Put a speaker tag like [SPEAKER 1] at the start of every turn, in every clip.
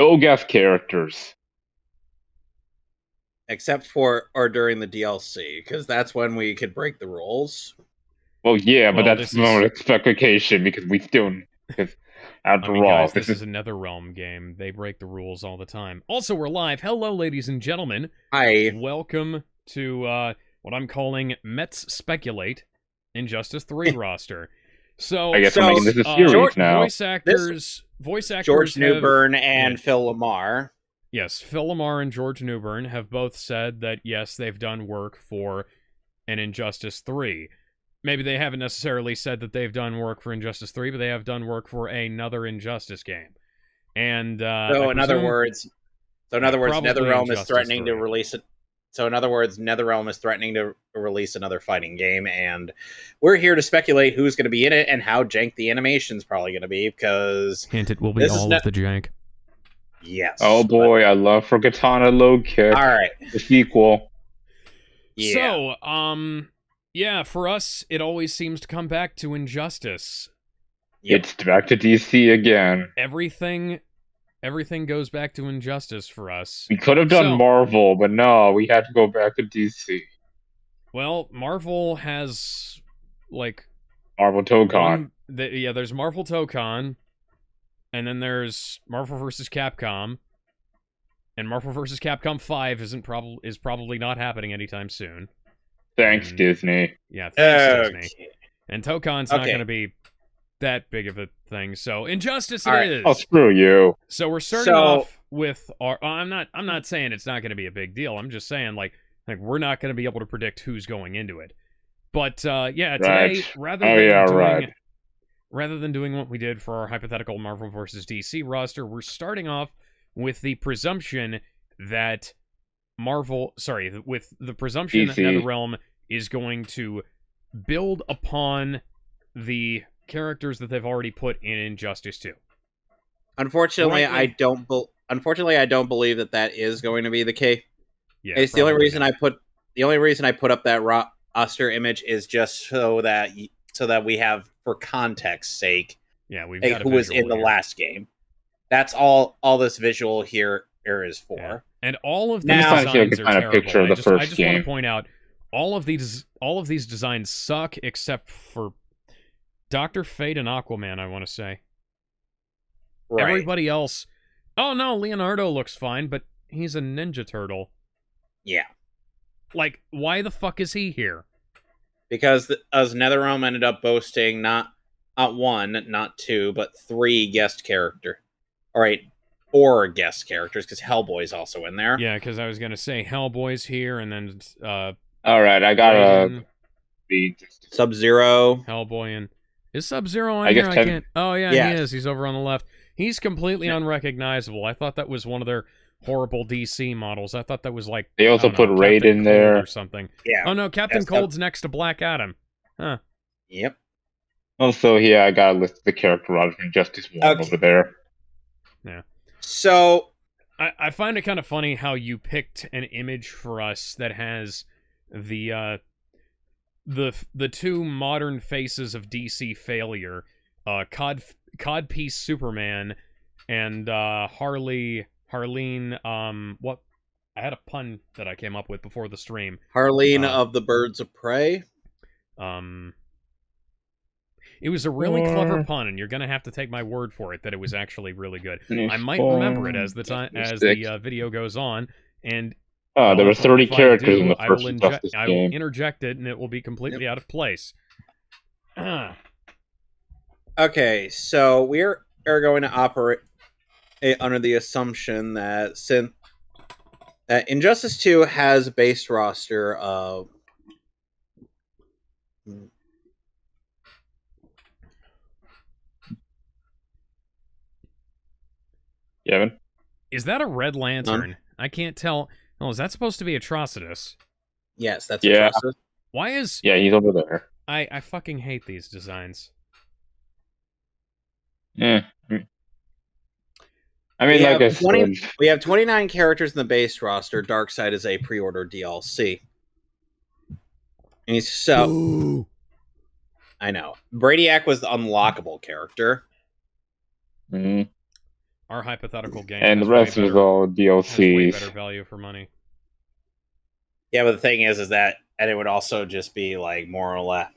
[SPEAKER 1] No guest characters.
[SPEAKER 2] except for or during the DLC, because that's when we could break the rules.
[SPEAKER 1] Well, yeah, but
[SPEAKER 3] Well,
[SPEAKER 1] that's
[SPEAKER 3] this is.
[SPEAKER 1] more speculation because we still because
[SPEAKER 3] I
[SPEAKER 1] after
[SPEAKER 3] mean,
[SPEAKER 1] all,
[SPEAKER 3] guys,
[SPEAKER 1] this
[SPEAKER 3] this
[SPEAKER 1] is
[SPEAKER 3] is a NetherRealm game. They break the rules all the time. Also, we're live. Hello, ladies and gentlemen.
[SPEAKER 2] Hi.
[SPEAKER 3] Welcome to what I'm calling Meht's Speculate Injustice 3 roster. So,
[SPEAKER 1] I guess we're making this a series
[SPEAKER 2] George,
[SPEAKER 1] now.
[SPEAKER 3] voice actors
[SPEAKER 2] George
[SPEAKER 3] have,
[SPEAKER 2] Newbern and
[SPEAKER 3] yeah.
[SPEAKER 2] Phil Lamar.
[SPEAKER 3] Yes, Phil Lamar and George Newbern have both said that, yes, they've done work for an Injustice 3. Maybe they haven't necessarily said that they've done work for Injustice 3, but they have done work for another Injustice game. And,
[SPEAKER 2] So in other words, NetherRealm is threatening
[SPEAKER 3] 3.
[SPEAKER 2] to release it. So in other words, NetherRealm is threatening to release another fighting game, and we're here to speculate who's going to be in it and how jank the animation's probably going to be, because
[SPEAKER 3] hint, it will be all of the jank.
[SPEAKER 2] Yes.
[SPEAKER 1] Oh boy, I love for Katana Low Kick.
[SPEAKER 2] All right.
[SPEAKER 1] The sequel.
[SPEAKER 3] Yeah. So, yeah, for us, it always seems to come back to Injustice.
[SPEAKER 1] Yep. It's back to DC again.
[SPEAKER 3] Everything goes back to Injustice for us.
[SPEAKER 1] We could have done Marvel, but no, we had to go back to DC.
[SPEAKER 3] Well, Marvel has, like...
[SPEAKER 1] Marvel Tokon.
[SPEAKER 3] There's Marvel Tokon, and then there's Marvel vs. Capcom, and Marvel vs. Capcom 5 is probably not happening anytime soon.
[SPEAKER 1] Thanks, Disney.
[SPEAKER 3] Yeah, thanks, Disney. And Tokon's not going to be that big of a thing, so Injustice is.
[SPEAKER 1] Oh, screw you.
[SPEAKER 3] So we're starting off with our. I'm not saying it's not going to be a big deal. I'm just saying like we're not going to be able to predict who's going into it. But yeah, today rather than doing what we did for our hypothetical Marvel vs. DC roster, we're starting off with the presumption that NetherRealm is going to build upon the characters that they've already put in Injustice 2.
[SPEAKER 2] Unfortunately, I don't believe that is going to be the case. Yeah, it's the only reason I put up that roster image is just so that we have, for context's sake, who was in the last game. That's all this visual here is for.
[SPEAKER 3] Yeah. And all of these designs are terrible. I just want to point out all of these designs suck except for Dr. Fate and Aquaman, I want to say. Right. Everybody else... Oh, no, Leonardo looks fine, but he's a Ninja Turtle.
[SPEAKER 2] Yeah.
[SPEAKER 3] Like, why the fuck is he here?
[SPEAKER 2] Because NetherRealm ended up boasting not one, not two, but 3 guest characters. All right, 4 guest characters, because Hellboy's also in there.
[SPEAKER 3] Yeah, because I was going to say Hellboy's here, and then...
[SPEAKER 1] all right, I gotta...
[SPEAKER 2] Sub-Zero.
[SPEAKER 3] Hellboy and... Is Sub-Zero on here? I can't... Oh, yeah, he is. He's over on the left. He's completely unrecognizable. I thought that was one of their horrible DC models. I thought that was like...
[SPEAKER 1] They also put Raid in there.
[SPEAKER 3] Or something.
[SPEAKER 2] Yeah.
[SPEAKER 3] Oh, no, Captain Cold's next to Black Adam. Huh.
[SPEAKER 2] Yep.
[SPEAKER 1] Also, yeah, I gotta list the character out from Injustice 1 over there.
[SPEAKER 3] Yeah.
[SPEAKER 2] So...
[SPEAKER 3] I find it kind of funny how you picked an image for us that has the 2 modern faces of DC failure, Codpiece Superman and Harleen, what? I had a pun that I came up with before the stream.
[SPEAKER 2] Harleen of the Birds of Prey?
[SPEAKER 3] It was a really clever pun, and you're gonna have to take my word for it that it was actually really good. I might remember it as the video goes on, and
[SPEAKER 1] there were 30 characters in the first Injustice
[SPEAKER 3] game. I will interject it, and it will be completely out of place.
[SPEAKER 2] Okay, so we are going to operate under the assumption that that Injustice 2 has a base roster of...
[SPEAKER 1] Kevin?
[SPEAKER 3] Is that a Red Lantern? I can't tell. Oh, is that supposed to be Atrocitus?
[SPEAKER 2] Yes, that's Atrocitus.
[SPEAKER 3] Why is...
[SPEAKER 1] Yeah, he's over there.
[SPEAKER 3] I fucking hate these designs.
[SPEAKER 1] Yeah. I mean, like I said...
[SPEAKER 2] We have 29 characters in the base roster. Darkseid is a pre-order DLC. And so...
[SPEAKER 3] Ooh.
[SPEAKER 2] I know. Brainiac was the unlockable character.
[SPEAKER 1] Mm-hmm.
[SPEAKER 3] Our hypothetical game,
[SPEAKER 1] and the rest is all DLCs.
[SPEAKER 3] Has way better value for money.
[SPEAKER 2] Yeah, but the thing is that, and it would also just be like more or less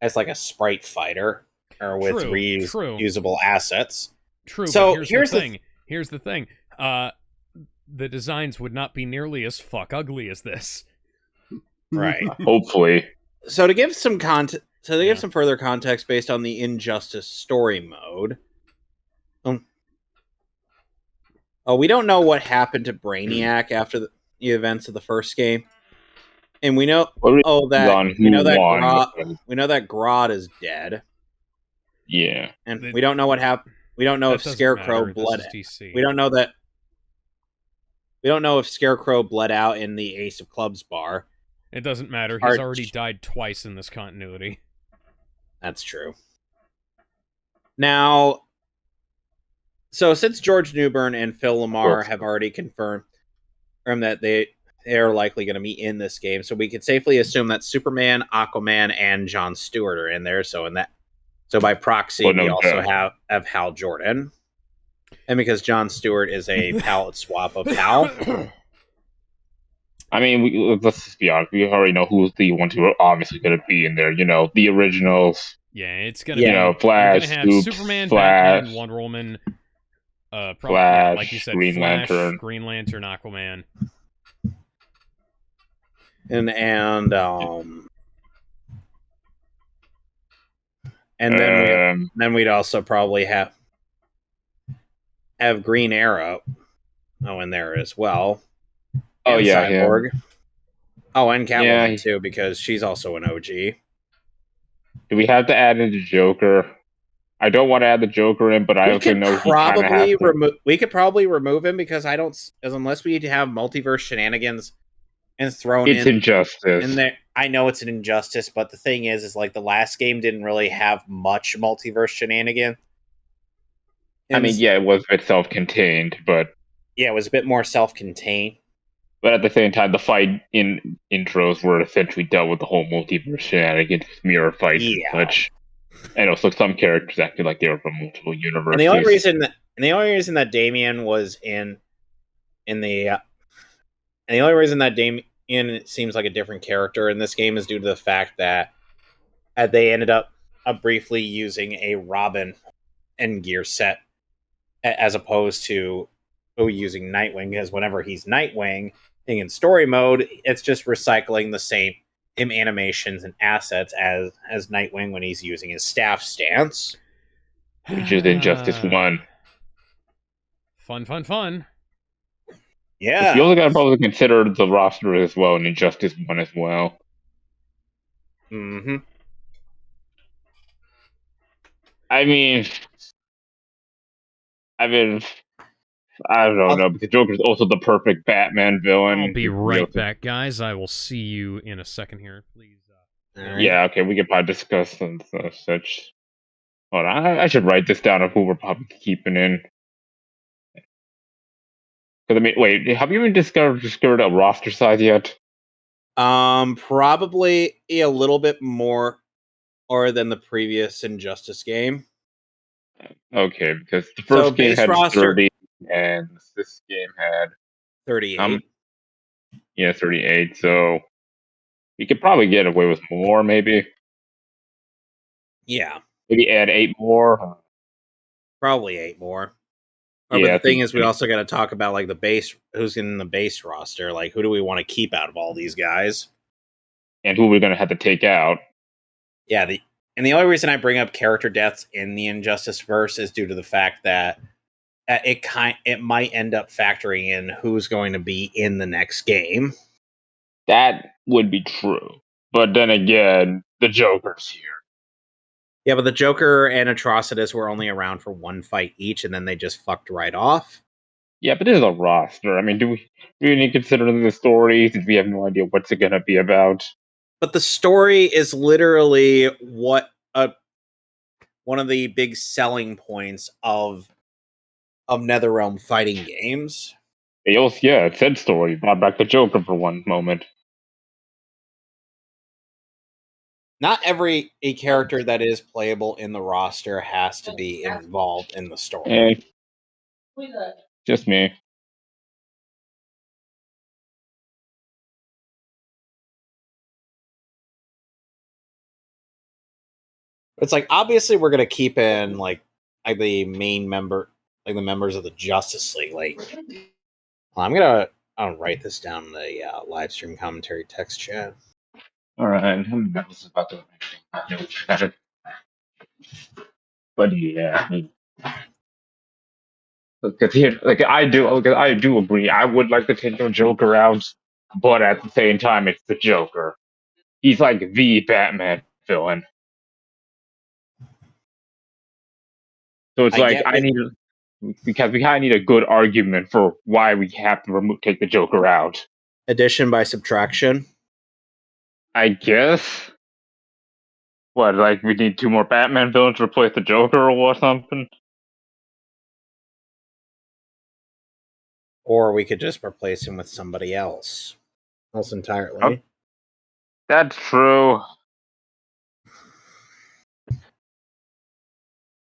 [SPEAKER 2] as like a sprite fighter or with reusable assets.
[SPEAKER 3] True.
[SPEAKER 2] So
[SPEAKER 3] but here's the thing. Here's the thing. The designs would not be nearly as ugly as this.
[SPEAKER 2] Right.
[SPEAKER 1] Hopefully.
[SPEAKER 2] So to give some give some further context based on the Injustice story mode. We don't know what happened to Brainiac after the events of the first game. And we know we know that Grodd is dead.
[SPEAKER 1] Yeah.
[SPEAKER 2] And we don't know what happened. We don't know if Scarecrow bled out. We don't know if Scarecrow bled out in the Ace of Clubs bar.
[SPEAKER 3] It doesn't matter. He's already died twice in this continuity.
[SPEAKER 2] That's true. Now, so since George Newbern and Phil Lamar have already confirmed that they're likely going to be in this game, so we could safely assume that Superman, Aquaman, and Jon Stewart are in there. So by proxy, we also have Hal Jordan, and because Jon Stewart is a palette swap of Hal.
[SPEAKER 1] I mean, let's just be honest. We already know who's the ones who are obviously going to be in there. You know, the originals.
[SPEAKER 3] Yeah, it's going to be.
[SPEAKER 1] Flash,
[SPEAKER 3] you're going to have Superman, Batman, Wonder Woman,
[SPEAKER 1] Flash,
[SPEAKER 3] like you said,
[SPEAKER 1] Green Lantern,
[SPEAKER 3] Aquaman,
[SPEAKER 2] and then we'd also probably have Green Arrow in there as well. And Cyborg.
[SPEAKER 1] Yeah.
[SPEAKER 2] And Catwoman too, because she's also an OG.
[SPEAKER 1] Do we have to add in the Joker? I don't want to add the Joker in, but I also know
[SPEAKER 2] we could probably remove him because unless we have multiverse shenanigans and thrown in.
[SPEAKER 1] It's Injustice.
[SPEAKER 2] In there, I know it's an Injustice, but the thing is like the last game didn't really have much multiverse shenanigan.
[SPEAKER 1] I mean, it was a bit self-contained, but
[SPEAKER 2] it was a bit more self-contained.
[SPEAKER 1] But at the same time, the fight in intros were essentially dealt with the whole multiverse shenanigans, mirror fights and such. And also some characters acted like they were from multiple universes.
[SPEAKER 2] And the only reason that Damian was and the only reason that Damian seems like a different character in this game is due to the fact that they ended up briefly using a Robin and gear set as opposed to using Nightwing, because whenever he's Nightwing in story mode, it's just recycling the same animations and assets as Nightwing when he's using his staff stance,
[SPEAKER 1] which is Injustice 1.
[SPEAKER 3] Fun.
[SPEAKER 2] Yeah,
[SPEAKER 1] you also got to probably consider the roster as well in Injustice 1 as well.
[SPEAKER 2] Mm-hmm.
[SPEAKER 1] I mean, I don't know, because Joker's also the perfect Batman villain.
[SPEAKER 3] I'll be right back, guys. I will see you in a second here. Please.
[SPEAKER 2] Right.
[SPEAKER 1] Yeah, okay, we can probably discuss and such. Hold on, I should write this down of who we're probably keeping in. Because, I mean, wait, have you even discovered a roster size yet?
[SPEAKER 2] Probably a little bit more than the previous Injustice game.
[SPEAKER 1] Okay, because the first game had 30, and this game had
[SPEAKER 2] 38.
[SPEAKER 1] 38. So you could probably get away with more, maybe.
[SPEAKER 2] Yeah.
[SPEAKER 1] Maybe add 8 more.
[SPEAKER 2] Probably 8 more. But the thing is, we also got to talk about like the base. Who's in the base roster? Like, who do we want to keep out of all these guys?
[SPEAKER 1] And who we're going to have to take out?
[SPEAKER 2] Yeah. And the only reason I bring up character deaths in the Injustice verse is due to the fact that it might end up factoring in who's going to be in the next game.
[SPEAKER 1] That would be true. But then again, the Joker's here.
[SPEAKER 2] Yeah, but the Joker and Atrocitus were only around for one fight each, and then they just fucked right off.
[SPEAKER 1] Yeah, but this is a roster. I mean, do we need to consider the stories? We have no idea what's it going to be about.
[SPEAKER 2] But the story is literally one of the big selling points of NetherRealm fighting games.
[SPEAKER 1] It said story. Brought back the Joker for one moment.
[SPEAKER 2] Not every character that is playable in the roster has to be involved in the story.
[SPEAKER 1] Just me.
[SPEAKER 2] It's like obviously we're gonna keep in like the main member, like the members of the Justice League. Like I'll write this down in the live stream commentary text chat.
[SPEAKER 1] All right, but yeah, because here, like I do agree. I would like to take the Joker out, but at the same time, it's the Joker. He's like the Batman villain. So it's because we kind of need a good argument for why we have to take the Joker out.
[SPEAKER 2] Addition by subtraction,
[SPEAKER 1] I guess. What, like we need 2 more Batman villains to replace the Joker or something?
[SPEAKER 2] Or we could just replace him with somebody else entirely.
[SPEAKER 1] Oh, that's true.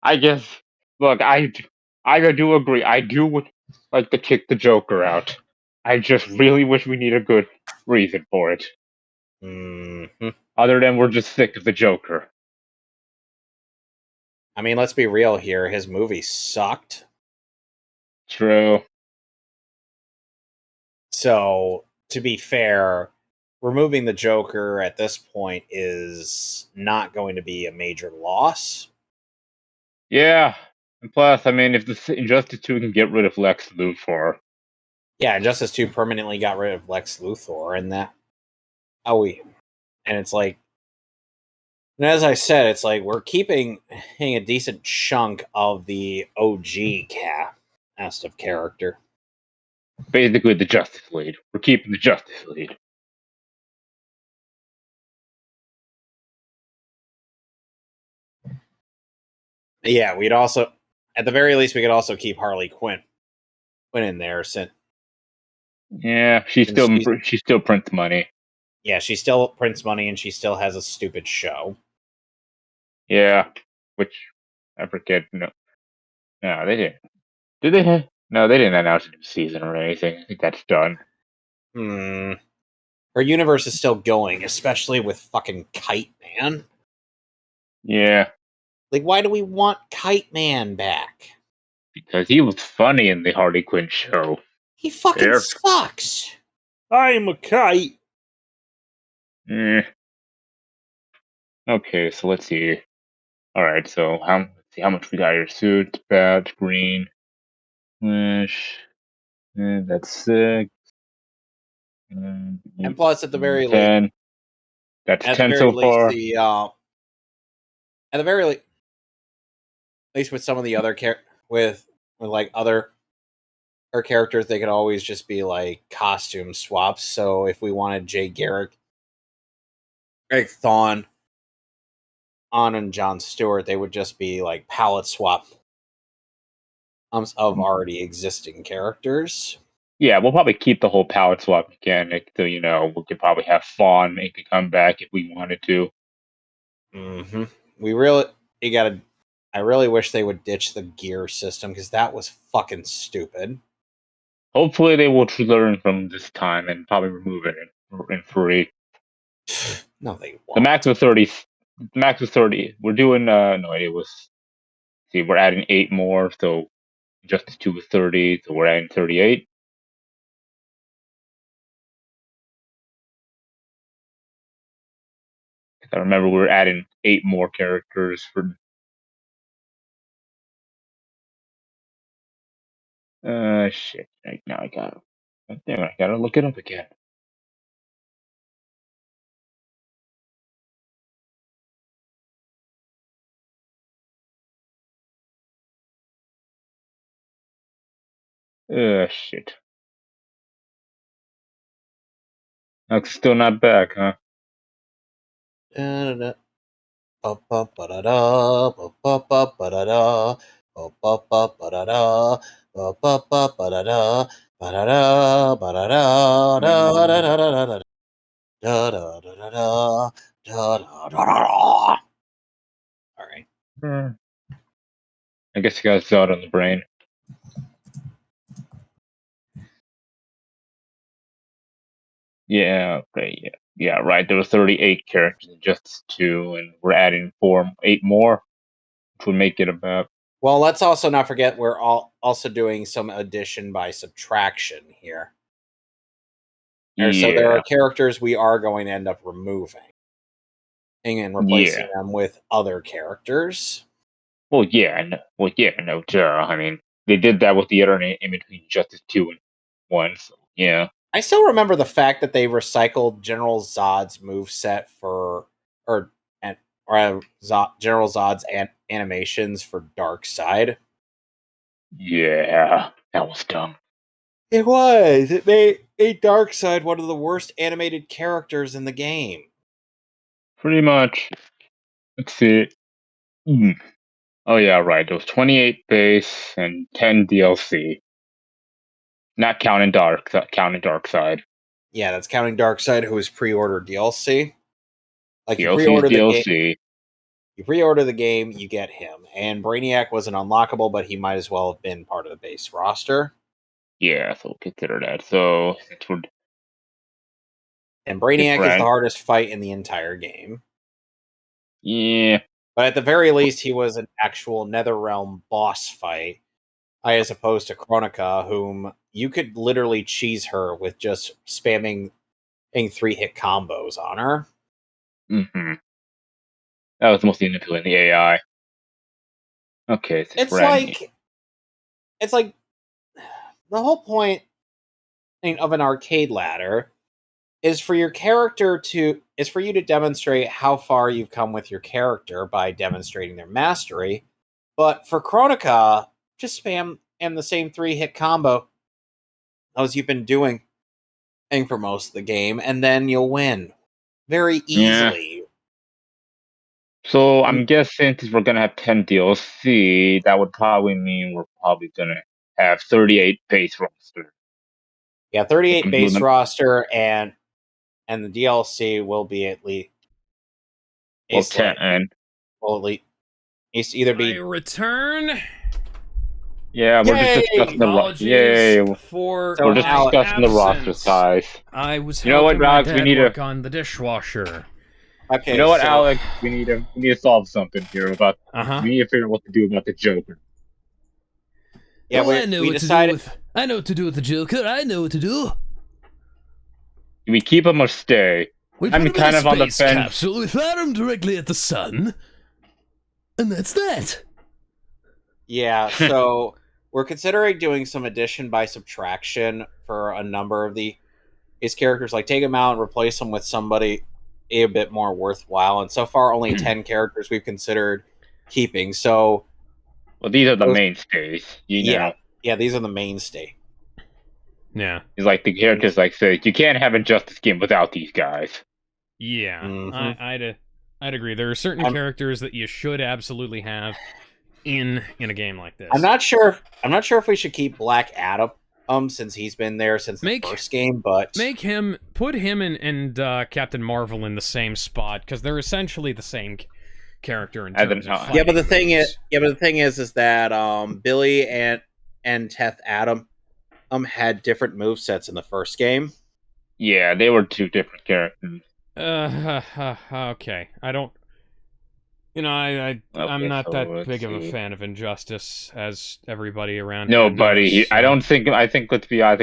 [SPEAKER 1] I guess. Look, I do agree. I do like to kick the Joker out. I just really wish we need a good reason for it.
[SPEAKER 2] Mm-hmm.
[SPEAKER 1] Other than we're just sick of the Joker.
[SPEAKER 2] I mean, let's be real here. His movie sucked.
[SPEAKER 1] True.
[SPEAKER 2] So, to be fair, removing the Joker at this point is not going to be a major loss.
[SPEAKER 1] Yeah. And plus, I mean, if the Injustice 2 can get rid of Lex Luthor.
[SPEAKER 2] Yeah, Injustice 2 permanently got rid of Lex Luthor, and it's like, and as I said, it's like we're keeping a decent chunk of the OG cast of character.
[SPEAKER 1] Basically, the Justice League. We're keeping the Justice League.
[SPEAKER 2] Yeah, we'd also, at the very least, we could also keep Harley Quinn in there.
[SPEAKER 1] Yeah, she still prints money.
[SPEAKER 2] Yeah, she still prints money, and she still has a stupid show.
[SPEAKER 1] Yeah, which I forget. No, they didn't. Did they? No, they didn't announce a new season or anything. I think that's done.
[SPEAKER 2] Her universe is still going, especially with fucking Kite Man.
[SPEAKER 1] Yeah.
[SPEAKER 2] Like, why do we want Kite Man back?
[SPEAKER 1] Because he was funny in the Harley Quinn show.
[SPEAKER 2] He fucking sucks. I'm a kite.
[SPEAKER 1] Okay, so let's see. All right, so let's see how much we got here. Suit, badge, green, flash. That's 6.
[SPEAKER 2] And plus, at the very
[SPEAKER 1] 10.
[SPEAKER 2] least,
[SPEAKER 1] That's 10 so far.
[SPEAKER 2] At the very least, with some of the other with like other characters, they could always just be like costume swaps. So if we wanted Jay Garrick, Greg Thawne, and John Stewart, they would just be like palette swap of already existing characters.
[SPEAKER 1] Yeah, we'll probably keep the whole palette swap mechanic. So we could probably have Fawn make a comeback if we wanted to.
[SPEAKER 2] Mm-hmm. I really wish they would ditch the gear system because that was fucking stupid.
[SPEAKER 1] Hopefully they will learn from this time and probably remove it in free.
[SPEAKER 2] No, they won't.
[SPEAKER 1] The max was 30. The max was 30. We're doing no, it was. See, we're adding 8 more, so Justice 2 was 30, so we're adding 38. I remember we were adding 8 more characters for. Shit. Now I gotta look it up again. Shit. That's still not back, huh?
[SPEAKER 2] All right.
[SPEAKER 1] I guess you got Zelda on the brain. Yeah, okay, yeah, right. There were 38 characters in Justice 2, and we're adding 8 more, which would make it about.
[SPEAKER 2] Well, let's also not forget we're also doing some addition by subtraction here. Yeah. So there are characters we are going to end up removing and replacing them with other characters.
[SPEAKER 1] Well, no, duh. I mean, they did that with the internet in between Justice 2 and 1, so yeah.
[SPEAKER 2] I still remember the fact that they recycled General Zod's moveset General Zod's animations for Darkseid.
[SPEAKER 1] Yeah, that was dumb.
[SPEAKER 2] It was. It made Darkseid one of the worst animated characters in the game.
[SPEAKER 1] Pretty much. Let's see. Oh yeah, right. There was 28 base and 10 DLC. Not counting Darkseid.
[SPEAKER 2] Yeah, that's counting Darkseid, who is pre-order DLC. Like
[SPEAKER 1] DLC, you pre-order the DLC.
[SPEAKER 2] Game, you pre-order the game, you get him. And Brainiac wasn't unlockable, but he might as well have been part of the base roster.
[SPEAKER 1] Yeah, so we'll consider that. So
[SPEAKER 2] and Brainiac is the hardest fight in the entire game.
[SPEAKER 1] Yeah.
[SPEAKER 2] But at the very least, he was an actual NetherRealm boss fight, as opposed to Kronika, whom you could literally cheese her with just spamming 3-hit combos on her.
[SPEAKER 1] Mm-hmm. That was mostly manipulating the AI. Okay,
[SPEAKER 2] it's like the whole point of an arcade ladder is for you to demonstrate how far you've come with your character by demonstrating their mastery. But for Kronika, just spam the same 3-hit combo as you've been doing for most of the game, and then you'll win very easily.
[SPEAKER 1] Yeah. So I'm guessing since we're gonna have 10 DLC, that would probably mean we're probably gonna have 38 base roster.
[SPEAKER 2] Yeah, 38 base roster, and the DLC will be at least
[SPEAKER 1] 10.
[SPEAKER 2] Well, at least either be
[SPEAKER 3] return.
[SPEAKER 1] Yeah, we're just discussing the roster. Yay! We're just discussing the roster size.
[SPEAKER 3] I was helping my dad work on the dishwasher.
[SPEAKER 1] Okay, you know what, Alex? We need to solve something here about. We need to figure out what to do about the Joker.
[SPEAKER 2] Yeah,
[SPEAKER 4] I know what to do with the Joker. I know what to do.
[SPEAKER 1] Do we keep him or stay?
[SPEAKER 4] I'm kind of on the fence. Capsule. We fire him directly at the sun, and that's that.
[SPEAKER 2] Yeah, so we're considering doing some addition by subtraction for a number of his characters. Like, take him out and replace them with somebody a bit more worthwhile. And so far, only 10 characters we've considered keeping. So,
[SPEAKER 1] well, these are the mainstays.
[SPEAKER 2] Yeah, these are the mainstay.
[SPEAKER 3] Yeah,
[SPEAKER 1] it's like the characters say you can't have a Justice game without these guys.
[SPEAKER 3] Yeah, I'd agree. There are certain characters that you should absolutely have in a game like this.
[SPEAKER 2] I'm not sure if we should keep Black Adam since he's been there since the first game, but
[SPEAKER 3] put him and Captain Marvel in the same spot, because they're essentially the same character in terms of fighting.
[SPEAKER 2] But the thing is that Billy and Teth Adam had different movesets in the first game.
[SPEAKER 1] Yeah, they were two different characters.
[SPEAKER 3] Okay. I don't... I'm not that big of a fan of Injustice, as everybody around here knows,
[SPEAKER 1] buddy. So. I think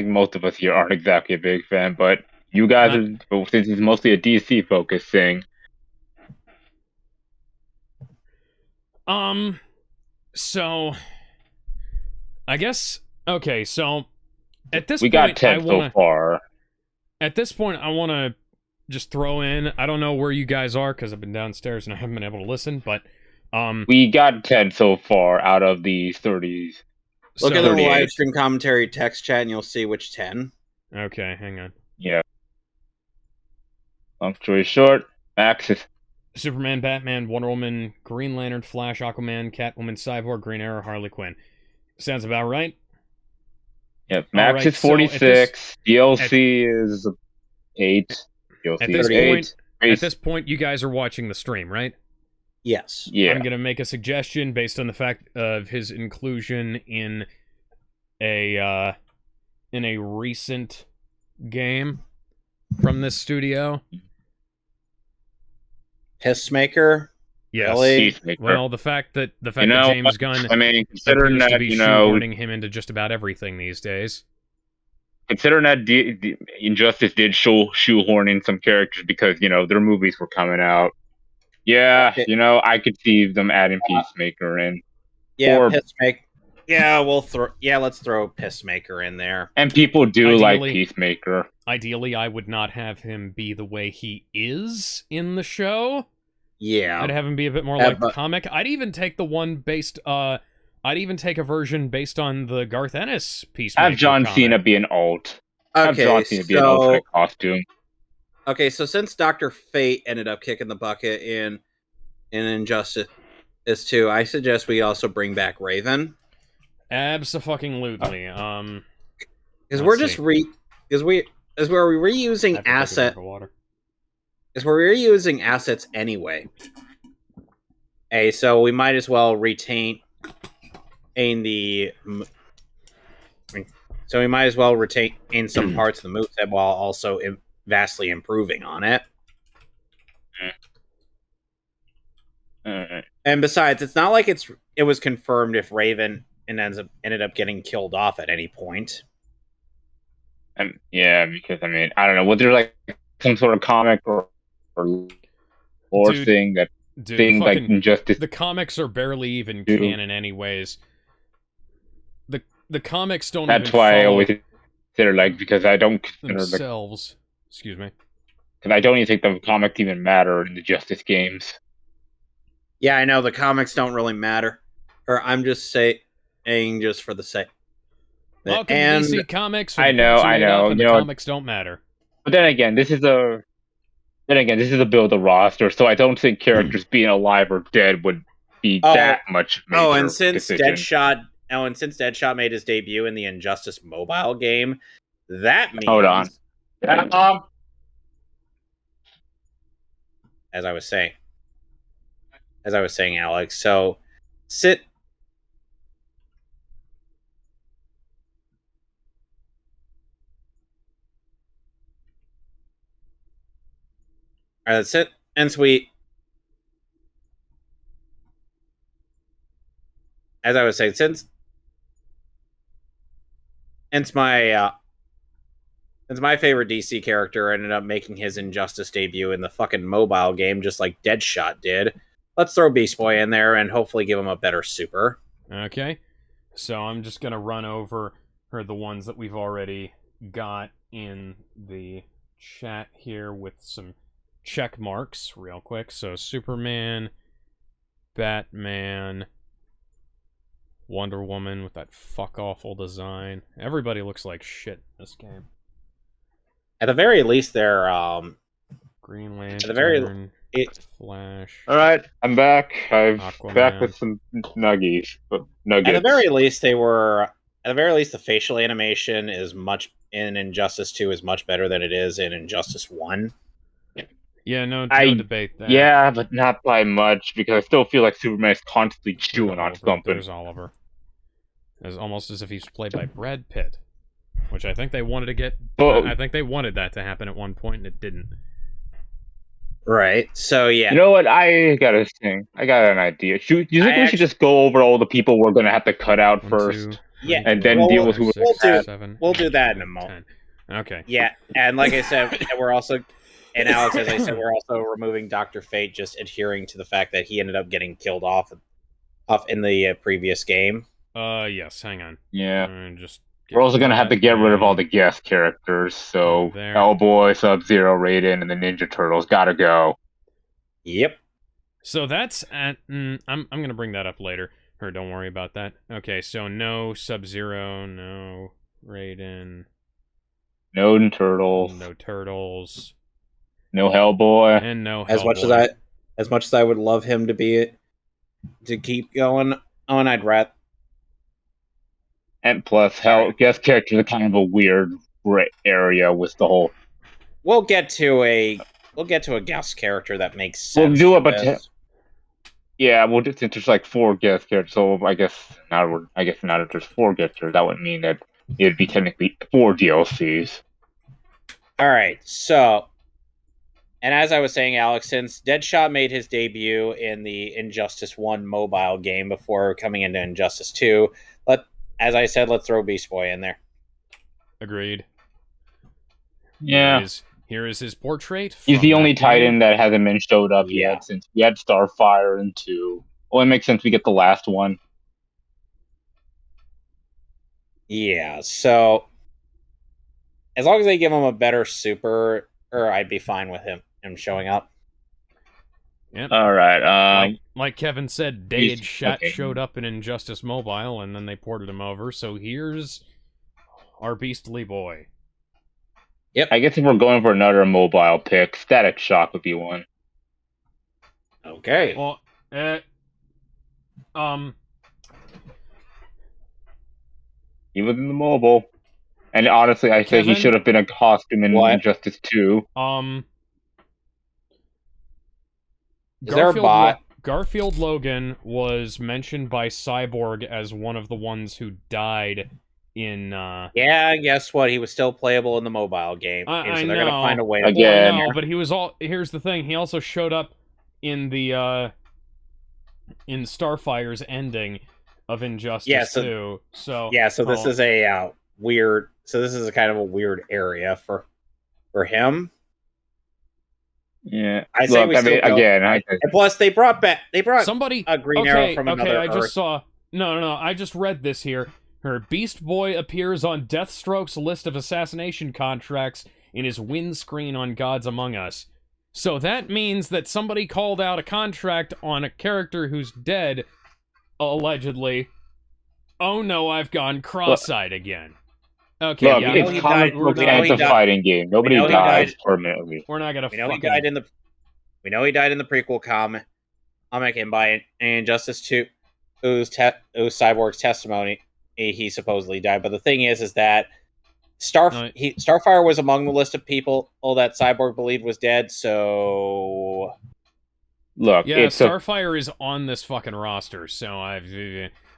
[SPEAKER 1] most of us here aren't exactly a big fan, but you guys since it's mostly a DC focused thing.
[SPEAKER 3] So I guess so at this
[SPEAKER 1] point we got 10 so far.
[SPEAKER 3] At this point I want to just throw in, I don't know where you guys are because I've been downstairs and I haven't been able to listen, but
[SPEAKER 1] we got 10 so far out of the 30s.
[SPEAKER 2] Look at the live stream commentary text chat and you'll see which 10.
[SPEAKER 3] Okay, hang on.
[SPEAKER 1] Yeah. Long story short, Max is
[SPEAKER 3] Superman, Batman, Wonder Woman, Green Lantern, Flash, Aquaman, Catwoman, Cyborg, Green Arrow, Harley Quinn. Sounds about right?
[SPEAKER 1] Yep, Max is 46, DLC is 8.
[SPEAKER 3] At this point, you guys are watching the stream, right?
[SPEAKER 2] Yes.
[SPEAKER 1] Yeah.
[SPEAKER 3] I'm gonna make a suggestion based on the fact of his inclusion in a recent game. from this studio.
[SPEAKER 2] Pissmaker.
[SPEAKER 3] Yes.
[SPEAKER 2] Really?
[SPEAKER 1] Peacemaker.
[SPEAKER 3] Well, the fact that James Gunn
[SPEAKER 1] considering
[SPEAKER 3] appears
[SPEAKER 1] that,
[SPEAKER 3] to be shoehorning him into just about everything these days.
[SPEAKER 1] Considering that Injustice did shoehorn in some characters because their movies were coming out. Yeah, I could see them adding Peacemaker in.
[SPEAKER 2] Yeah, Pissmaker. Yeah, let's throw Pissmaker in there.
[SPEAKER 1] And people do like Peacemaker.
[SPEAKER 3] Ideally, I would not have him be the way he is in the show.
[SPEAKER 2] Yeah.
[SPEAKER 3] I'd have him be a bit more like the comic. I'd even take the one based I'd even take a version based on the Garth Ennis Peacemaker.
[SPEAKER 1] Have John Cena be an alt. Have John Cena be an alternate costume.
[SPEAKER 2] Okay, so since Dr. Fate ended up kicking the bucket in Injustice 2, I suggest we also bring back Raven.
[SPEAKER 3] Abso-fucking-lutely.
[SPEAKER 2] Because we're just reusing we're reusing assets anyway. Hey, so we might as well retain some parts of the moveset while also vastly improving on it. And besides, it's not like it was confirmed if Raven ended up getting killed off at any point.
[SPEAKER 1] Yeah, because I don't know, was there like some sort of comic or thing that like Injustice?
[SPEAKER 3] The comics are barely even canon, anyways. The comics don't.
[SPEAKER 1] That's why I always consider because I don't consider
[SPEAKER 3] themselves. Excuse me.
[SPEAKER 1] Because I don't even think the comics even matter in the Justice games.
[SPEAKER 2] Yeah, I know the comics don't really matter. Or I'm just saying, just for the sake.
[SPEAKER 3] Welcome to DC Comics.
[SPEAKER 1] I know.
[SPEAKER 3] The comics don't matter.
[SPEAKER 1] But then again, this is a build a roster, so I don't think characters being alive or dead would be that much.
[SPEAKER 2] And since Deadshot made his debut in the Injustice mobile game, that means.
[SPEAKER 1] Hold on.
[SPEAKER 2] As I was saying, Alex. So, sit. All right, that's it. And sweet. As I was saying, since my favorite DC character ended up making his Injustice debut in the fucking mobile game, just like Deadshot did, let's throw Beast Boy in there and hopefully give him a better super.
[SPEAKER 3] Okay. So I'm just going to run over the ones that we've already got in the chat here with some check marks real quick. So Superman, Batman, Wonder Woman with that fuck-awful design. Everybody looks like shit in this game.
[SPEAKER 2] At the very least, they're
[SPEAKER 3] Green Lantern, Flash.
[SPEAKER 1] All right, I'm back. I'm back with some nuggets. At
[SPEAKER 2] the very least, the facial animation is much in Injustice 2 is much better than it is in Injustice 1.
[SPEAKER 3] Yeah, no debate there.
[SPEAKER 1] Yeah, but not by much, because I still feel like Superman is constantly chewing on something.
[SPEAKER 3] There's Oliver. It's almost as if he's played by Brad Pitt, which I think they wanted to get. I think they wanted that to happen at one point, and it didn't.
[SPEAKER 2] Right. So yeah.
[SPEAKER 1] You know what? I got an idea. Do you think we should just go over all the people we're gonna have to cut out first?
[SPEAKER 2] Yeah,
[SPEAKER 1] and then deal with who
[SPEAKER 2] we'll do that in a moment.
[SPEAKER 3] 10. Okay.
[SPEAKER 2] Yeah, and like I said, we're also. And Alex, as I said, we're also removing Dr. Fate, just adhering to the fact that he ended up getting killed off in the previous game.
[SPEAKER 3] Yes. Hang on.
[SPEAKER 1] Yeah. We're also gonna have to get rid of all the guest characters. So Hellboy, Sub-Zero, Raiden, and the Ninja Turtles gotta go.
[SPEAKER 2] Yep.
[SPEAKER 3] So that's at. I'm gonna bring that up later. Or don't worry about that. Okay. So no Sub-Zero, no Raiden,
[SPEAKER 1] no Turtles,
[SPEAKER 3] no Turtles.
[SPEAKER 1] No Hellboy.
[SPEAKER 3] And no
[SPEAKER 2] Hellboy. As much as I would love him to keep going on, I'd rather.
[SPEAKER 1] And plus, guest characters are kind of a weird area with the whole.
[SPEAKER 2] We'll get to a guest character that makes sense.
[SPEAKER 1] We'll do it, but yeah, we'll just since there's like 4 guest characters. So I guess now if there's 4 guest characters, that would mean that it'd be technically 4 DLCs.
[SPEAKER 2] All right, so, and as I was saying, Alex, since Deadshot made his debut in the Injustice 1 mobile game before coming into Injustice 2, as I said, let's throw Beast Boy in there.
[SPEAKER 3] Agreed.
[SPEAKER 1] Yeah.
[SPEAKER 3] Here is his portrait.
[SPEAKER 1] He's the only Titan that hasn't been showed up yet, since we had Starfire in 2. Well, it makes sense we get the last one.
[SPEAKER 2] Yeah, so as long as they give him a better super, I'd be fine with him showing up.
[SPEAKER 3] Yep.
[SPEAKER 1] All right.
[SPEAKER 3] Like Kevin said, Deadshot showed up in Injustice Mobile, and then they ported him over. So here's our Beastly Boy.
[SPEAKER 2] Yep.
[SPEAKER 1] I guess if we're going for another mobile pick, Static Shock would be one.
[SPEAKER 2] Okay.
[SPEAKER 3] Well,
[SPEAKER 1] he was in the mobile. And honestly, I say he should have been a costume in Injustice 2.
[SPEAKER 2] Is there a bot?
[SPEAKER 3] Garfield Logan was mentioned by Cyborg as one of the ones who died in...
[SPEAKER 2] Yeah, guess what? He was still playable in the mobile game. So they're going to find a way to...
[SPEAKER 1] Again.
[SPEAKER 3] Well, I know, but he was here's the thing. He also showed up in the... in Starfire's ending of Injustice 2. So
[SPEAKER 2] this is a weird... So this is a kind of a weird area for him.
[SPEAKER 1] Yeah,
[SPEAKER 2] I say and plus they brought
[SPEAKER 3] somebody
[SPEAKER 2] a Green Arrow from another
[SPEAKER 3] Earth. Just saw I just read this here. Her Beast Boy appears on Deathstroke's list of assassination contracts in his win screen on Gods Among Us. So that means that somebody called out a contract on a character who's dead, allegedly. Oh no, I've gone cross-eyed again. Okay,
[SPEAKER 1] look, it's comic book and it's a fighting game. Nobody dies permanently.
[SPEAKER 3] We're not gonna.
[SPEAKER 2] We know he died in the prequel comic, and by Injustice 2, Cyborg's testimony, he supposedly died. But the thing is that Starfire was among the list of people that Cyborg believed was dead. So
[SPEAKER 1] look,
[SPEAKER 3] Starfire is on this fucking roster. So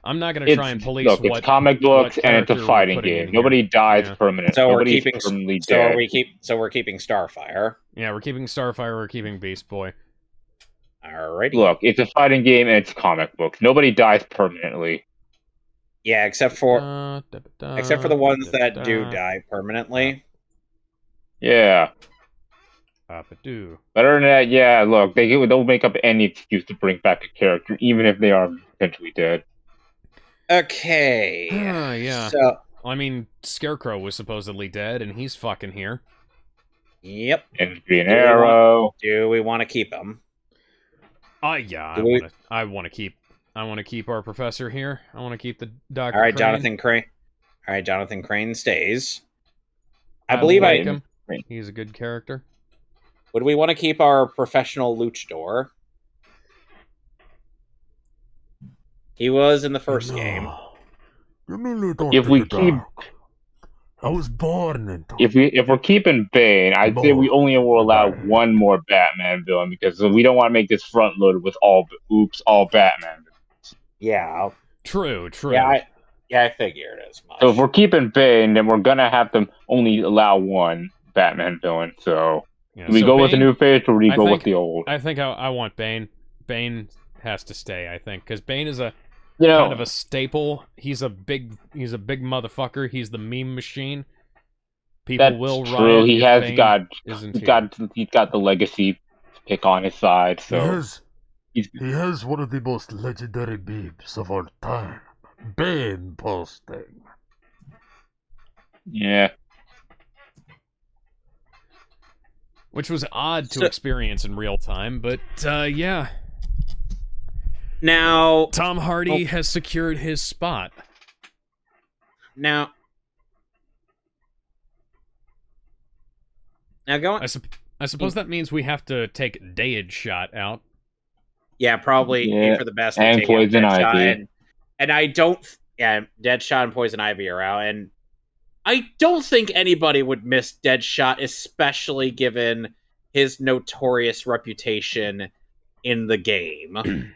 [SPEAKER 3] I'm not going to try and police
[SPEAKER 1] it's comic books and it's a fighting game. Nobody dies permanently.
[SPEAKER 2] So we're
[SPEAKER 1] keeping
[SPEAKER 2] Starfire.
[SPEAKER 3] Yeah, we're keeping Starfire. We're keeping Beast Boy.
[SPEAKER 2] Alrighty.
[SPEAKER 1] Look, it's a fighting game and it's comic books. Nobody dies permanently.
[SPEAKER 2] Yeah, except for the ones that do die permanently.
[SPEAKER 1] Yeah. Better than that, yeah. Look, they'll make up any excuse to bring back a character, even if they are potentially dead.
[SPEAKER 2] Okay.
[SPEAKER 3] Yeah.
[SPEAKER 2] So,
[SPEAKER 3] I mean, Scarecrow was supposedly dead, and he's fucking here.
[SPEAKER 2] Yep.
[SPEAKER 1] And Green Arrow.
[SPEAKER 2] Do we want to keep him?
[SPEAKER 3] Yeah. I want to keep our professor here. I want to keep the Dr.
[SPEAKER 2] All right,
[SPEAKER 3] Crane.
[SPEAKER 2] Jonathan Crane. All right, Jonathan Crane stays.
[SPEAKER 3] I
[SPEAKER 2] believe
[SPEAKER 3] like him. He's a good character.
[SPEAKER 2] Would we want to keep our professional luchador? He was in the first game.
[SPEAKER 1] If we keep,
[SPEAKER 4] I was born into.
[SPEAKER 1] If we're keeping Bane, I'd say we only will allow one more Batman villain because we don't want to make this front loaded with all Batman.
[SPEAKER 2] Yeah.
[SPEAKER 3] True.
[SPEAKER 2] Yeah, I figured as much.
[SPEAKER 1] So if we're keeping Bane, then we're gonna have to only allow one Batman villain. So do we go with the new face or do we go with the old?
[SPEAKER 3] I think I want Bane. Bane has to stay. I think because Bane is a kind of a staple. He's a big motherfucker. He's the meme machine. People will riot.
[SPEAKER 1] True. He has
[SPEAKER 3] Bane
[SPEAKER 1] he's got the legacy pick on his side. So
[SPEAKER 4] he has one of the most legendary memes of all time. Bane posting.
[SPEAKER 1] Yeah.
[SPEAKER 3] Which was odd to experience in real time, but yeah.
[SPEAKER 2] Now,
[SPEAKER 3] Tom Hardy has secured his spot.
[SPEAKER 2] Now go on.
[SPEAKER 3] I suppose that means we have to take Deadshot out.
[SPEAKER 2] Yeah, probably aim for the best.
[SPEAKER 1] And Poison Ivy.
[SPEAKER 2] And I don't... Yeah, Deadshot and Poison Ivy are out. And I don't think anybody would miss Deadshot, especially given his notorious reputation in the game.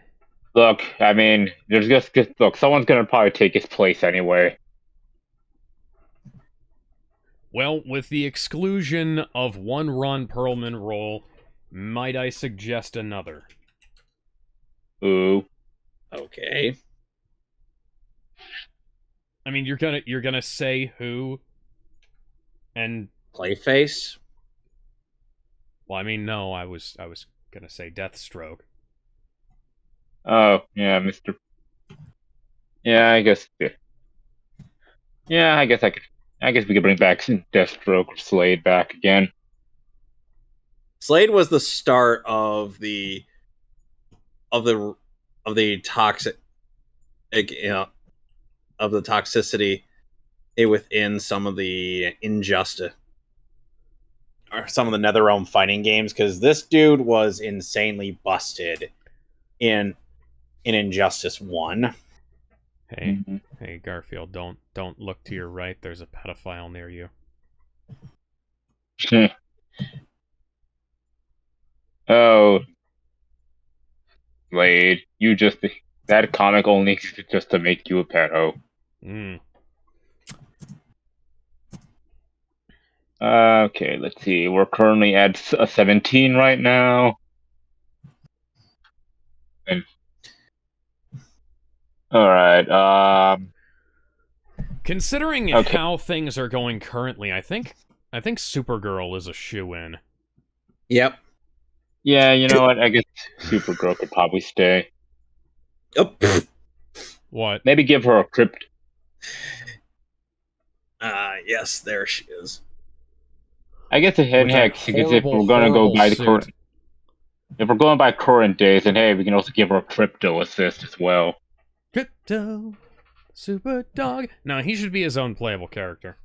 [SPEAKER 1] Look, I mean, someone's going to probably take his place anyway.
[SPEAKER 3] Well, with the exclusion of one Ron Perlman role, might I suggest another?
[SPEAKER 1] Ooh.
[SPEAKER 2] Okay.
[SPEAKER 3] I mean, you're gonna say who? And
[SPEAKER 2] Clayface?
[SPEAKER 3] Well, I mean, no, I was gonna say Deathstroke.
[SPEAKER 1] Oh, yeah, Mr. Yeah, I guess. Yeah, I guess we could bring back Deathstroke or Slade back again.
[SPEAKER 2] Slade was the start of the toxic, of the toxicity within some of the Injustice or some of the NetherRealm fighting games, because this dude was insanely busted in Injustice 1.
[SPEAKER 3] Hey, hey, Garfield, don't look to your right. There's a pedophile near you.
[SPEAKER 1] Oh, Slade, that comic only existed just to make you a pedo. Okay, let's see. We're currently at 17 right now. All right.
[SPEAKER 3] Considering how things are going currently, I think Supergirl is a shoo-in.
[SPEAKER 2] Yep.
[SPEAKER 1] Yeah, you know what? I guess Supergirl could probably stay.
[SPEAKER 2] Oh.
[SPEAKER 3] What?
[SPEAKER 1] Maybe give her a crypt.
[SPEAKER 2] Yes, there she is.
[SPEAKER 1] I guess a hex, because if we're gonna go by the current, if we're going by current days, then hey, we can also give her a crypto assist as well.
[SPEAKER 3] Crypto, super dog. No, he should be his own playable character.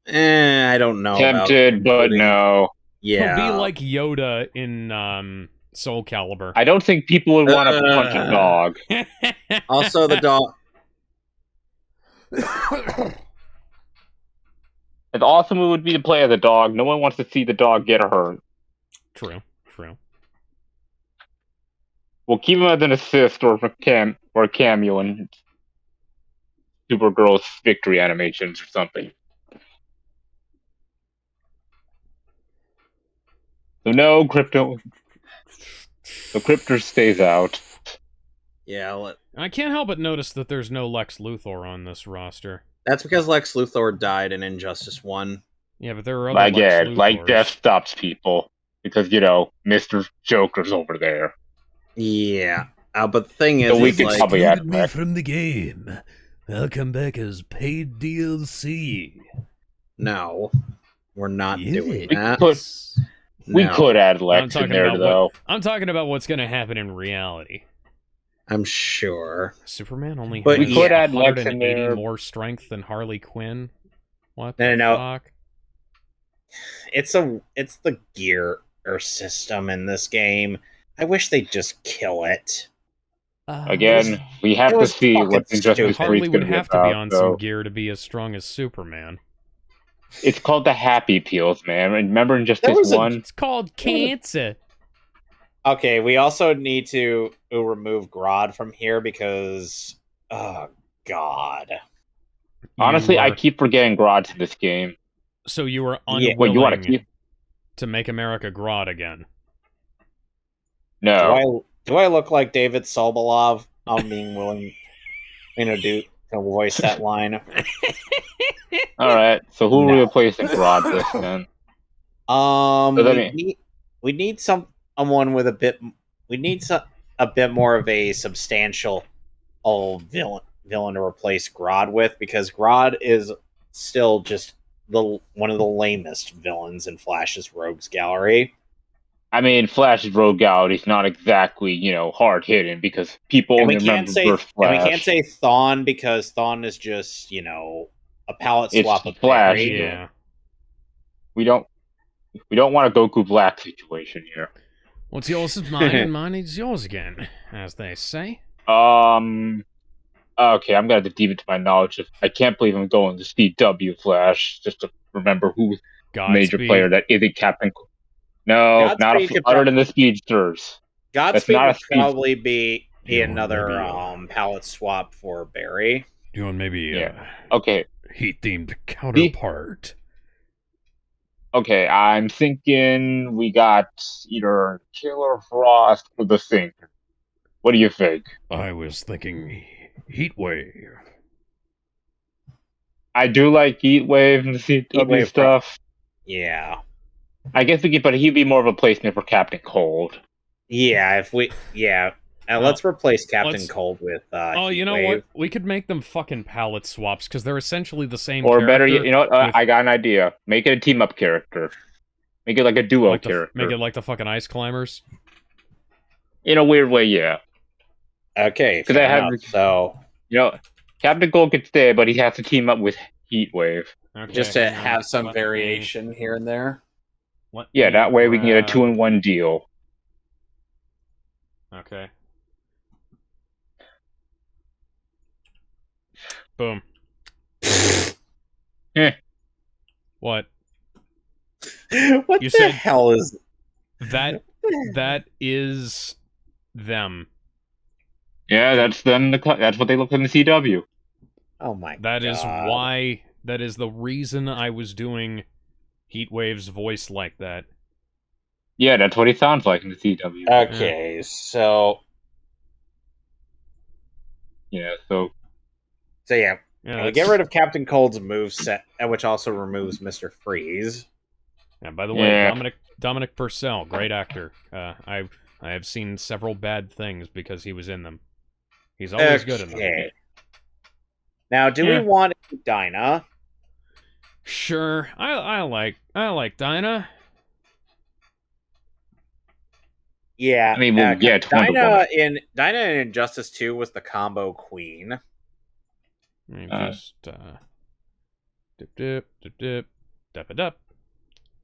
[SPEAKER 2] I don't know.
[SPEAKER 1] Tempted, but no.
[SPEAKER 2] Yeah,
[SPEAKER 3] he'll be like Yoda in Soul Calibur.
[SPEAKER 1] I don't think people would want to punch a dog.
[SPEAKER 2] Also, the dog.
[SPEAKER 1] As awesome it would be to play as a dog, no one wants to see the dog get hurt.
[SPEAKER 3] True.
[SPEAKER 1] We'll keep him as an assist or a cameo in Supergirl's victory animations or something. So no crypto. The crypto stays out.
[SPEAKER 2] Yeah,
[SPEAKER 3] I can't help but notice that there's no Lex Luthor on this roster.
[SPEAKER 2] That's because Lex Luthor died in Injustice 1.
[SPEAKER 3] Yeah, but there are other Lex Luthors.
[SPEAKER 1] Like death stops people. Because, Mr. Joker's over there.
[SPEAKER 2] Yeah. But the thing is,
[SPEAKER 1] so we can probably add
[SPEAKER 4] me from the game. I'll come back as paid DLC.
[SPEAKER 2] No. We're not doing that.
[SPEAKER 1] We could add Lex in there, though.
[SPEAKER 3] I'm talking about what's going to happen in reality.
[SPEAKER 2] I'm sure.
[SPEAKER 3] Superman only
[SPEAKER 1] has
[SPEAKER 3] we could add Lex in there. More strength than Harley Quinn. What the fuck?
[SPEAKER 2] It's the gear system in this game. I wish they'd just kill it.
[SPEAKER 1] Again, we have to see what Injustice 3
[SPEAKER 3] Harley would have to be on some gear to be as strong as Superman.
[SPEAKER 1] It's called the Happy Pills, man. Remember Injustice 1?
[SPEAKER 3] It's called cancer.
[SPEAKER 2] Okay, we also need to remove Grodd from here because, oh god.
[SPEAKER 1] Honestly, I keep forgetting Grodd's in this game.
[SPEAKER 3] So you were unwilling to make America Grodd again?
[SPEAKER 1] No.
[SPEAKER 2] Do I look like David Sobolov? I'm being willing, to voice that line.
[SPEAKER 1] All right. So who are we replacing Grodd with then?
[SPEAKER 2] We need someone with a bit. We need a bit more of a substantial villain to replace Grodd with, because Grodd is still just one of the lamest villains in Flash's Rogues Gallery.
[SPEAKER 1] I mean, Flash's Rogue Gallery is not exactly, hard hitting, because people only remember Flash.
[SPEAKER 2] And we can't say Thawne, because Thawne is just, a palette swap of
[SPEAKER 1] Flash.
[SPEAKER 2] Barry.
[SPEAKER 3] Yeah.
[SPEAKER 1] We don't want a Goku Black situation here.
[SPEAKER 3] What's yours is mine, and mine is yours again, as they say.
[SPEAKER 1] Okay, I'm gonna have to deep into my knowledge. I can't believe I'm going to CW Flash just to remember who's major player that isn't Captain. No,
[SPEAKER 2] Godspeed
[SPEAKER 1] not other than the Speedsters.
[SPEAKER 2] Godspeed would probably be another palette swap for Barry.
[SPEAKER 3] You want maybe
[SPEAKER 1] okay
[SPEAKER 3] heat-themed counterpart?
[SPEAKER 1] Okay, I'm thinking we got either Killer Frost or the Thinker. What do you think?
[SPEAKER 3] I was thinking Heatwave.
[SPEAKER 1] I do like Heatwave and the CW stuff.
[SPEAKER 2] Yeah.
[SPEAKER 1] I guess we could, but he'd be more of a placement for Captain Cold.
[SPEAKER 2] Yeah, let's replace Captain Cold with
[SPEAKER 3] you know what? We could make them fucking palette swaps because they're essentially the same
[SPEAKER 1] or
[SPEAKER 3] character.
[SPEAKER 1] Better yet, you know what? I got an idea. Make it a team-up character. Make it like a duo character.
[SPEAKER 3] Make it like the fucking Ice Climbers.
[SPEAKER 1] In a weird way, yeah.
[SPEAKER 2] Okay, so...
[SPEAKER 1] You know, Captain Cold could stay, but he has to team up with Heatwave.
[SPEAKER 2] Okay, just to have some variation here and there.
[SPEAKER 1] Yeah, that way we can get a 2-in-1 deal.
[SPEAKER 3] Okay. Boom. What?
[SPEAKER 2] What
[SPEAKER 3] you
[SPEAKER 2] the
[SPEAKER 3] said
[SPEAKER 2] hell is
[SPEAKER 3] that? That is them.
[SPEAKER 1] Yeah, that's them. That's what they look like in the CW.
[SPEAKER 2] Oh my god.
[SPEAKER 3] That is why. That is the reason I was doing Heatwave's voice like that.
[SPEAKER 1] Yeah, that's what he sounds like in the CW.
[SPEAKER 2] Okay, so...
[SPEAKER 1] Yeah, so...
[SPEAKER 2] So yeah, we get rid of Captain Cold's moveset, which also removes Mr. Freeze.
[SPEAKER 3] Yeah, by the way, Dominic Purcell, great actor. I have seen several bad things because he was in them. He's always good in them.
[SPEAKER 2] Now, do we want Dinah?
[SPEAKER 3] Sure, I like Dinah.
[SPEAKER 2] Yeah,
[SPEAKER 1] I mean,
[SPEAKER 2] Dinah in Injustice 2 was the combo queen.
[SPEAKER 3] Just dip, dip.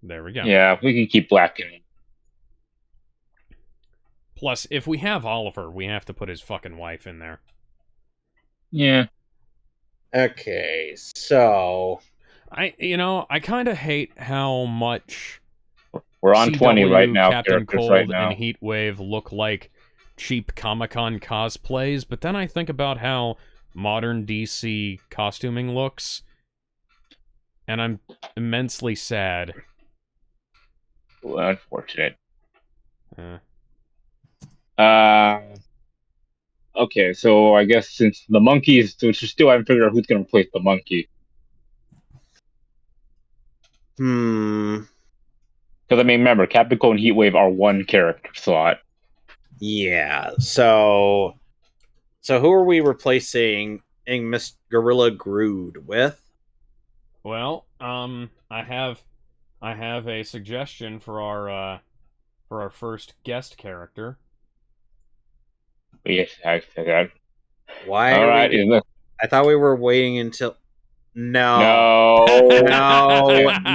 [SPEAKER 3] There we go.
[SPEAKER 1] Yeah, we can keep blackening.
[SPEAKER 3] Plus, if we have Oliver, we have to put his fucking wife in there.
[SPEAKER 1] Yeah.
[SPEAKER 2] Okay, so
[SPEAKER 3] I kind of hate how much
[SPEAKER 1] we're on CW, 20 right now.
[SPEAKER 3] Captain Cold and Heatwave look like cheap Comic-Con cosplays, but then I think about how modern DC costuming looks, and I'm immensely sad.
[SPEAKER 1] Well, unfortunate. Okay, so I guess since the monkeys, so we still haven't figured out who's going to replace the monkey. Because, I mean, remember, Captain Cold and Heatwave are one character slot.
[SPEAKER 2] Yeah, so who are we replacing Miss Gorilla Grodd with?
[SPEAKER 3] Well, I have a suggestion for our first guest character.
[SPEAKER 1] Yes, I said that.
[SPEAKER 2] Why?
[SPEAKER 1] All right,
[SPEAKER 2] I thought we were waiting until...
[SPEAKER 1] No.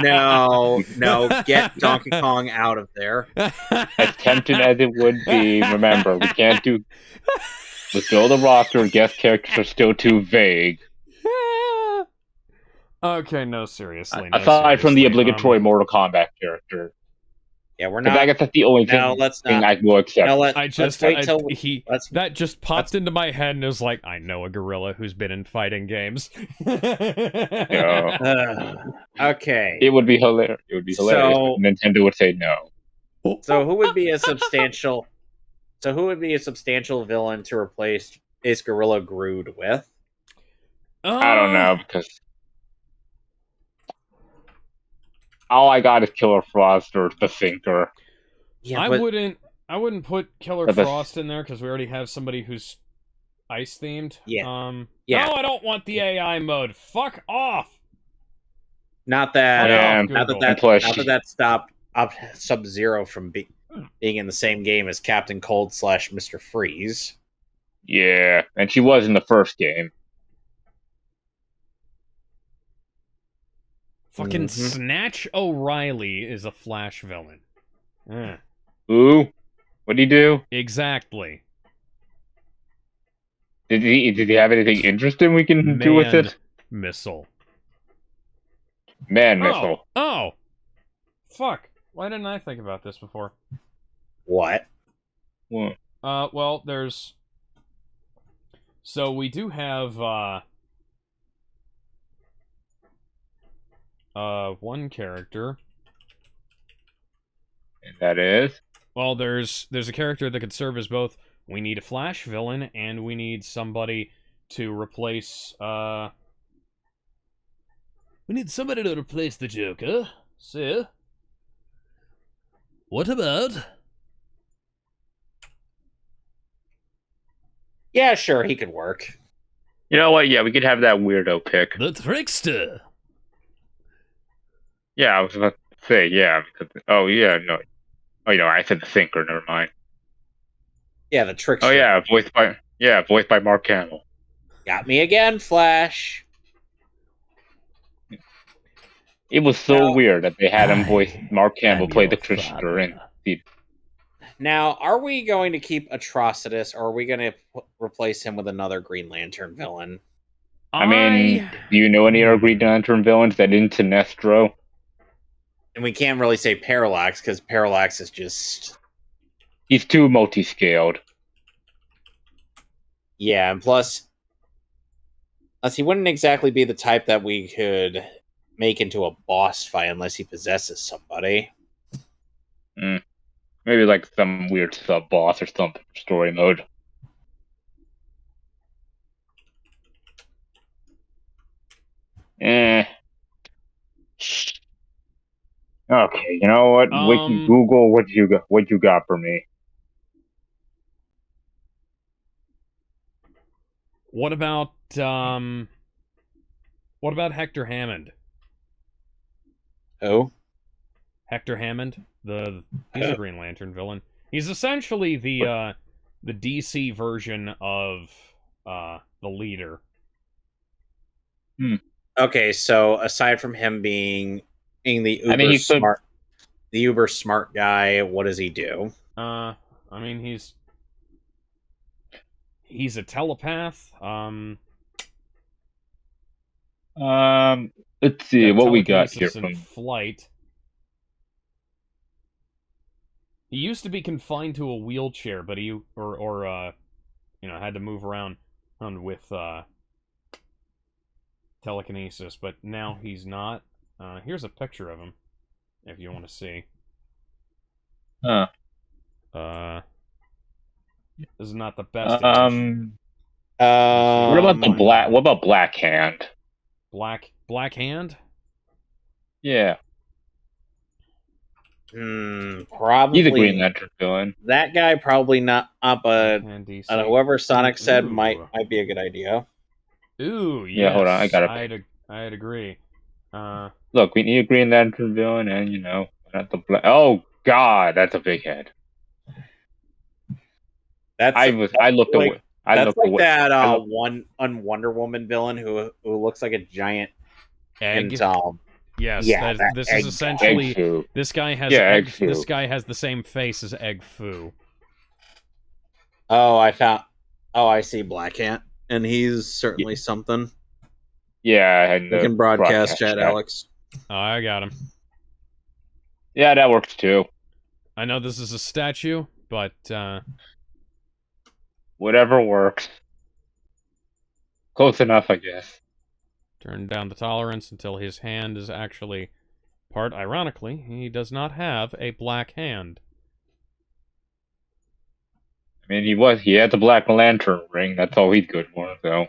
[SPEAKER 2] No. Get Donkey Kong out of there.
[SPEAKER 1] As tempting as it would be, remember, we can't do... With all the roster, guest characters are still too vague.
[SPEAKER 3] Okay, no, seriously.
[SPEAKER 1] Aside from the obligatory Mortal Kombat character.
[SPEAKER 2] Yeah, we're not.
[SPEAKER 1] I guess that's the only thing I will accept.
[SPEAKER 3] That just popped into my head and was like, I know a gorilla who's been in fighting games.
[SPEAKER 2] Okay.
[SPEAKER 1] It would be hilarious. So, Nintendo would say no.
[SPEAKER 2] So who would be a substantial? Villain to replace Ace Gorilla Grodd with?
[SPEAKER 1] I don't know, because all I got is Killer Frost or the Thinker.
[SPEAKER 3] Yeah, I wouldn't put Killer Frost in there because we already have somebody who's ice themed.
[SPEAKER 2] Yeah.
[SPEAKER 3] No, I don't want the AI mode. Fuck off.
[SPEAKER 2] Not that stopped Sub-Zero from being in the same game as Captain Cold / Mr. Freeze.
[SPEAKER 1] Yeah, and she was in the first game.
[SPEAKER 3] Fucking Snatch O'Reilly is a Flash villain.
[SPEAKER 1] Ooh, what'd he do?
[SPEAKER 3] Exactly.
[SPEAKER 1] Did he have anything interesting we can do with it?
[SPEAKER 3] Missile.
[SPEAKER 1] Missile.
[SPEAKER 3] Oh! Fuck. Why didn't I think about this before?
[SPEAKER 2] What?
[SPEAKER 3] Well, there's... So we do have, one character
[SPEAKER 1] That is?
[SPEAKER 3] Well, there's a character that could serve as both. We need a Flash villain, and we need somebody to replace, We need somebody to replace the Joker. So, what about...
[SPEAKER 2] Yeah, sure, he could work.
[SPEAKER 1] You know what? Yeah, we could have that weirdo pick.
[SPEAKER 3] The Trickster.
[SPEAKER 1] Yeah, I was about to say, yeah. Oh, yeah, no. Oh, I said the Thinker, never mind.
[SPEAKER 2] Yeah, the Trickster.
[SPEAKER 1] Oh, yeah, voiced by Mark Hamill.
[SPEAKER 2] Got me again, Flash.
[SPEAKER 1] It was so weird that they had him voice Mark Hamill play the Trickster and
[SPEAKER 2] Now, are we going to keep Atrocitus, or are we going to replace him with another Green Lantern villain?
[SPEAKER 1] I mean, do you know any other Green Lantern villains that isn't Sinestro?
[SPEAKER 2] And we can't really say Parallax, because Parallax is just...
[SPEAKER 1] He's too multi-scaled.
[SPEAKER 2] Yeah, and plus he wouldn't exactly be the type that we could make into a boss fight unless he possesses somebody.
[SPEAKER 1] Maybe like some weird sub-boss or something for story mode. Okay, you know what? Wiki Google, what you got for me?
[SPEAKER 3] What about Hector Hammond?
[SPEAKER 2] Oh?
[SPEAKER 3] Hector Hammond? He's a Green Lantern villain. He's essentially the DC version of the Leader.
[SPEAKER 2] Okay, so aside from him being the uber smart guy, what does he do?
[SPEAKER 3] I mean, he's a telepath.
[SPEAKER 1] Let's see what we got here from
[SPEAKER 3] flight. He used to be confined to a wheelchair, but he had to move around with telekinesis, but now he's not. Here's a picture of him, if you want to see.
[SPEAKER 1] Huh.
[SPEAKER 3] This is not the best.
[SPEAKER 1] What about the black? What about Black Hand?
[SPEAKER 3] Black Hand?
[SPEAKER 1] Yeah.
[SPEAKER 2] Probably.
[SPEAKER 1] He's a Green Lantern villain.
[SPEAKER 2] That guy probably not up, but whoever Sonic said might be a good idea.
[SPEAKER 3] Ooh, yes.
[SPEAKER 1] Yeah, hold on, I gotta.
[SPEAKER 3] I'd agree.
[SPEAKER 1] Look, we need a Green Lantern villain, and not the black. Oh God, that's a big head. I looked away.
[SPEAKER 2] That's like that one Wonder Woman villain who looks like a giant
[SPEAKER 3] egg. Yes,
[SPEAKER 2] yeah,
[SPEAKER 3] this is essentially this guy has this guy has the same face as Egg Foo.
[SPEAKER 2] Oh, I see Black Ant, and he's certainly something.
[SPEAKER 1] Yeah, and
[SPEAKER 2] you can broadcast chat, Alex.
[SPEAKER 3] Oh, I got him.
[SPEAKER 1] Yeah, that works too.
[SPEAKER 3] I know this is a statue, but
[SPEAKER 1] whatever works. Close enough, I guess.
[SPEAKER 3] Turn down the tolerance until his hand is actually part. Ironically, he does not have a black hand.
[SPEAKER 1] I mean, he had the Black Lantern ring. That's all he's good for, so.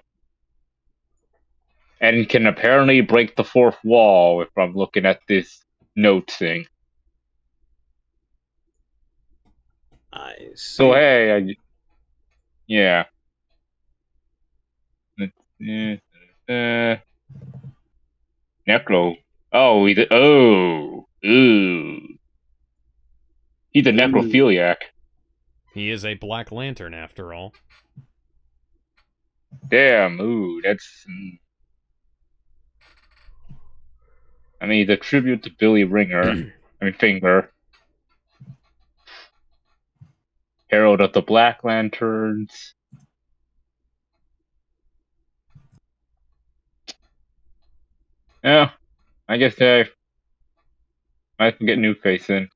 [SPEAKER 1] And he can apparently break the fourth wall if I'm looking at this note thing.
[SPEAKER 2] I see.
[SPEAKER 1] So, hey, yeah. Necro. Oh, he's a necrophiliac.
[SPEAKER 3] He is a Black Lantern, after all.
[SPEAKER 1] Damn, that's... I mean, he's a tribute to Billy Finger. Herald of the Black Lanterns. Yeah, I guess I might get New Face in.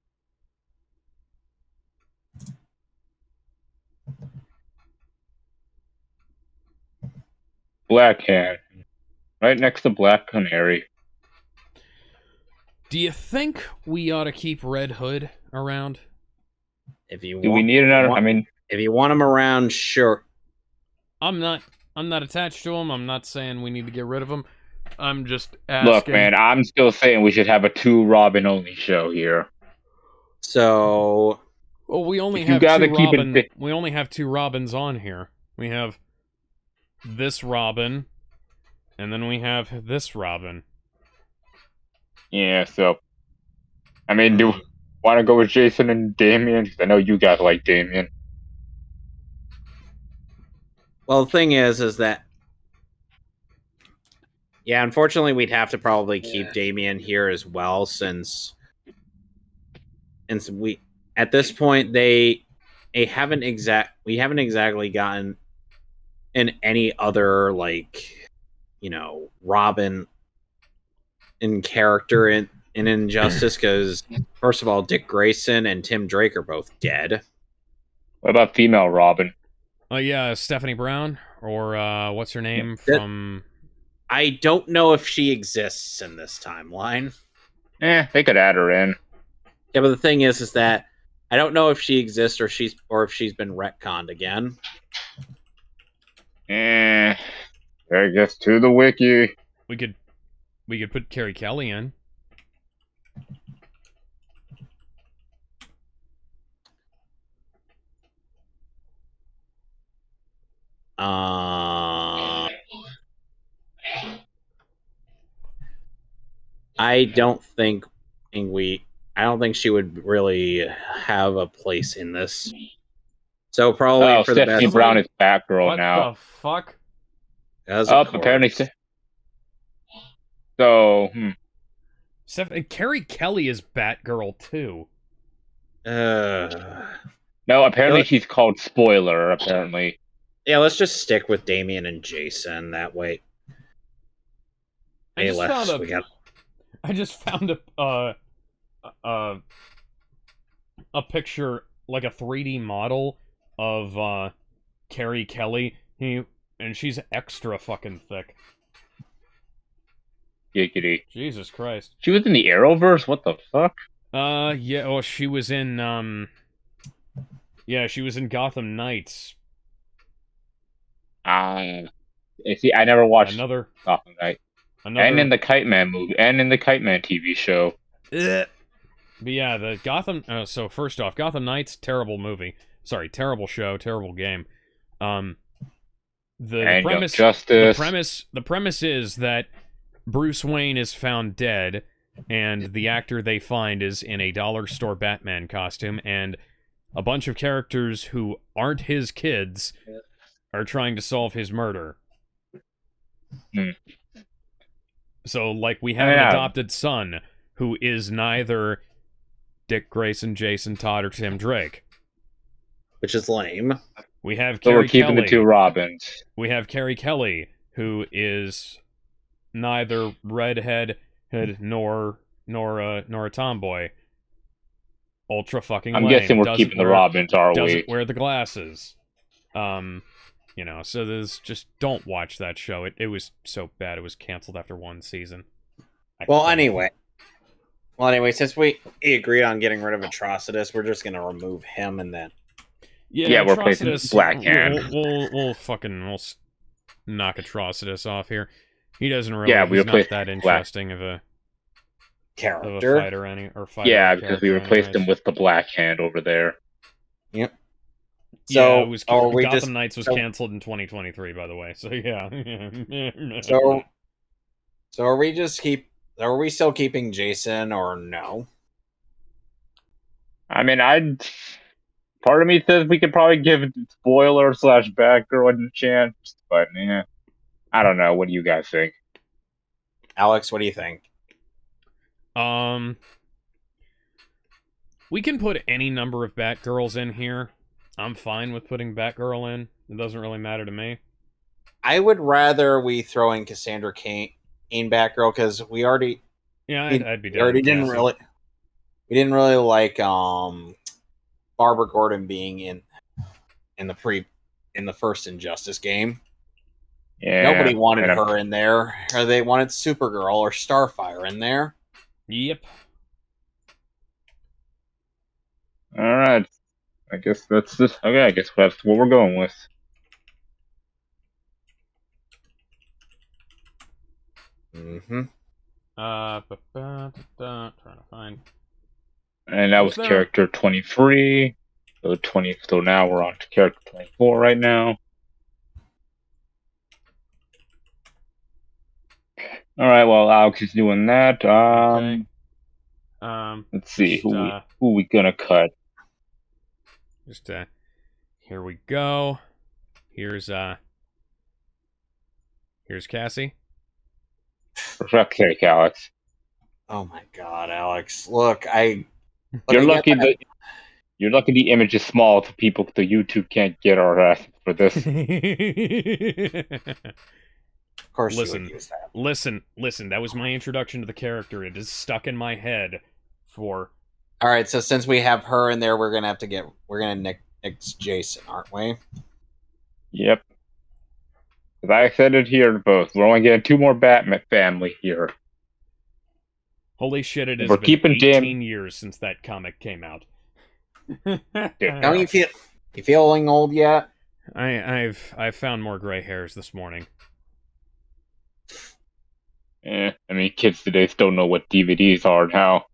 [SPEAKER 1] Black Hand. Right next to Black Canary.
[SPEAKER 3] Do you think we ought to keep Red Hood around?
[SPEAKER 2] If you
[SPEAKER 1] do we need another?
[SPEAKER 2] If you want him around, sure.
[SPEAKER 3] I'm not attached to him. I'm not saying we need to get rid of him. I'm just asking.
[SPEAKER 1] Look, man, I'm still saying we should have a 2 Robin only show here.
[SPEAKER 2] So,
[SPEAKER 3] well, we only have 2 Robin. We only have 2 Robins on here. We have this Robin, and then we have this Robin.
[SPEAKER 1] Yeah, so I mean, do you want to go with Jason and Damian? Because I know you guys like Damian.
[SPEAKER 2] well, the thing is that yeah, unfortunately, we'd have to probably keep Damian here as well, since we at this point we haven't exactly gotten in any other, like, Robin in character in Injustice, because first of all, Dick Grayson and Tim Drake are both dead.
[SPEAKER 1] What about female Robin?
[SPEAKER 3] Yeah, Stephanie Brown, or what's her name from?
[SPEAKER 2] I don't know if she exists in this timeline.
[SPEAKER 1] They could add her in.
[SPEAKER 2] Yeah, but the thing is that I don't know if she exists or if she's been retconned again.
[SPEAKER 1] I guess to the wiki.
[SPEAKER 3] We could put Carrie Kelly in.
[SPEAKER 2] I don't think she would really have a place in this. So probably for
[SPEAKER 1] Stephanie
[SPEAKER 2] the best.
[SPEAKER 1] Brown is Batgirl now.
[SPEAKER 3] What the fuck?
[SPEAKER 1] Apparently. So,
[SPEAKER 3] Carrie Kelly is Batgirl too.
[SPEAKER 1] No, apparently she's called Spoiler. Apparently.
[SPEAKER 2] Yeah, let's just stick with Damian and Jason that way.
[SPEAKER 3] I just found a picture, like a 3D model of Carrie Kelly. And she's extra fucking thick.
[SPEAKER 1] Giggity.
[SPEAKER 3] Jesus Christ.
[SPEAKER 1] She was in the Arrowverse? What the fuck?
[SPEAKER 3] Yeah, well, she was in, she was in Gotham Knights.
[SPEAKER 1] See, I never watched Gotham Knights. And in the Kite Man movie, and in the Kite Man TV show.
[SPEAKER 3] But yeah, the Gotham... so, first off, Gotham Knights, terrible movie. Sorry, terrible show, terrible game. The premise is that Bruce Wayne is found dead, and the actor they find is in a dollar store Batman costume, and a bunch of characters who aren't his kids are trying to solve his murder. So, like, we have an adopted son who is neither Dick Grayson, Jason Todd, or Tim Drake.
[SPEAKER 2] Which is lame.
[SPEAKER 3] We have Carrie
[SPEAKER 1] we're keeping
[SPEAKER 3] Kelly.
[SPEAKER 1] The 2 Robins.
[SPEAKER 3] We have Carrie Kelly, who is neither redhead nor a tomboy. Ultra fucking lame.
[SPEAKER 1] I'm guessing we're keeping the Robins, are we?
[SPEAKER 3] Doesn't wear the glasses. So there's just, don't watch that show. It was so bad it was canceled after 1 season.
[SPEAKER 2] Anyway, since we agreed on getting rid of Atrocitus, we're just gonna remove him and then.
[SPEAKER 1] Yeah, we're placing Black Hand.
[SPEAKER 3] We'll knock Atrocitus off here. He doesn't really. Yeah, he's not that interesting of a
[SPEAKER 2] character.
[SPEAKER 3] Of a fighter
[SPEAKER 1] yeah, because we replaced him with the Black Hand over there.
[SPEAKER 2] Yep.
[SPEAKER 3] So, yeah, it was Gotham Knights was canceled in 2023, by the way. So yeah.
[SPEAKER 2] So are we still keeping Jason or no?
[SPEAKER 1] I mean, part of me says we could probably give Spoiler / Batgirl a chance, but yeah, I don't know. What do you guys think?
[SPEAKER 2] Alex, what do you think?
[SPEAKER 3] We can put any number of Batgirls in here. I'm fine with putting Batgirl in. It doesn't really matter to me.
[SPEAKER 2] I would rather we throw in Cassandra Cain Batgirl, because we already...
[SPEAKER 3] Yeah, I'd be down.
[SPEAKER 2] We didn't really like Barbara Gordon being in the first Injustice game.
[SPEAKER 1] Yeah,
[SPEAKER 2] nobody wanted her in there, or they wanted Supergirl or Starfire in there.
[SPEAKER 3] Yep.
[SPEAKER 1] Alright. I guess that's this. Okay, I guess that's what we're going with.
[SPEAKER 2] Mm-hmm.
[SPEAKER 3] Trying to find.
[SPEAKER 1] And that was character 23. So 20. So now we're on to character 24 right now. All right. Well, Alex is doing that.
[SPEAKER 3] Okay.
[SPEAKER 1] Let's see who we gonna cut.
[SPEAKER 3] Here we go. Here's Cassie.
[SPEAKER 1] For fuck's sake, Alex.
[SPEAKER 2] Oh my God, Alex! Look,
[SPEAKER 1] You're lucky that the image is small so YouTube can't get our ass for this.
[SPEAKER 2] Of course,
[SPEAKER 3] listen,
[SPEAKER 2] you would use that.
[SPEAKER 3] Listen. That was my introduction to the character. It is stuck in my head for.
[SPEAKER 2] All right, so since we have her in there, we're gonna nix Jason, aren't we?
[SPEAKER 1] Yep. Because I said it here both. We're only getting 2 more Batman family here.
[SPEAKER 3] Holy shit! It has been 18 years since that comic came out.
[SPEAKER 2] Don't you feeling old yet?
[SPEAKER 3] I've found more gray hairs this morning.
[SPEAKER 1] I mean, kids today still know what DVDs are now.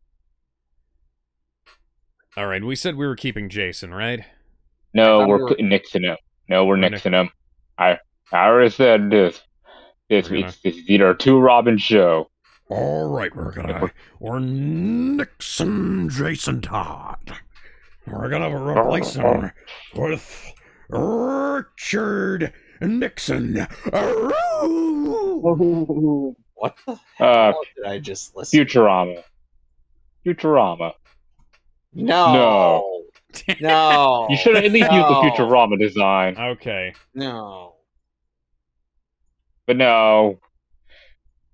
[SPEAKER 3] All right, we said we were keeping Jason, right?
[SPEAKER 1] No, we're nixing him. No, we're nixing him. I already said this. It's either a 2 Robin show.
[SPEAKER 4] All right, we're nixing Jason Todd. We're gonna replace him with Richard Nixon.
[SPEAKER 2] What the hell did I just listen?
[SPEAKER 1] Futurama.
[SPEAKER 2] No. No.
[SPEAKER 1] You should at least use the Futurama design.
[SPEAKER 3] Okay.
[SPEAKER 2] No.
[SPEAKER 1] But no.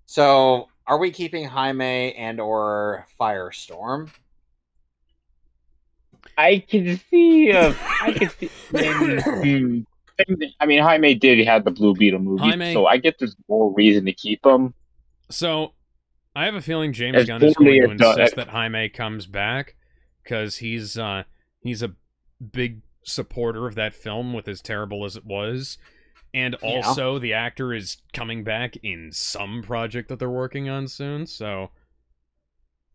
[SPEAKER 2] So, are we keeping Jaime and or Firestorm?
[SPEAKER 1] I can see. I mean, Jaime did have the Blue Beetle movie, so I guess there's more reason to keep him.
[SPEAKER 3] So, I have a feeling James Gunn is going to insist that Jaime comes back because he's a big supporter of that film, with as terrible as it was, and also the actor is coming back in some project that they're working on soon. So,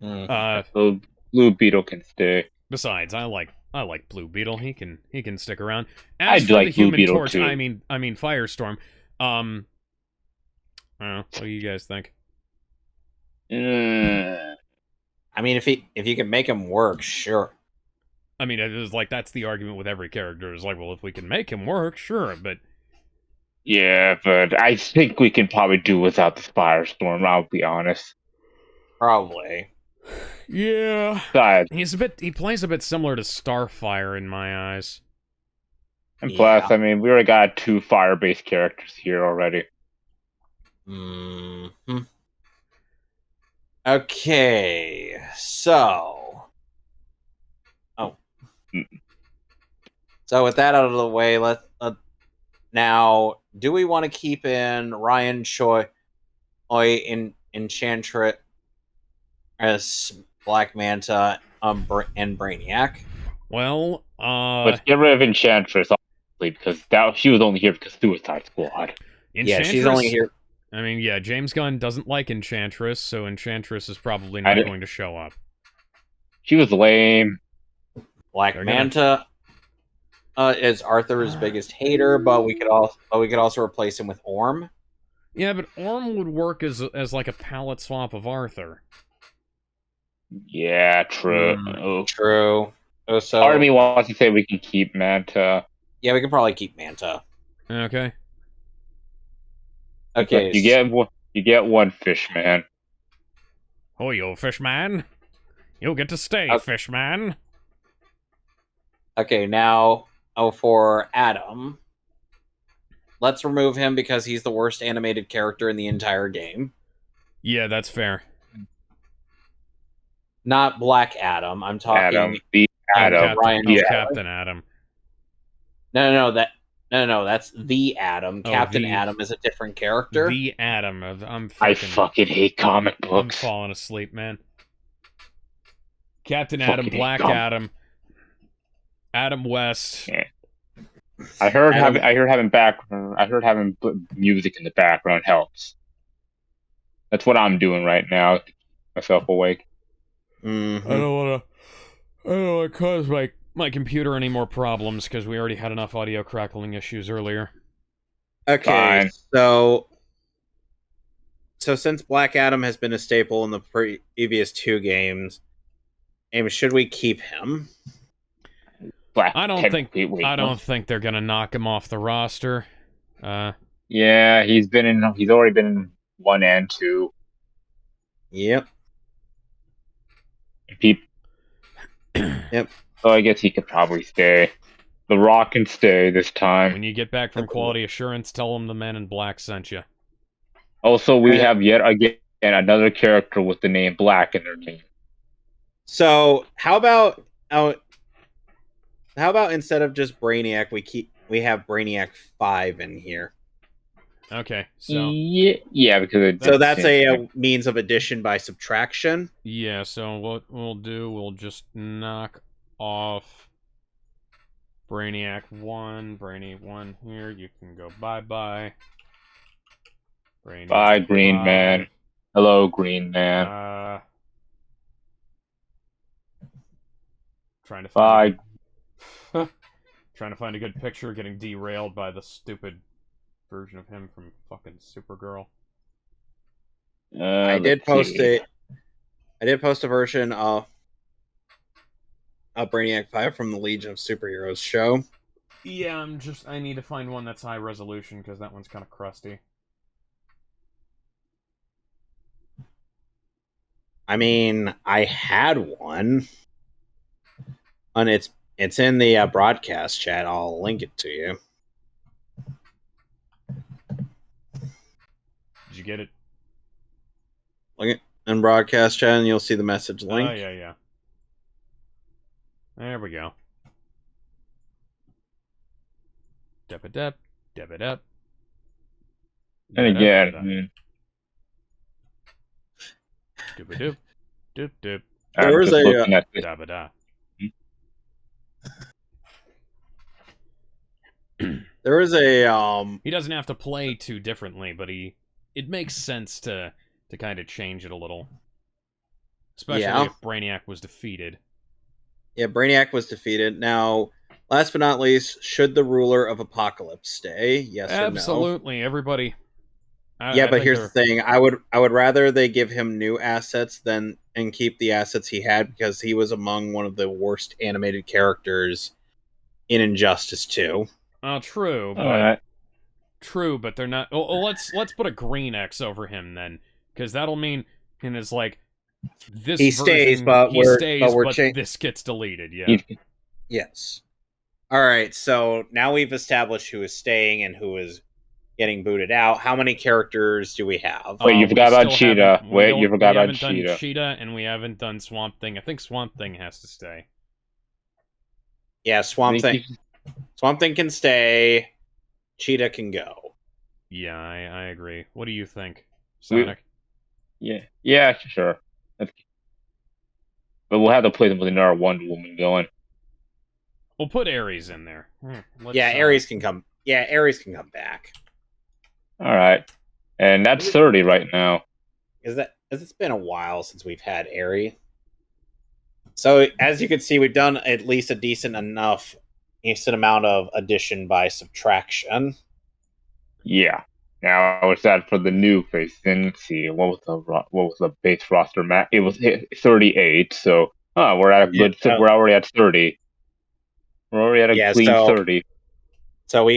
[SPEAKER 1] Blue Beetle can stay.
[SPEAKER 3] Besides, I like Blue Beetle. He can stick around.
[SPEAKER 1] As for the Human Torch,
[SPEAKER 3] too. I mean Firestorm. I don't know. What do you guys think?
[SPEAKER 2] I mean, if you can make him work, sure.
[SPEAKER 3] I mean, it is like that's the argument with every character. It's like, well, if we can make him work, sure, but
[SPEAKER 1] yeah, but I think we can probably do without the Firestorm. I'll be honest.
[SPEAKER 2] Probably.
[SPEAKER 3] Yeah.
[SPEAKER 1] Besides,
[SPEAKER 3] he plays a bit similar to Starfire in my eyes.
[SPEAKER 1] And plus, I mean, we already got 2 fire-based characters here already.
[SPEAKER 2] Mm-hmm. Okay, so... So with that out of the way, now, do we want to keep in Ryan Choi in Enchantress as Black Manta and Brainiac?
[SPEAKER 3] Well,
[SPEAKER 1] let's get rid of Enchantress, because she was only here because Suicide Squad.
[SPEAKER 2] Yeah, she's only here.
[SPEAKER 3] I mean, yeah, James Gunn doesn't like Enchantress, so Enchantress is probably not going to show up.
[SPEAKER 1] She was lame.
[SPEAKER 2] Black Manta is Arthur's biggest hater, but we could also replace him with Orm.
[SPEAKER 3] Yeah, but Orm would work as like a palette swap of Arthur.
[SPEAKER 1] Yeah, true.
[SPEAKER 2] True. So
[SPEAKER 1] part of me wants to say we can keep Manta.
[SPEAKER 2] Yeah, we can probably keep Manta.
[SPEAKER 3] Okay.
[SPEAKER 2] Okay.
[SPEAKER 1] You get one Fishman.
[SPEAKER 3] Oh, you Fishman. You'll get to stay, Fishman.
[SPEAKER 2] Okay, now for Adam. Let's remove him because he's the worst animated character in the entire game.
[SPEAKER 3] Yeah, that's fair.
[SPEAKER 2] Not Black Adam. I'm talking
[SPEAKER 3] Captain Adam.
[SPEAKER 2] No, that's the Adam. Captain Adam is a different character.
[SPEAKER 3] The Adam.
[SPEAKER 1] I fucking hate comic books.
[SPEAKER 3] I'm falling asleep, man. Captain Atom, Black Adam, Adam West.
[SPEAKER 1] Yeah. I heard having music in the background helps. That's what I'm doing right now. To keep myself awake.
[SPEAKER 3] I don't want to cause my computer any more problems because we already had enough audio crackling issues earlier.
[SPEAKER 2] Okay,
[SPEAKER 1] Fine.
[SPEAKER 2] so since Black Adam has been a staple in the previous 2 games, should we keep him?
[SPEAKER 3] I don't think they're gonna knock him off the roster.
[SPEAKER 1] Yeah, he's already been in 1 and 2.
[SPEAKER 2] Yep.
[SPEAKER 1] Yep. So I guess he could probably stay. The Rock can stay this time.
[SPEAKER 3] When you get back from quality assurance, tell them the Men in Black sent you.
[SPEAKER 1] Also, we have yet again another character with the name Black in their name.
[SPEAKER 2] So how about instead of just Brainiac, we have Brainiac 5 in here?
[SPEAKER 3] Okay, so
[SPEAKER 1] yeah, because
[SPEAKER 2] that's a means of addition by subtraction.
[SPEAKER 3] Yeah, so what we'll do, we'll just knock off Brainiac 1, Brainiac 1 here. You can go bye-bye.
[SPEAKER 1] Bye, Green Man. Hello, Green Man.
[SPEAKER 3] Trying to find a good picture, getting derailed by the stupid version of him from fucking Supergirl.
[SPEAKER 2] I did post a version of Brainiac 5 from the Legion of Superheroes show.
[SPEAKER 3] Yeah, I need to find one that's high resolution because that one's kind of crusty.
[SPEAKER 2] I mean, I had one, and it's in the broadcast chat. I'll link it to you.
[SPEAKER 3] Did you get it?
[SPEAKER 2] Look it in broadcast chat, and you'll see the message link.
[SPEAKER 3] Oh, yeah. There we go. Dep-a-dep, dep-a-dep.
[SPEAKER 1] And again,
[SPEAKER 3] Doop-a-doop, doop-doop.
[SPEAKER 2] There was a
[SPEAKER 3] da-ba-da.
[SPEAKER 2] There is a
[SPEAKER 3] He doesn't have to play too differently, but it makes sense to kind of change it a little. Especially if Brainiac was defeated.
[SPEAKER 2] Yeah, Brainiac was defeated. Now, last but not least, should the ruler of Apocalypse stay? Yes or no?
[SPEAKER 3] Absolutely, everybody.
[SPEAKER 2] But here's the thing. I would rather they give him new assets and keep the assets he had, because he was among one of the worst animated characters in Injustice 2.
[SPEAKER 3] True, but
[SPEAKER 1] right.
[SPEAKER 3] True, but they're not. Oh, let's put a green X over him then, because that'll mean it's like this.
[SPEAKER 2] He stays, but
[SPEAKER 3] this gets deleted. Yeah.
[SPEAKER 2] Yes. All right. So now we've established who is staying and who is getting booted out. How many characters do we have?
[SPEAKER 1] Wait, you forgot about Cheetah. You forgot about Cheetah.
[SPEAKER 3] We haven't done Cheetah, and we haven't done Swamp Thing. I think Swamp Thing has to stay.
[SPEAKER 2] Yeah, Swamp Thing can stay. Cheetah can go.
[SPEAKER 3] Yeah, I agree. What do you think, Sonic?
[SPEAKER 1] Yeah, sure. But we'll have to play them with another Wonder Woman villain.
[SPEAKER 3] We'll put Ares in there.
[SPEAKER 2] Ares can come. Yeah, Ares can come back.
[SPEAKER 1] All right, and that's 30 right now.
[SPEAKER 2] It's been a while since we've had Ares. So as you can see, we've done at least a decent amount of addition by subtraction.
[SPEAKER 1] Yeah. Now it's that for the new phase. Then let's see, what was the base roster match? It was 38. So we're at a good. We're already at 30. We're already at a clean 30.
[SPEAKER 2] So we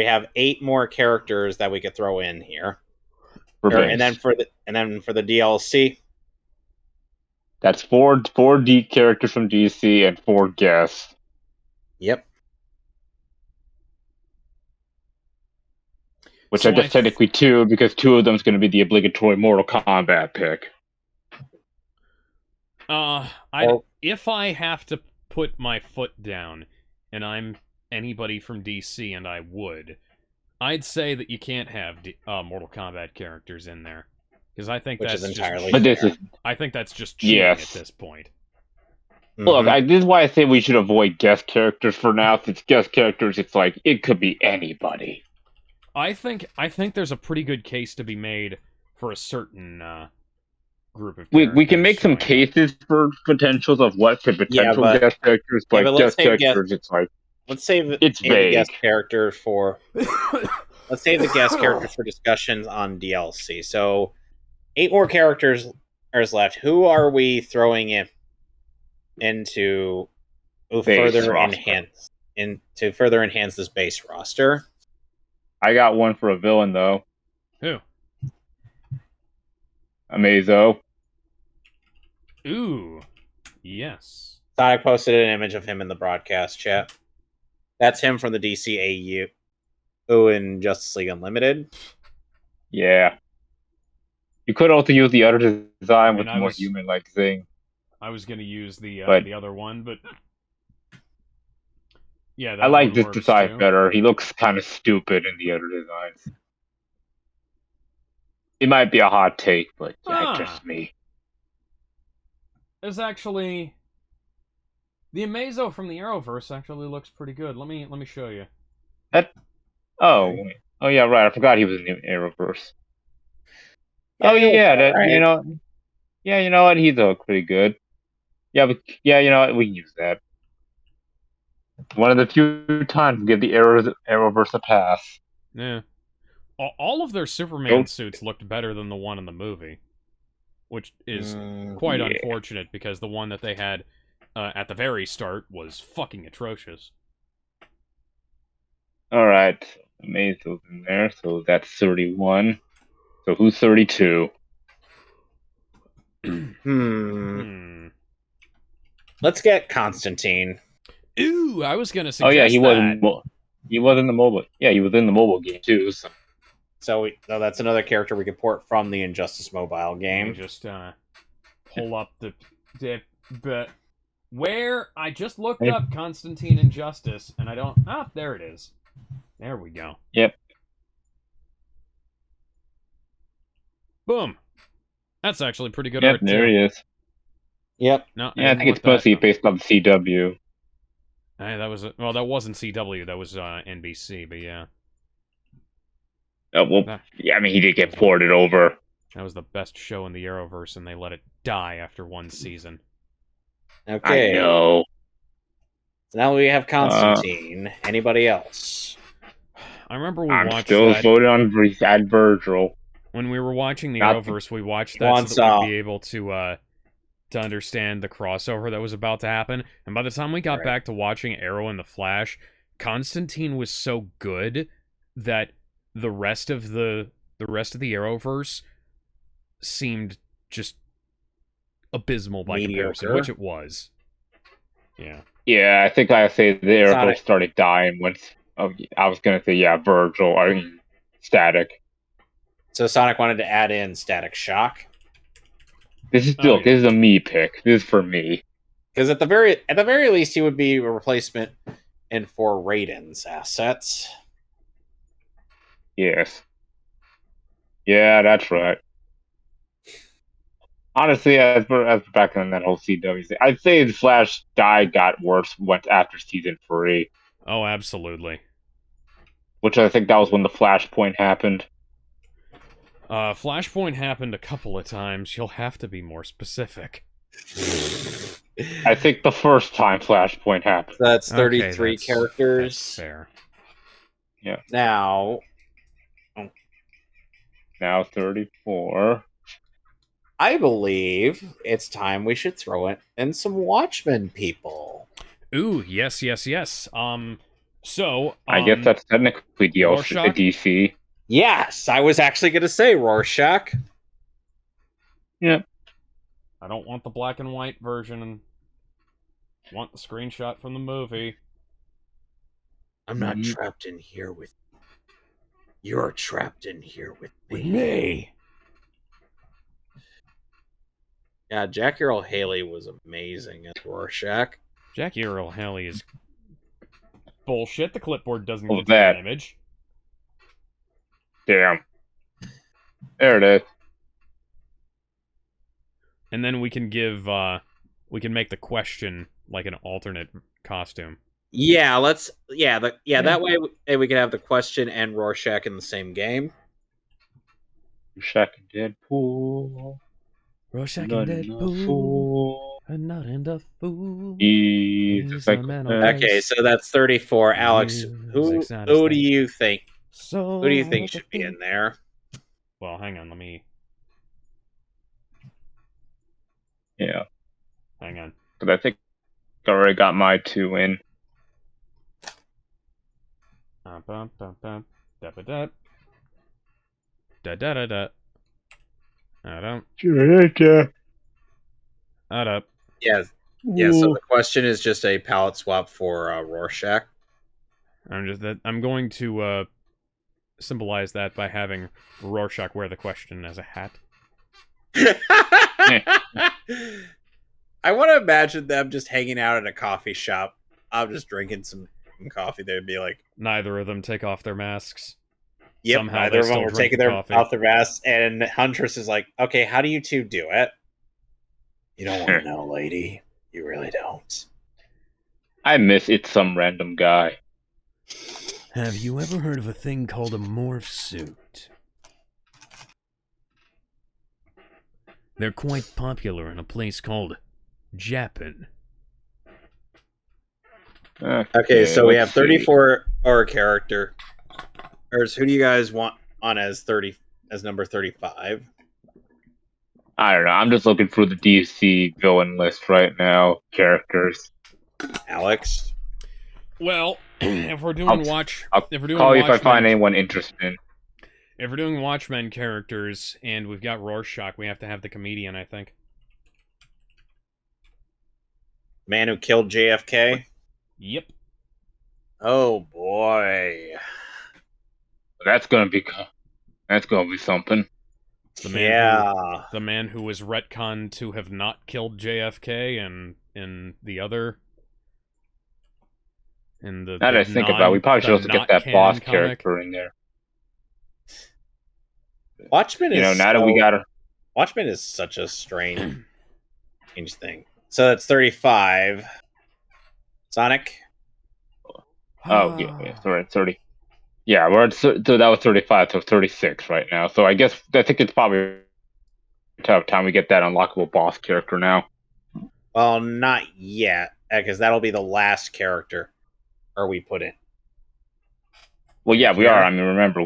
[SPEAKER 2] have 8 more characters that we could throw in here. And then for the DLC,
[SPEAKER 1] that's 4 D characters from DC and 4 guests.
[SPEAKER 2] Yep.
[SPEAKER 1] Which are just technically 2, because 2 of them is going to be the obligatory Mortal Kombat pick.
[SPEAKER 3] If I have to put my foot down, and I'm anybody from DC, and I would, I'd say that you can't have Mortal Kombat characters in there, because I think I think that's just cheating at this point.
[SPEAKER 1] Look, this is why I say we should avoid guest characters for now. Since guest characters, it's like it could be anybody.
[SPEAKER 3] I think there's a pretty good case to be made for a certain group of characters.
[SPEAKER 1] We can make some cases for potentials of what could potential guest characters, but guest characters, it's like
[SPEAKER 2] let's save
[SPEAKER 1] it's vague.
[SPEAKER 2] The guest character for let's save the guest characters for discussions on DLC. So 8 more characters are left. Who are we throwing in to further enhance this base roster?
[SPEAKER 1] I got one for a villain though.
[SPEAKER 3] Who?
[SPEAKER 1] Amazo.
[SPEAKER 3] Ooh, yes.
[SPEAKER 2] I posted an image of him in the broadcast chat. That's him from the DCAU. In Justice League Unlimited.
[SPEAKER 1] Yeah. You could also use the other design with more human-like thing.
[SPEAKER 3] I was going to use the other one, but yeah,
[SPEAKER 1] I like this design better. He looks kind of stupid in the other designs. It might be a hot take, but just me.
[SPEAKER 3] There's actually the Amazo from the Arrowverse actually looks pretty good. Let me show you.
[SPEAKER 1] Oh yeah, right. I forgot he was in the Arrowverse. Oh yeah, you know what? He's pretty good. Yeah, but you know what? We can use that. One of the few times we give the Arrowverse a pass.
[SPEAKER 3] Yeah. All of their Superman suits looked better than the one in the movie, which is quite unfortunate because the one that they had at the very start was fucking atrocious.
[SPEAKER 1] All right, Amazo's in there, so that's 31. So who's 32?
[SPEAKER 2] Let's get Constantine.
[SPEAKER 3] Ooh, I was gonna suggest.
[SPEAKER 1] Oh yeah, he was in the mobile. Yeah, he was in the mobile game too.
[SPEAKER 2] So that's another character we could port from the Injustice mobile game.
[SPEAKER 3] Just pull up but where I just looked up Constantine Injustice and I don't. There it is. There we go.
[SPEAKER 1] Yep.
[SPEAKER 3] Boom. That's actually pretty good art.
[SPEAKER 1] There he is.
[SPEAKER 2] Yep.
[SPEAKER 3] No,
[SPEAKER 1] yeah, I think it's mostly based on CW.
[SPEAKER 3] Hey, that wasn't CW. That was NBC. But yeah.
[SPEAKER 1] Yeah. I mean, he did get ported over.
[SPEAKER 3] That was the best show in the Arrowverse, and they let it die after one season.
[SPEAKER 2] Okay.
[SPEAKER 1] I know.
[SPEAKER 2] So now we have Constantine. Anybody else?
[SPEAKER 3] I remember I'm
[SPEAKER 1] still voting on Virgil.
[SPEAKER 3] When we were watching the Arrowverse, we watched that so that we'd be able to understand the crossover that was about to happen. And by the time we got back to watching Arrow and the Flash, Constantine was so good that the rest of the Arrowverse seemed just abysmal by comparison, which it was. Yeah.
[SPEAKER 1] Yeah, I think I say the Arrowverse started dying once. I was gonna say Virgil. I mean, Static.
[SPEAKER 2] So Sonic wanted to add in Static Shock.
[SPEAKER 1] This is a me pick. This is for me.
[SPEAKER 2] Because at the very least, he would be a replacement for Raiden's assets.
[SPEAKER 1] Yes. Yeah, that's right. Honestly, as back in that whole CW thing, I'd say the Flash got worse after season 3.
[SPEAKER 3] Oh, absolutely.
[SPEAKER 1] Which I think that was when the Flashpoint happened.
[SPEAKER 3] Flashpoint happened a couple of times. You'll have to be more specific.
[SPEAKER 1] I think the first time Flashpoint happened.
[SPEAKER 2] So that's 33 characters.
[SPEAKER 3] That's fair.
[SPEAKER 1] Yeah.
[SPEAKER 2] Now
[SPEAKER 1] 34.
[SPEAKER 2] I believe it's time we should throw in some Watchmen people.
[SPEAKER 3] Ooh, yes. So
[SPEAKER 1] I guess that's technically DC.
[SPEAKER 2] Yes, I was actually going to say Rorschach.
[SPEAKER 1] Yeah.
[SPEAKER 3] I don't want the black and white version. I want the screenshot from the movie.
[SPEAKER 2] I'm not trapped in here with you. You're trapped in here with
[SPEAKER 3] me.
[SPEAKER 2] Yeah, Jackie Earle Haley was amazing as Rorschach.
[SPEAKER 3] Jackie Earle Haley is bullshit. The clipboard doesn't contain an image.
[SPEAKER 1] Damn. There it is.
[SPEAKER 3] And then we can give we can make the question like an alternate costume.
[SPEAKER 2] Yeah, that way we could have the question and Rorschach in the same game.
[SPEAKER 1] Rorschach and Deadpool.
[SPEAKER 3] Rorschach and Deadpool. Not in the fool.
[SPEAKER 1] He's a man
[SPEAKER 2] okay, so that's 34. Alex, who do you think? Who do you think should be in there?
[SPEAKER 3] Well, hang on, let me.
[SPEAKER 1] Yeah.
[SPEAKER 3] Hang on.
[SPEAKER 1] Because I think I already got my 2 in.
[SPEAKER 3] Da da da da. I don't. Add up.
[SPEAKER 2] Yeah. Yeah. So the question is just a palette swap for Rorschach.
[SPEAKER 3] I'm going to symbolize that by having Rorschach wear the question as a hat.
[SPEAKER 2] I want to imagine them just hanging out at a coffee shop. I'm just drinking some coffee. They'd be like,
[SPEAKER 3] neither of them take off their masks.
[SPEAKER 2] Yep, somehow neither of them were taking off their masks. And Huntress is like, okay, how do you two do it? You don't want to know, lady. You really don't.
[SPEAKER 1] I miss It's Some Random Guy.
[SPEAKER 3] Have you ever heard of a thing called a morph suit? They're quite popular in a place called Japan.
[SPEAKER 2] Okay, so we have 34 or character. Who do you guys want on as number 35?
[SPEAKER 1] I don't know. I'm just looking through the DC villain list right now. Characters.
[SPEAKER 2] Alex.
[SPEAKER 3] Well, if we're doing
[SPEAKER 1] I'll call you if I find anyone interesting.
[SPEAKER 3] If we're doing Watchmen characters and we've got Rorschach, we have to have the comedian, I think.
[SPEAKER 2] Man who killed JFK?
[SPEAKER 3] Yep.
[SPEAKER 2] Oh boy.
[SPEAKER 1] That's gonna be something.
[SPEAKER 3] The man who was retconned to have not killed JFK and in the other. In the
[SPEAKER 1] now that I think about it, we probably should also get that boss character in there.
[SPEAKER 2] Watchmen is
[SPEAKER 1] now that we got her.
[SPEAKER 2] Watchmen is such a strange thing. So that's 35. Sonic.
[SPEAKER 1] Oh yeah, sorry, 30. Yeah, we're at, so that was 35, so 36 right now. So I think it's probably time we get that unlockable boss character now.
[SPEAKER 2] Well, not yet, because that'll be the last character, or we put in.
[SPEAKER 1] Well, yeah, we are. I mean, remember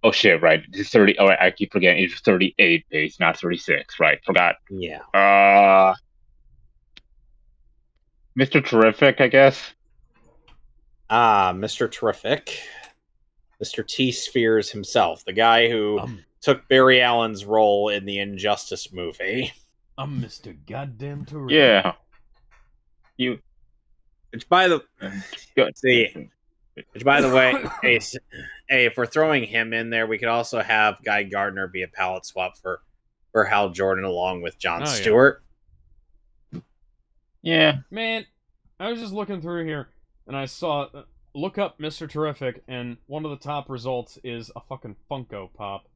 [SPEAKER 1] oh shit, right? It's 30. Oh, I keep forgetting. It's 38 base, not 36. Right? Forgot.
[SPEAKER 2] Yeah.
[SPEAKER 1] Mr. Terrific, I guess.
[SPEAKER 2] Mr. Terrific. Mr. T-Spheres himself, the guy who took Barry Allen's role in the Injustice movie.
[SPEAKER 3] I'm Mr. Goddamn Terrific.
[SPEAKER 1] Yeah.
[SPEAKER 2] Which by the way, hey, if we're throwing him in there, we could also have Guy Gardner be a palette swap for Hal Jordan along with Jon Stewart.
[SPEAKER 1] Yeah.
[SPEAKER 3] Man, I was just looking through here and I saw look up Mr. Terrific and one of the top results is a fucking Funko Pop.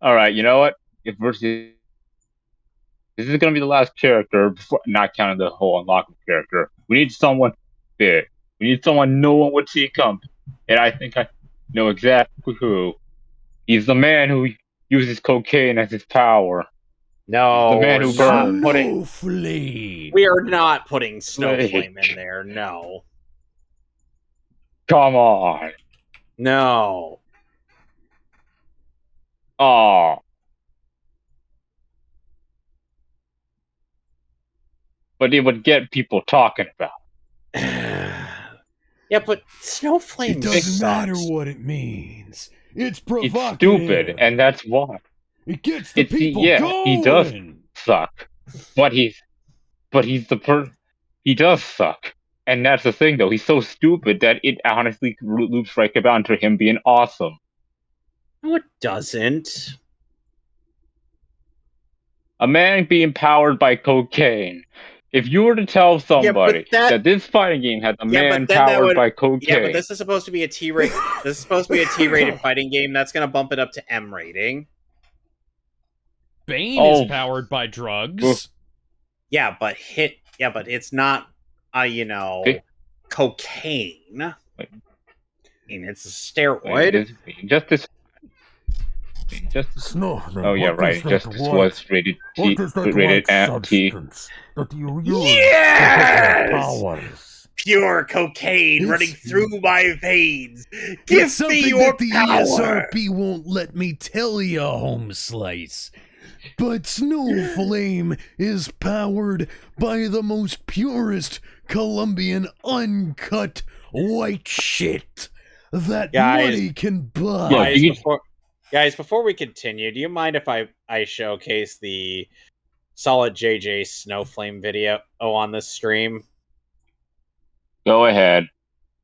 [SPEAKER 1] All right, you know what? This is going to be the last character, not counting the whole unlockable character. We need someone big. We need someone no one would see come. And I think I know exactly who. He's the man who uses cocaine as his power.
[SPEAKER 2] No,
[SPEAKER 1] the man who burns.
[SPEAKER 3] Snowflame.
[SPEAKER 2] We are not putting Snowflame in there, no.
[SPEAKER 1] Come on.
[SPEAKER 2] No.
[SPEAKER 1] Oh. But it would get people talking about it.
[SPEAKER 2] Yeah, but Snowflame
[SPEAKER 3] It doesn't matter what it means. It's provocative.
[SPEAKER 1] It's stupid, and that's why.
[SPEAKER 3] It gets the people going.
[SPEAKER 1] He does suck. But he does suck. And that's the thing, though. He's so stupid that it honestly loops right about to him being awesome.
[SPEAKER 2] No, it doesn't.
[SPEAKER 1] A man being powered by cocaine. If you were to tell somebody that this fighting game had a man powered by cocaine...
[SPEAKER 2] Yeah, but this is supposed to be a T-rated... This is supposed to be a T-rated fighting game. That's going to bump it up to M rating.
[SPEAKER 3] Bane is powered by drugs.
[SPEAKER 2] Yeah, but it's not, cocaine. I mean, it's a steroid.
[SPEAKER 1] Oh yeah, right. Justice was rated T. Rated T.
[SPEAKER 4] That you use to get your powers.
[SPEAKER 2] Pure cocaine running through my veins. Give me your
[SPEAKER 5] the
[SPEAKER 2] power.
[SPEAKER 5] ESRB won't let me tell you, Home Slice. But Snowflame is powered by the most purest Colombian uncut white shit that money can buy.
[SPEAKER 2] Guys, before we continue, do you mind if I showcase the Solid JJ Snowflame video on this stream?
[SPEAKER 1] Go ahead.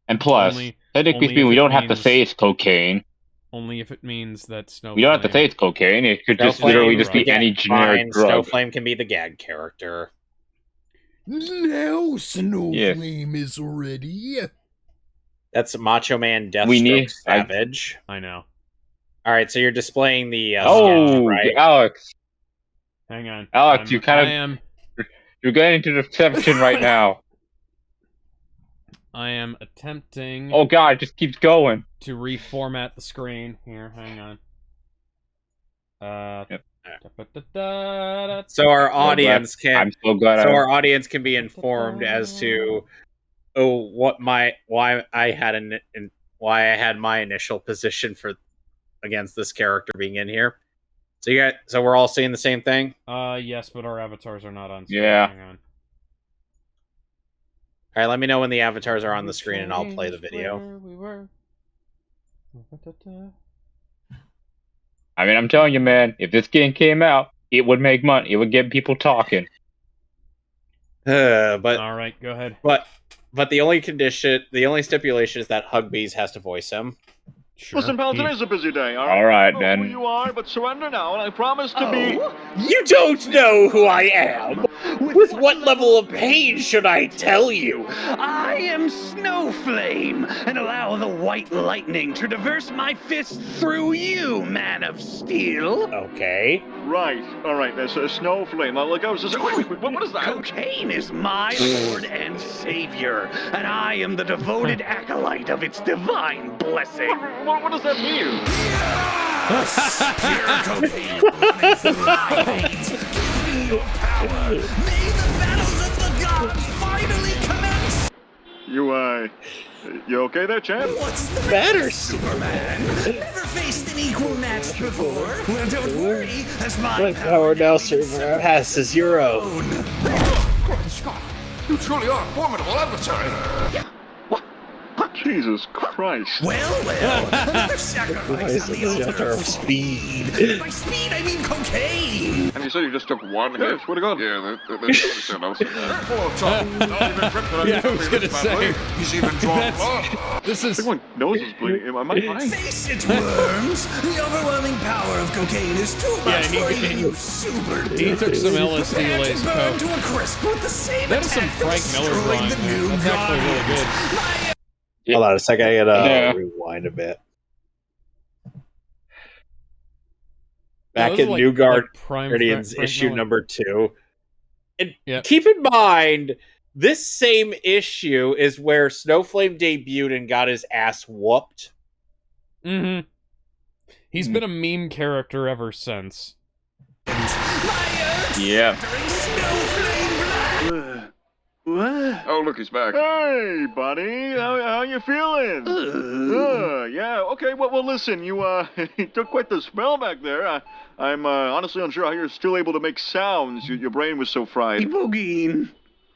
[SPEAKER 1] And plus, technically speaking, we don't have to say it's cocaine.
[SPEAKER 3] Only if it means that Snowflame...
[SPEAKER 1] We don't have to say it's cocaine. It could just literally just be any generic drug.
[SPEAKER 2] Snowflame can be the gag character.
[SPEAKER 5] Now Snowflame is ready.
[SPEAKER 2] That's Macho Man Deathstroke Savage.
[SPEAKER 3] I know.
[SPEAKER 2] All right, so you're displaying the sketch, right?
[SPEAKER 1] Alex.
[SPEAKER 3] Hang on.
[SPEAKER 1] Alex, you're getting into deception right now.
[SPEAKER 3] I am attempting...
[SPEAKER 1] Oh god, it just keeps going.
[SPEAKER 3] To reformat the screen. Here, hang on.
[SPEAKER 1] Yep.
[SPEAKER 2] So our audience
[SPEAKER 1] I'm so glad
[SPEAKER 2] our audience can be informed as to why I had my initial position for against this character being in here. So we're all seeing the same thing?
[SPEAKER 3] Yes, but our avatars are not on screen.
[SPEAKER 1] Yeah.
[SPEAKER 3] Hang on.
[SPEAKER 2] All right, let me know when the avatars are on the screen and I'll play the video.
[SPEAKER 1] I mean, I'm telling you, man, if this game came out, it would make money. It would get people talking.
[SPEAKER 2] But
[SPEAKER 3] all right, go ahead.
[SPEAKER 2] But the only stipulation is that Hugbees has to voice him.
[SPEAKER 6] Sure. Listen, pal, today's a busy day, all
[SPEAKER 1] right? All right, then.
[SPEAKER 6] Who you are, but surrender now, and I promise to be...
[SPEAKER 2] You don't know who I am! With what level of pain should I tell you?
[SPEAKER 7] I am Snowflame, and allow the white lightning to traverse my fist through you, Man of Steel.
[SPEAKER 2] Okay.
[SPEAKER 6] Right, all right, there's a Snowflame. Now, look, I was just... Wait, what is that?
[SPEAKER 7] Cocaine is my lord and savior, and I am the devoted acolyte of its divine blessing.
[SPEAKER 6] What does that mean?
[SPEAKER 7] Pure cocaine running through my veins. Give me your power. May the battles of the gods finally commence.
[SPEAKER 6] You okay there, champ?
[SPEAKER 7] What's the matter, Superman? Never faced an equal match before? Well, don't worry, as my
[SPEAKER 2] power now surpasses your own.
[SPEAKER 8] Great Scott, you truly are a formidable adversary.
[SPEAKER 6] Jesus Christ.
[SPEAKER 7] Well, another sacrifice on the altar of speed. By speed, I mean cocaine.
[SPEAKER 6] And you said you just took one hit? What a god.
[SPEAKER 8] Yeah, that's full of talk.
[SPEAKER 3] Yeah, I was gonna say.
[SPEAKER 8] He's even drawn blood.
[SPEAKER 3] This is...
[SPEAKER 6] My nose is bleeding. Am I fine?
[SPEAKER 7] Face it, worms. The overwhelming power of cocaine is too much for even you super
[SPEAKER 3] He took some LSD laced coke.
[SPEAKER 7] To a crisp with the same
[SPEAKER 3] that is some Frank Miller drawing. That's actually really good.
[SPEAKER 2] Hold on a second, I gotta rewind a bit. Back in New Guardians issue number 2. And keep in mind, this same issue is where Snowflame debuted and got his ass whooped.
[SPEAKER 3] Mm-hmm. He's been a meme character ever since.
[SPEAKER 1] Yeah.
[SPEAKER 6] What?
[SPEAKER 8] Oh, look, he's back.
[SPEAKER 6] Hey, buddy. How you feeling? Yeah, okay. Well, listen, you took quite the spell back there. I'm honestly unsure how you're still able to make sounds. Your brain was so fried.
[SPEAKER 7] Bogeen,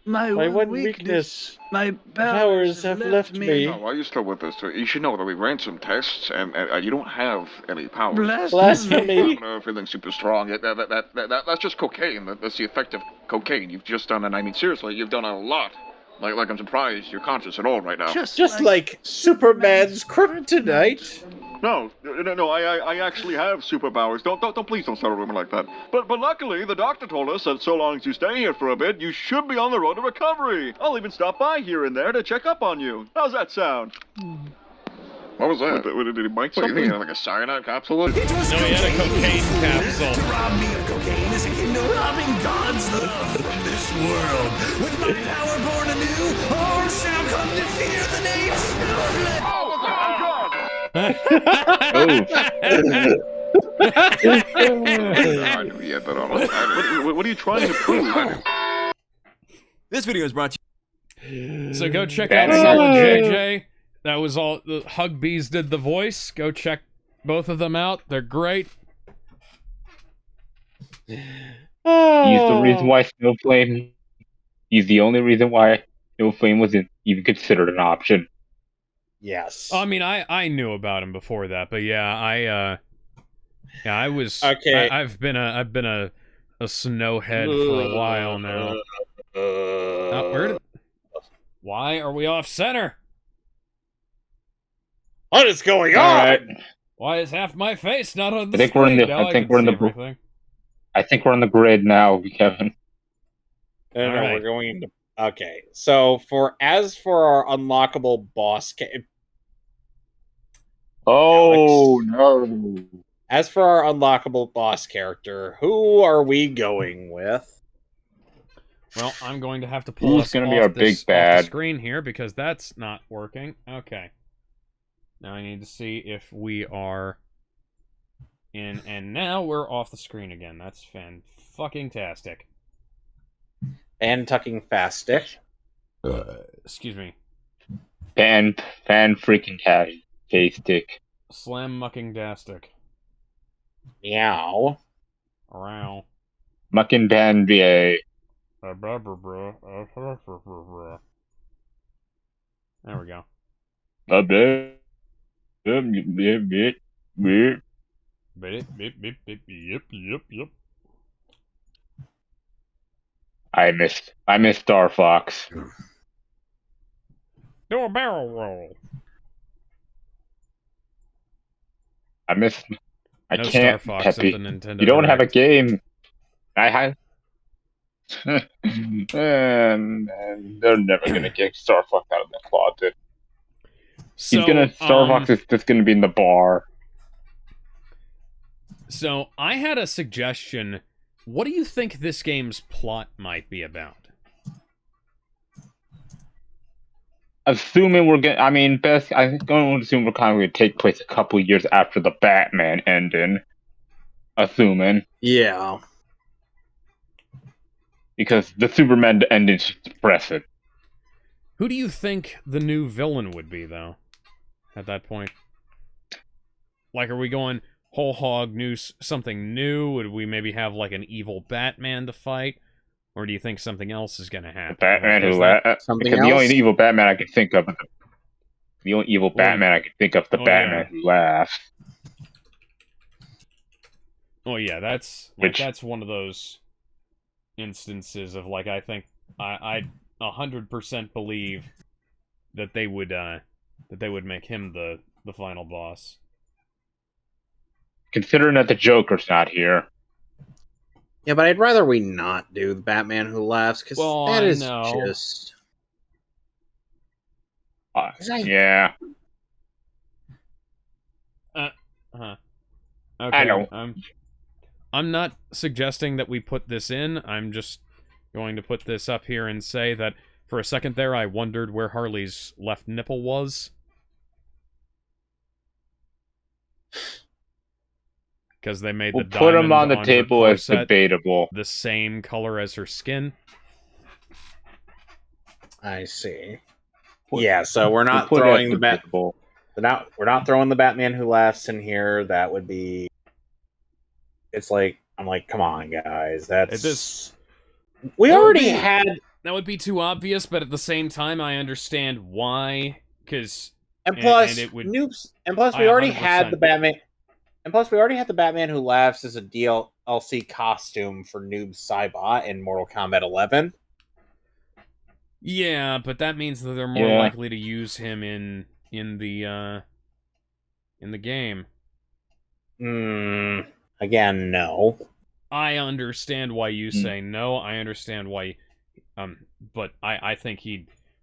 [SPEAKER 7] my one weakness. My
[SPEAKER 2] powers have left me.
[SPEAKER 8] Oh, why are you still with us? You should know that we ran some tests, and you don't have any powers.
[SPEAKER 2] Blasphemy.
[SPEAKER 8] I'm feeling super strong. That's just cocaine. That's the effect of cocaine. You've just done, and I mean seriously, you've done a lot. Like I'm surprised you're conscious at all right now.
[SPEAKER 2] Just like Superman's kryptonite.
[SPEAKER 6] No, I actually have superpowers. Please don't start a rumor like that. But luckily, the doctor told us that so long as you stay here for a bit, you should be on the road to recovery. I'll even stop by here and there to check up on you. How's that sound?
[SPEAKER 8] What was that?
[SPEAKER 6] Did he bite
[SPEAKER 8] What,
[SPEAKER 6] something?
[SPEAKER 8] you think he had like a cyanide capsule?
[SPEAKER 3] No, he had a cocaine capsule.
[SPEAKER 7] To rob me of cocaine is akin to robbing God's love from this world. With my power born anew, all shall come to fear the name Snowflake.
[SPEAKER 8] I knew he had that on.
[SPEAKER 6] What are you trying to prove?
[SPEAKER 9] This video is brought to
[SPEAKER 3] you. So go check out Solid JJ. That was all. The Hugbees did the voice. Go check both of them out. They're great.
[SPEAKER 1] He's the reason why Snowflame. He's the only reason why Snowflame wasn't even considered an option.
[SPEAKER 2] Yes.
[SPEAKER 3] I mean, I knew about him before that, but yeah, I was
[SPEAKER 2] okay.
[SPEAKER 3] I've been a snowhead for a while now. Why are we off center?
[SPEAKER 2] What is going on?
[SPEAKER 1] Right.
[SPEAKER 3] Why is half my face not on the
[SPEAKER 1] I think
[SPEAKER 3] screen?
[SPEAKER 1] I think we're on the grid now, Kevin.
[SPEAKER 2] No, we're going into. Okay, so for our unlockable boss.
[SPEAKER 1] No.
[SPEAKER 2] As for our unlockable boss character, who are we going with?
[SPEAKER 3] Well, I'm going to have to pull us off the screen here because that's not working. Okay. Now I need to see if we are in, and now we're off the screen again. That's fan-fucking-tastic.
[SPEAKER 2] Fan-tucking-fastic.
[SPEAKER 3] Excuse me.
[SPEAKER 1] Fan-freaking-tastic.
[SPEAKER 3] Slam-mucking-dastic.
[SPEAKER 2] Meow.
[SPEAKER 3] Around.
[SPEAKER 1] Mucking ban BA.
[SPEAKER 3] There we go. Yep.
[SPEAKER 1] I missed Star Fox.
[SPEAKER 3] Do a barrel roll.
[SPEAKER 1] I can't,
[SPEAKER 3] Star Fox
[SPEAKER 1] Peppy.
[SPEAKER 3] At the Nintendo
[SPEAKER 1] You don't
[SPEAKER 3] Direct.
[SPEAKER 1] have a game. I have. And they're never gonna get Star Fox out of the closet.
[SPEAKER 3] So,
[SPEAKER 1] Star Fox is just gonna be in the bar.
[SPEAKER 3] So I had a suggestion. What do you think this game's plot might be about?
[SPEAKER 1] Assuming I'm going to assume we're kind of going to take place a couple years after the Batman ending. Assuming.
[SPEAKER 2] Yeah.
[SPEAKER 1] Because the Superman ending should suppress it.
[SPEAKER 3] Who do you think the new villain would be, though? At that point? Like, are we going whole hog something new? Would we maybe have, like, an evil Batman to fight? Or do you think something else is going to happen?
[SPEAKER 1] The Batman who laughs. The only evil Batman I can think of. The only evil Batman I can think of. The Batman who laughs.
[SPEAKER 3] Oh yeah, that's one of those instances of like I think I 100% believe that they would make him the final boss.
[SPEAKER 1] Considering that the Joker's not here.
[SPEAKER 2] Yeah, but I'd rather we not do the Batman Who Laughs, because that is just...
[SPEAKER 1] yeah.
[SPEAKER 3] Okay.
[SPEAKER 1] I know.
[SPEAKER 3] I'm not suggesting that we put this in. I'm just going to put this up here and say that for a second there, I wondered where Harley's left nipple was. Because they made the
[SPEAKER 1] put them on the table as debatable.
[SPEAKER 3] The same color as her skin.
[SPEAKER 2] I see. Yeah, so we're not throwing the we're not throwing the Batman Who Laughs in here. That would be. It's like I'm like, come on, guys. We already had.
[SPEAKER 3] That would be too obvious, but at the same time, I understand why. Because
[SPEAKER 2] we already had the Batman. And plus, we already had the Batman Who Laughs as a DLC costume for Noob Saibot in Mortal Kombat 11.
[SPEAKER 3] Yeah, but that means that they're more likely to use him in the game.
[SPEAKER 2] Again, no.
[SPEAKER 3] I understand why you say no. I understand why, but I think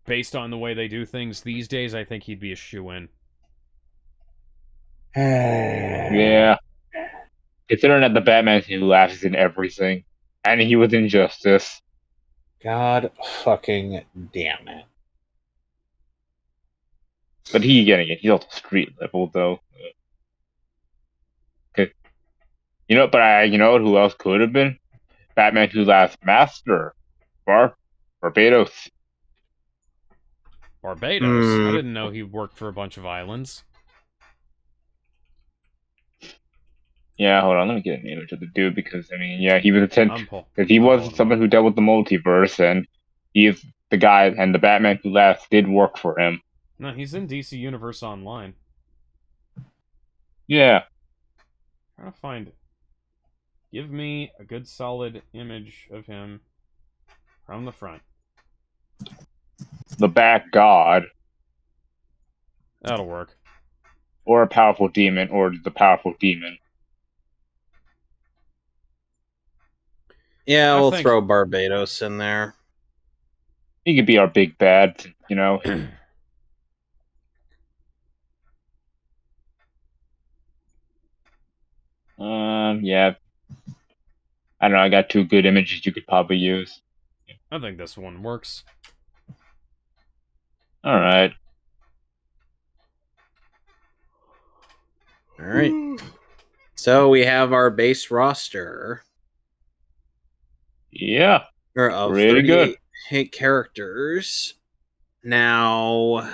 [SPEAKER 3] based on the way they do things these days, I think he'd be a shoo-in.
[SPEAKER 1] Yeah. Considering that the Batman who laughs is in everything, and he was in Justice.
[SPEAKER 2] God fucking damn it.
[SPEAKER 1] But he's getting it. He's also street level, though. Okay. You know, but you know who else could have been? Batman Who Laughs Master. Barbados.
[SPEAKER 3] Barbados? I didn't know he worked for a bunch of islands.
[SPEAKER 1] Yeah, hold on, let me get an image of the dude, because, I mean, yeah, he was because he was someone who dealt with the multiverse, and he is the guy, and the Batman Who Laughs did work for him.
[SPEAKER 3] No, he's in DC Universe Online.
[SPEAKER 1] Yeah.
[SPEAKER 3] I'm trying to find it. Give me a good solid image of him from the front.
[SPEAKER 1] The Bat God.
[SPEAKER 3] That'll work.
[SPEAKER 1] Or a powerful demon, or the powerful demon.
[SPEAKER 2] Yeah, we'll throw Barbados in there.
[SPEAKER 1] He could be our big bad, you know. Yeah. I don't know, I got two good images you could probably use.
[SPEAKER 3] I think this one works.
[SPEAKER 1] Alright.
[SPEAKER 2] Alright. So we have our base roster.
[SPEAKER 1] Yeah.
[SPEAKER 2] Of
[SPEAKER 1] really good.
[SPEAKER 2] 38 characters. Now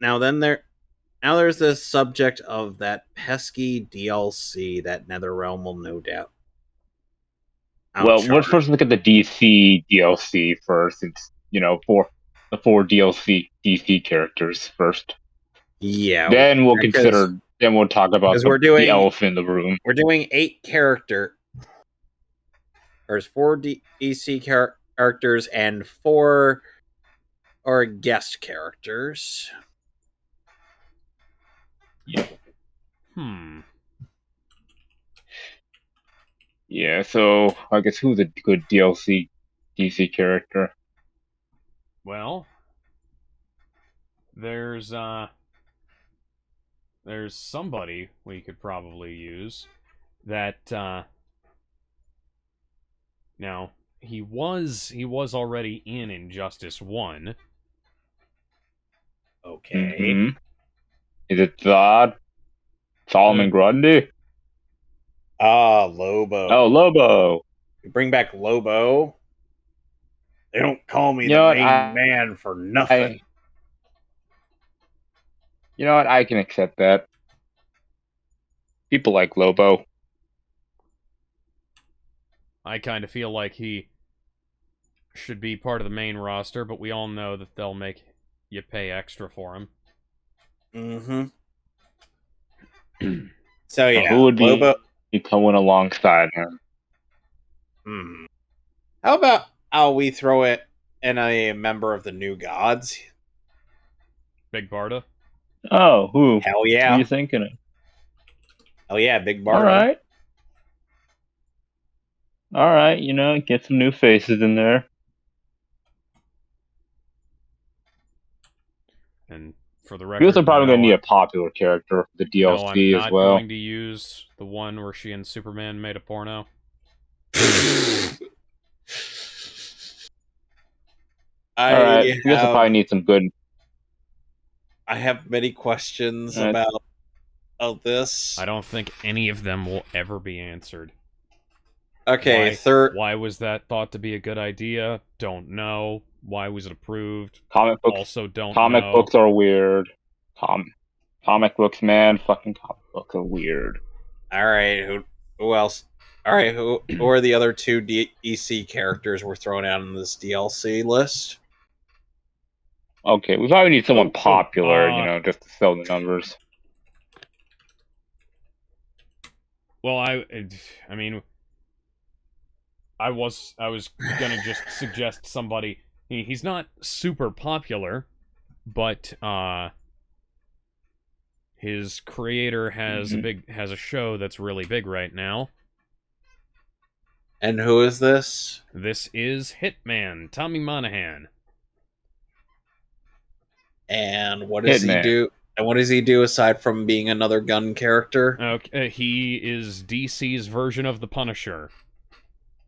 [SPEAKER 2] there's the subject of that pesky DLC that NetherRealm will no doubt.
[SPEAKER 1] Well, let's first look at the DC DLC first. It's, you know, the four DC characters first.
[SPEAKER 2] Yeah.
[SPEAKER 1] Then we'll consider. Then we'll talk about the elephant in the room.
[SPEAKER 2] We're doing 8 character. There's 4 DC characters and 4 are guest characters.
[SPEAKER 1] Yeah.
[SPEAKER 3] Yeah,
[SPEAKER 1] so I guess who's a good DC character?
[SPEAKER 3] Well, there's somebody we could probably use that now he was already in Injustice 1.
[SPEAKER 2] Okay.
[SPEAKER 1] Is it Zod? Solomon Grundy?
[SPEAKER 2] Lobo.
[SPEAKER 1] Oh, Lobo.
[SPEAKER 2] You bring back Lobo. They don't call me the main man for nothing.
[SPEAKER 1] You know what? I can accept that. People like Lobo.
[SPEAKER 3] I kind of feel like he should be part of the main roster, but we all know that they'll make you pay extra for him.
[SPEAKER 2] So yeah,
[SPEAKER 1] who would be coming alongside him?
[SPEAKER 2] How about we throw it in a member of the New Gods?
[SPEAKER 3] Big Barda?
[SPEAKER 1] Oh, who?
[SPEAKER 2] Hell yeah.
[SPEAKER 1] Who are you thinking of?
[SPEAKER 2] Hell yeah, Big Barda.
[SPEAKER 1] Alright, you know, get some new faces in there.
[SPEAKER 3] And for the record,
[SPEAKER 1] we also probably gonna need a popular character for the DLC as well.
[SPEAKER 3] I'm not going to use the one where she and Superman made a porno.
[SPEAKER 1] Alright, we also probably need some good.
[SPEAKER 2] I have many questions about this.
[SPEAKER 3] I don't think any of them will ever be answered.
[SPEAKER 2] Okay,
[SPEAKER 3] why was that thought to be a good idea? Don't know. Why was it approved?
[SPEAKER 1] Comic books.
[SPEAKER 3] Also don't
[SPEAKER 1] Comic
[SPEAKER 3] know.
[SPEAKER 1] books are weird. Comic books, man. Fucking comic books are weird.
[SPEAKER 2] Alright, who else? Alright, who are the other 2 DC characters we're throwing out on this DLC list?
[SPEAKER 1] Okay, we probably need someone popular, you know, just to sell the numbers.
[SPEAKER 3] Well, I mean, I was gonna just suggest somebody. He's not super popular, but his creator has a show that's really big right now.
[SPEAKER 2] And who is this?
[SPEAKER 3] This is Hitman, Tommy Monahan.
[SPEAKER 2] And what does he do? And what does he do aside from being another gun character?
[SPEAKER 3] Okay, he is DC's version of the Punisher.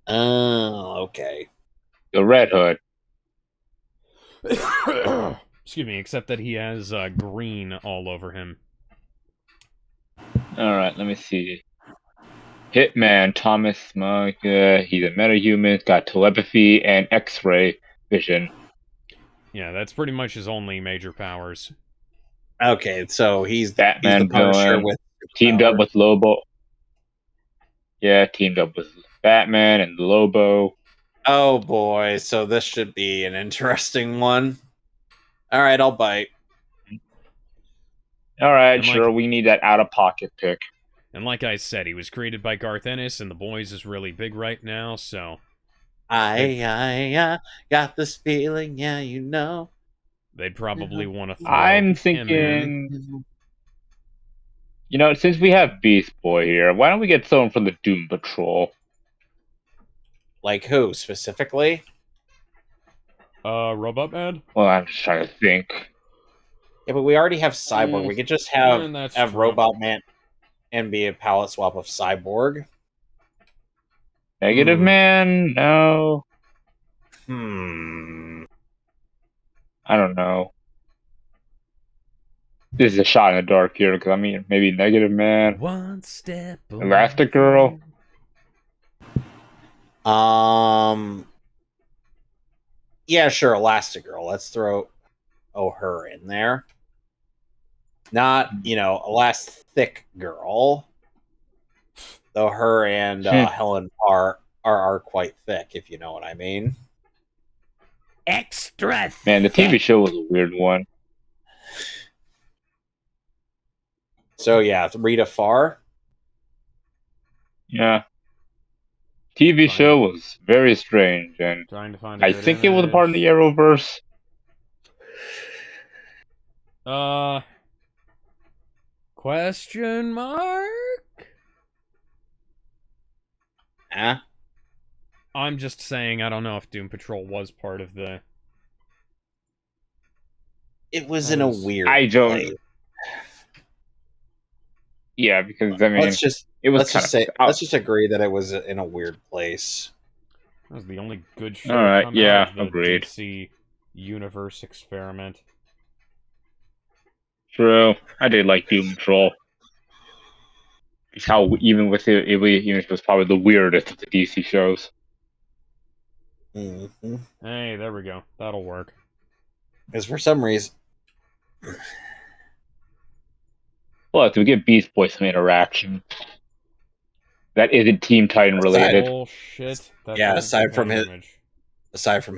[SPEAKER 2] Oh, okay.
[SPEAKER 1] The Red Hood.
[SPEAKER 3] Excuse me, except that he has green all over him.
[SPEAKER 1] Alright, let me see. Hitman Thomas Monk, he's a metahuman, got telepathy and X-ray vision.
[SPEAKER 3] Yeah, that's pretty much his only major powers.
[SPEAKER 2] Okay, so he's
[SPEAKER 1] Batman
[SPEAKER 2] the Punisher
[SPEAKER 1] villain,
[SPEAKER 2] with
[SPEAKER 1] teamed
[SPEAKER 2] power.
[SPEAKER 1] up with Lobo. Yeah, teamed up with Batman and Lobo.
[SPEAKER 2] Oh boy, so this should be an interesting one. All right, I'll bite.
[SPEAKER 1] All right, sure, we need that out-of-pocket pick.
[SPEAKER 3] And like I said, he was created by Garth Ennis, and The Boys is really big right now, so...
[SPEAKER 2] I got this feeling, yeah, you know.
[SPEAKER 3] They'd probably want to throw
[SPEAKER 1] I'm
[SPEAKER 3] him in.
[SPEAKER 1] thinking... You know, since we have Beast Boy here, why don't we get someone from the Doom Patrol?
[SPEAKER 2] Like who, specifically?
[SPEAKER 3] Robot Man?
[SPEAKER 1] Well, I'm just trying to think.
[SPEAKER 2] Yeah, but we already have Cyborg. We could just have Robot Man and be a palette swap of Cyborg.
[SPEAKER 1] Negative Man? No. I don't know. This is a shot in the dark here, because I mean, maybe Negative Man.
[SPEAKER 5] One step.
[SPEAKER 1] Elastigirl.
[SPEAKER 2] Yeah, sure, Elastigirl. Let's throw her in there. Not, Elastic Girl. Though her and Helen are quite thick, if you know what I mean.
[SPEAKER 5] Extra thick.
[SPEAKER 1] Man, the TV show was a weird one.
[SPEAKER 2] So yeah, Rita Farr.
[SPEAKER 1] Yeah. TV show was very strange, and I think it was a part of the Arrowverse.
[SPEAKER 3] Question mark?
[SPEAKER 2] Huh?
[SPEAKER 3] I'm just saying, I don't know if Doom Patrol was part of the...
[SPEAKER 2] It was in a weird
[SPEAKER 1] place. Yeah, because I mean,
[SPEAKER 2] let's just agree that it was in a weird place.
[SPEAKER 3] That was the only good show.
[SPEAKER 1] All right, yeah, agreed.
[SPEAKER 3] DC universe experiment.
[SPEAKER 1] True, I did like Doom Patrol. It's how even if it was probably the weirdest of the DC shows.
[SPEAKER 2] Mm-hmm.
[SPEAKER 3] Hey, there we go. That'll work.
[SPEAKER 2] Because for some reason.
[SPEAKER 1] Well, we get Beast Boy some interaction. That isn't Teen Titan related.
[SPEAKER 3] Bullshit.
[SPEAKER 2] Yeah, aside from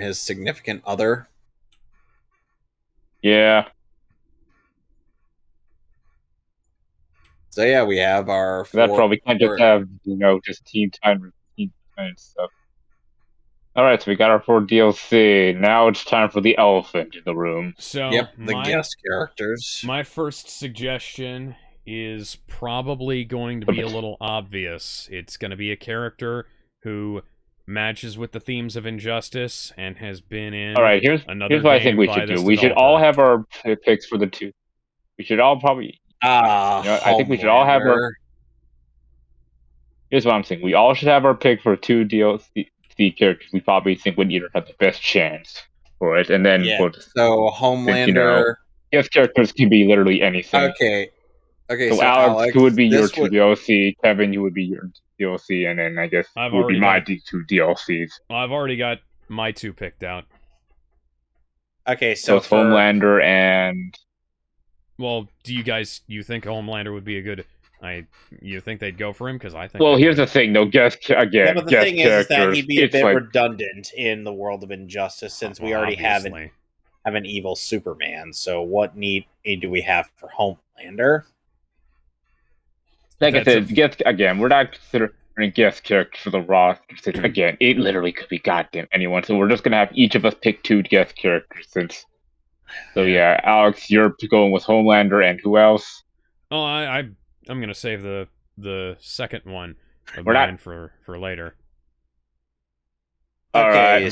[SPEAKER 2] his significant other.
[SPEAKER 1] Yeah.
[SPEAKER 2] So yeah, we have our.
[SPEAKER 1] That's why we can't just have just Teen Titan stuff. All right, so we got our 4 DLC. Now it's time for the elephant in the room.
[SPEAKER 3] So
[SPEAKER 2] the guest characters.
[SPEAKER 3] My first suggestion is probably going to be a little obvious. It's going to be a character who matches with the themes of Injustice and has been in.
[SPEAKER 1] All right, here's what I think we should do. We should all have our picks for the 2. We should all probably. I think we should all have our. Here's what I'm saying. We all should have our pick for 2 DLC characters we probably think would either have the best chance for it, and then
[SPEAKER 2] so Homelander.
[SPEAKER 1] Guest characters can be literally anything.
[SPEAKER 2] Okay.
[SPEAKER 1] So Alex, who would be your 2 DLC? Kevin, who would be your DLC? And then I guess who would be my 2 DLCs?
[SPEAKER 3] Well, I've already got my 2 picked out.
[SPEAKER 2] Okay, so
[SPEAKER 1] it's Homelander and.
[SPEAKER 3] Well, do you think Homelander would be a good? You think they'd go for him? Because I think.
[SPEAKER 1] Well, here's the thing, though. But the
[SPEAKER 2] thing is that he'd be a bit redundant in the world of Injustice, since we already have an evil Superman. So what need do we have for Homelander?
[SPEAKER 1] Like I said, we're not considering guest characters for the roster. Again, it literally could be goddamn anyone. So we're just gonna have each of us pick 2 guest characters. So yeah, Alex, you're going with Homelander, and who else?
[SPEAKER 3] Oh, I'm gonna save the second one of mine for later.
[SPEAKER 1] Okay,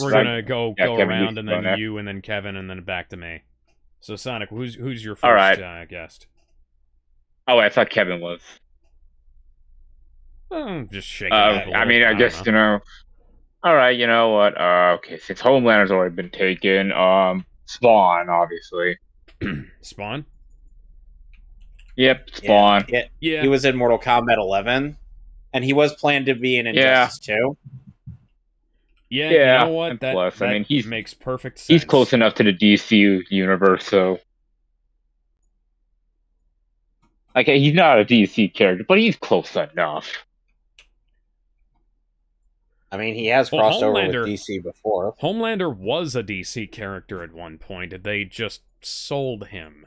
[SPEAKER 3] we're gonna go around, and then you, and then Kevin, and then back to me. So Sonic, who's your first guest?
[SPEAKER 1] Oh, I thought Kevin was.
[SPEAKER 3] Just shaking it
[SPEAKER 1] I mean, I guess, you know. All right, you know what? Okay, since Homelander's already been taken, Spawn, obviously.
[SPEAKER 3] Spawn?
[SPEAKER 1] Yep, Spawn.
[SPEAKER 2] Yeah. He was in Mortal Kombat 11, and he was planned to be in Injustice 2.
[SPEAKER 3] Yeah, you know what?
[SPEAKER 1] And plus, I mean, he
[SPEAKER 3] makes perfect sense.
[SPEAKER 1] He's close enough to the DC universe, so... Like, he's not a DC character, but he's close enough.
[SPEAKER 2] I mean, he has crossed over with DC before.
[SPEAKER 3] Homelander was a DC character at one point, and they just sold him.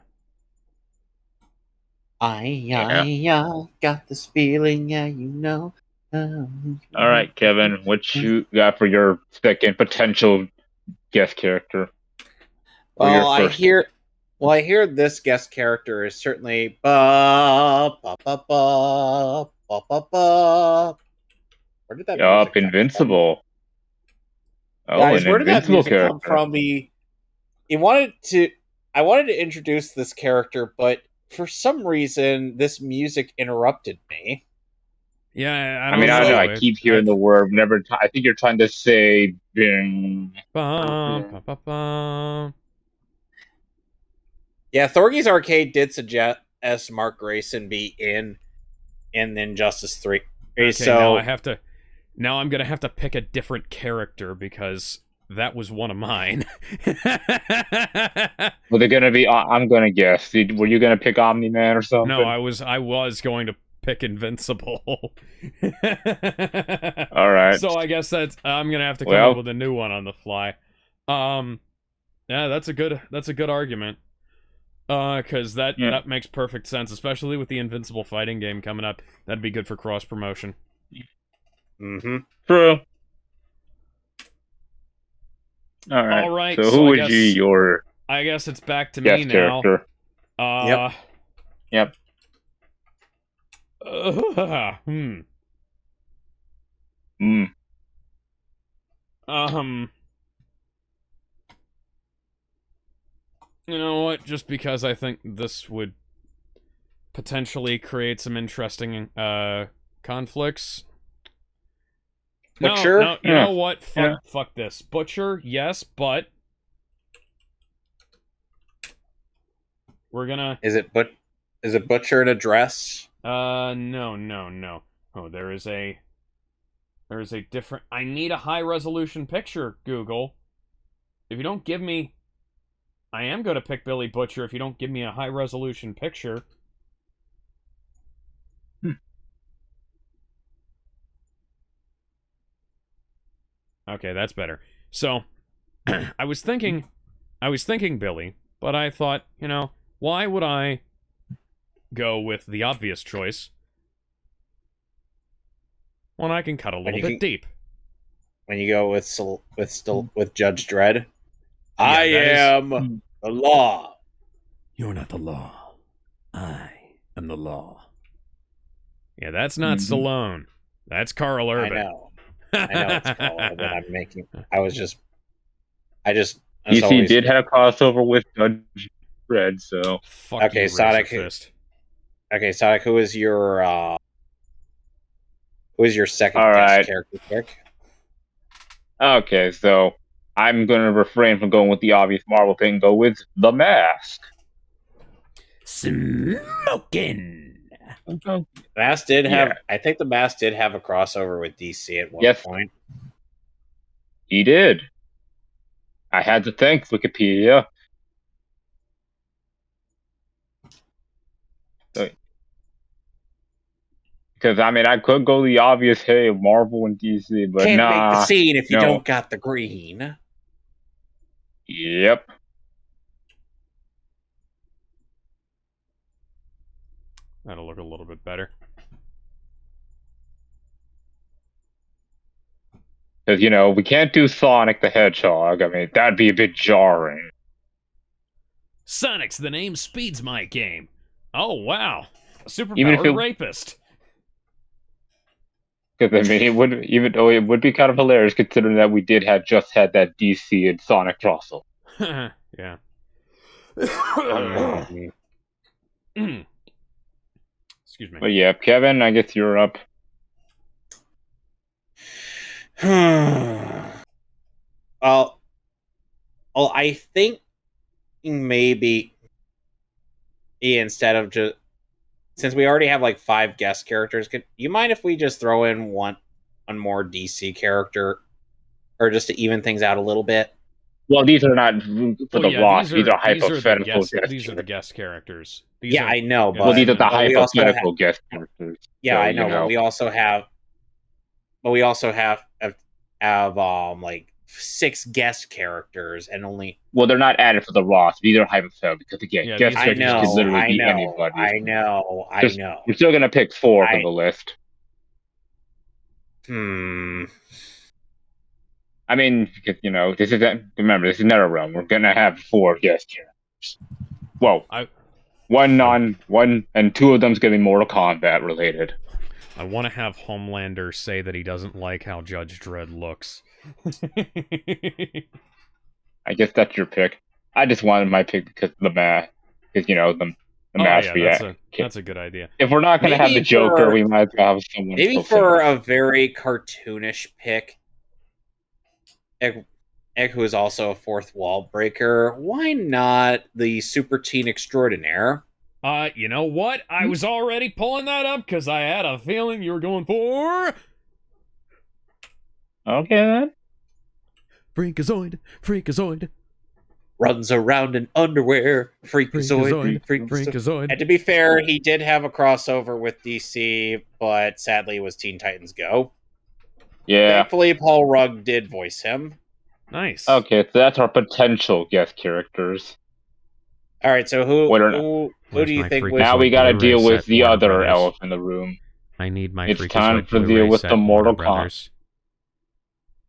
[SPEAKER 2] I got this feeling, yeah, you know.
[SPEAKER 1] All right, Kevin, what you got for your second potential guest character?
[SPEAKER 2] Well, I hear this guest character is certainly Where did that
[SPEAKER 1] Yup, Invincible.
[SPEAKER 2] Oh, guys, where did that music come from? I wanted to introduce this character, but for some reason, this music interrupted me.
[SPEAKER 3] Yeah,
[SPEAKER 1] I don't know. I keep hearing the word. I think you're trying to say bing.
[SPEAKER 2] Yeah, Thorgy's Arcade did suggest Mark Grayson be in Injustice 3.
[SPEAKER 3] Okay,
[SPEAKER 2] so
[SPEAKER 3] now I'm gonna have to pick a different character because that was one of mine.
[SPEAKER 1] Were they gonna be? I'm gonna guess. Were you gonna pick Omni-Man or something?
[SPEAKER 3] No, I was going to pick Invincible.
[SPEAKER 1] All right.
[SPEAKER 3] So I guess I'm gonna have to come up with a new one on the fly. Yeah, that's a good argument. Because that makes perfect sense, especially with the Invincible fighting game coming up. That'd be good for cross promotion.
[SPEAKER 2] Mm-hmm.
[SPEAKER 1] True. All right. So who would your?
[SPEAKER 3] I guess it's back to me now.
[SPEAKER 1] Character.
[SPEAKER 3] Yep. You know what? Just because I think this would potentially create some interesting conflicts.
[SPEAKER 2] Butcher?
[SPEAKER 3] No, you know what? Fuck this. Butcher, yes, but we're gonna.
[SPEAKER 2] Is it Butcher in a dress?
[SPEAKER 3] No. Oh, there is a different. I need a high resolution picture, Google. If you don't give me, I am going to pick Billy Butcher if you don't give me a high resolution picture. Okay, that's better. So, I was thinking Billy, but I thought, you know, why would I go with the obvious choice when I can cut a little bit deep?
[SPEAKER 2] When you go with Judge Dredd, I am the law.
[SPEAKER 5] You're not the law. I am the law.
[SPEAKER 3] Yeah, that's not Stallone. That's Carl Urban.
[SPEAKER 2] I know it's Carl Urban. I just.
[SPEAKER 1] DC did have a crossover with Judge Dredd, so.
[SPEAKER 2] Okay, Sonic. Okay, Sonic. Who is your second guest character pick?
[SPEAKER 1] Okay, so I'm going to refrain from going with the obvious Marvel thing and go with The Mask.
[SPEAKER 5] Smoking.
[SPEAKER 2] Mask did have. I think the Mask did have a crossover with DC at one point.
[SPEAKER 1] He did. I had to thank Wikipedia. Because, I mean, I could go the obvious, hey, Marvel and DC, but
[SPEAKER 2] can't make the scene if you don't got the green.
[SPEAKER 1] Yep.
[SPEAKER 3] That'll look a little bit better.
[SPEAKER 1] Because, you know, we can't do Sonic the Hedgehog. I mean, that'd be a bit jarring.
[SPEAKER 3] Sonic's the name speeds my game. Oh, wow. A superpowered rapist.
[SPEAKER 1] Because, I mean, it would be kind of hilarious considering that we just had that DC and Sonic crossover.
[SPEAKER 3] Yeah. Excuse me.
[SPEAKER 1] But yeah, Kevin, I guess you're up.
[SPEAKER 2] Well, I think maybe instead of just, since we already have like 5 guest characters, could you mind if we just throw in one more DC character, or just to even things out a little bit?
[SPEAKER 1] Well, these are not for the Ross. These are hypothetical guest.
[SPEAKER 3] These are the guest characters.
[SPEAKER 2] I know, but
[SPEAKER 1] well, these are the hypothetical guest characters.
[SPEAKER 2] Yeah, so, I know, but we also have, like 6 guest characters, and only.
[SPEAKER 1] Well, they're not added for the Ross. These are hypothetical because again, guest characters could literally be anybody.
[SPEAKER 2] I know.
[SPEAKER 1] We're still gonna pick 4 for the list. I mean, because, this is NetherRealm. We're gonna have 4 guest characters. Well, one and 2 of them's gonna be Mortal Kombat related.
[SPEAKER 3] I want to have Homelander say that he doesn't like how Judge Dredd looks.
[SPEAKER 1] I guess that's your pick. I just wanted my pick because the mask, because the mask react.
[SPEAKER 3] That's a good idea.
[SPEAKER 1] If we're not gonna have the Joker, we might as well have someone.
[SPEAKER 2] Maybe for a very cartoonish pick. Egg, who is also a 4th wall breaker, why not the Super Teen Extraordinaire?
[SPEAKER 3] You know what? I was already pulling that up because I had a feeling you were going for...
[SPEAKER 1] Okay, then.
[SPEAKER 5] Freakazoid.
[SPEAKER 2] Runs around in underwear. Freakazoid. And to be fair, he did have a crossover with DC, but sadly it was Teen Titans Go.
[SPEAKER 1] Yeah.
[SPEAKER 2] Thankfully, Paul Rudd did voice him.
[SPEAKER 3] Nice.
[SPEAKER 1] Okay, so that's our potential guest characters.
[SPEAKER 2] All right, so who do you think?
[SPEAKER 1] Now we got to deal with the other elephant in the room.
[SPEAKER 3] I need my.
[SPEAKER 1] It's time to deal with the Mortal Kombat.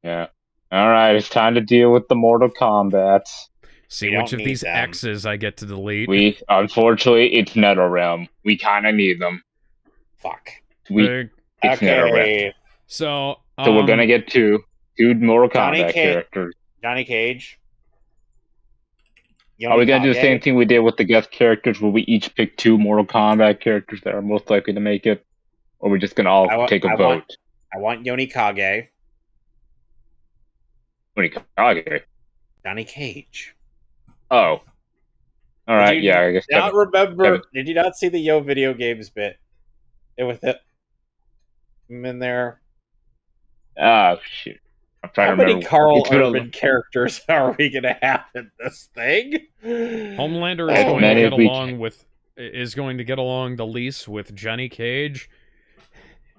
[SPEAKER 1] Yeah. All right, it's time to deal with the Mortal Kombats.
[SPEAKER 3] See which of these X's I get to delete.
[SPEAKER 1] Unfortunately, it's NetherRealm. We kind of need them.
[SPEAKER 2] Fuck.
[SPEAKER 1] It's NetherRealm.
[SPEAKER 3] So
[SPEAKER 1] we're gonna get two Mortal Kombat characters.
[SPEAKER 2] Johnny Cage.
[SPEAKER 1] Are we gonna do the same thing we did with the guest characters, where we each pick 2 Mortal Kombat characters that are most likely to make it, or are we just gonna all take a vote?
[SPEAKER 2] I want Yoni Kage.
[SPEAKER 1] Yoni Kage.
[SPEAKER 2] Johnny Cage.
[SPEAKER 1] Oh. All right. I guess.
[SPEAKER 2] Did you not see the Yo Video Games bit? With it. I'm in there.
[SPEAKER 1] Oh shoot. I'm trying
[SPEAKER 2] to remember. How many Carl Urban characters are we gonna have in this thing?
[SPEAKER 3] Homelander is going to get along to get along the least with Johnny Cage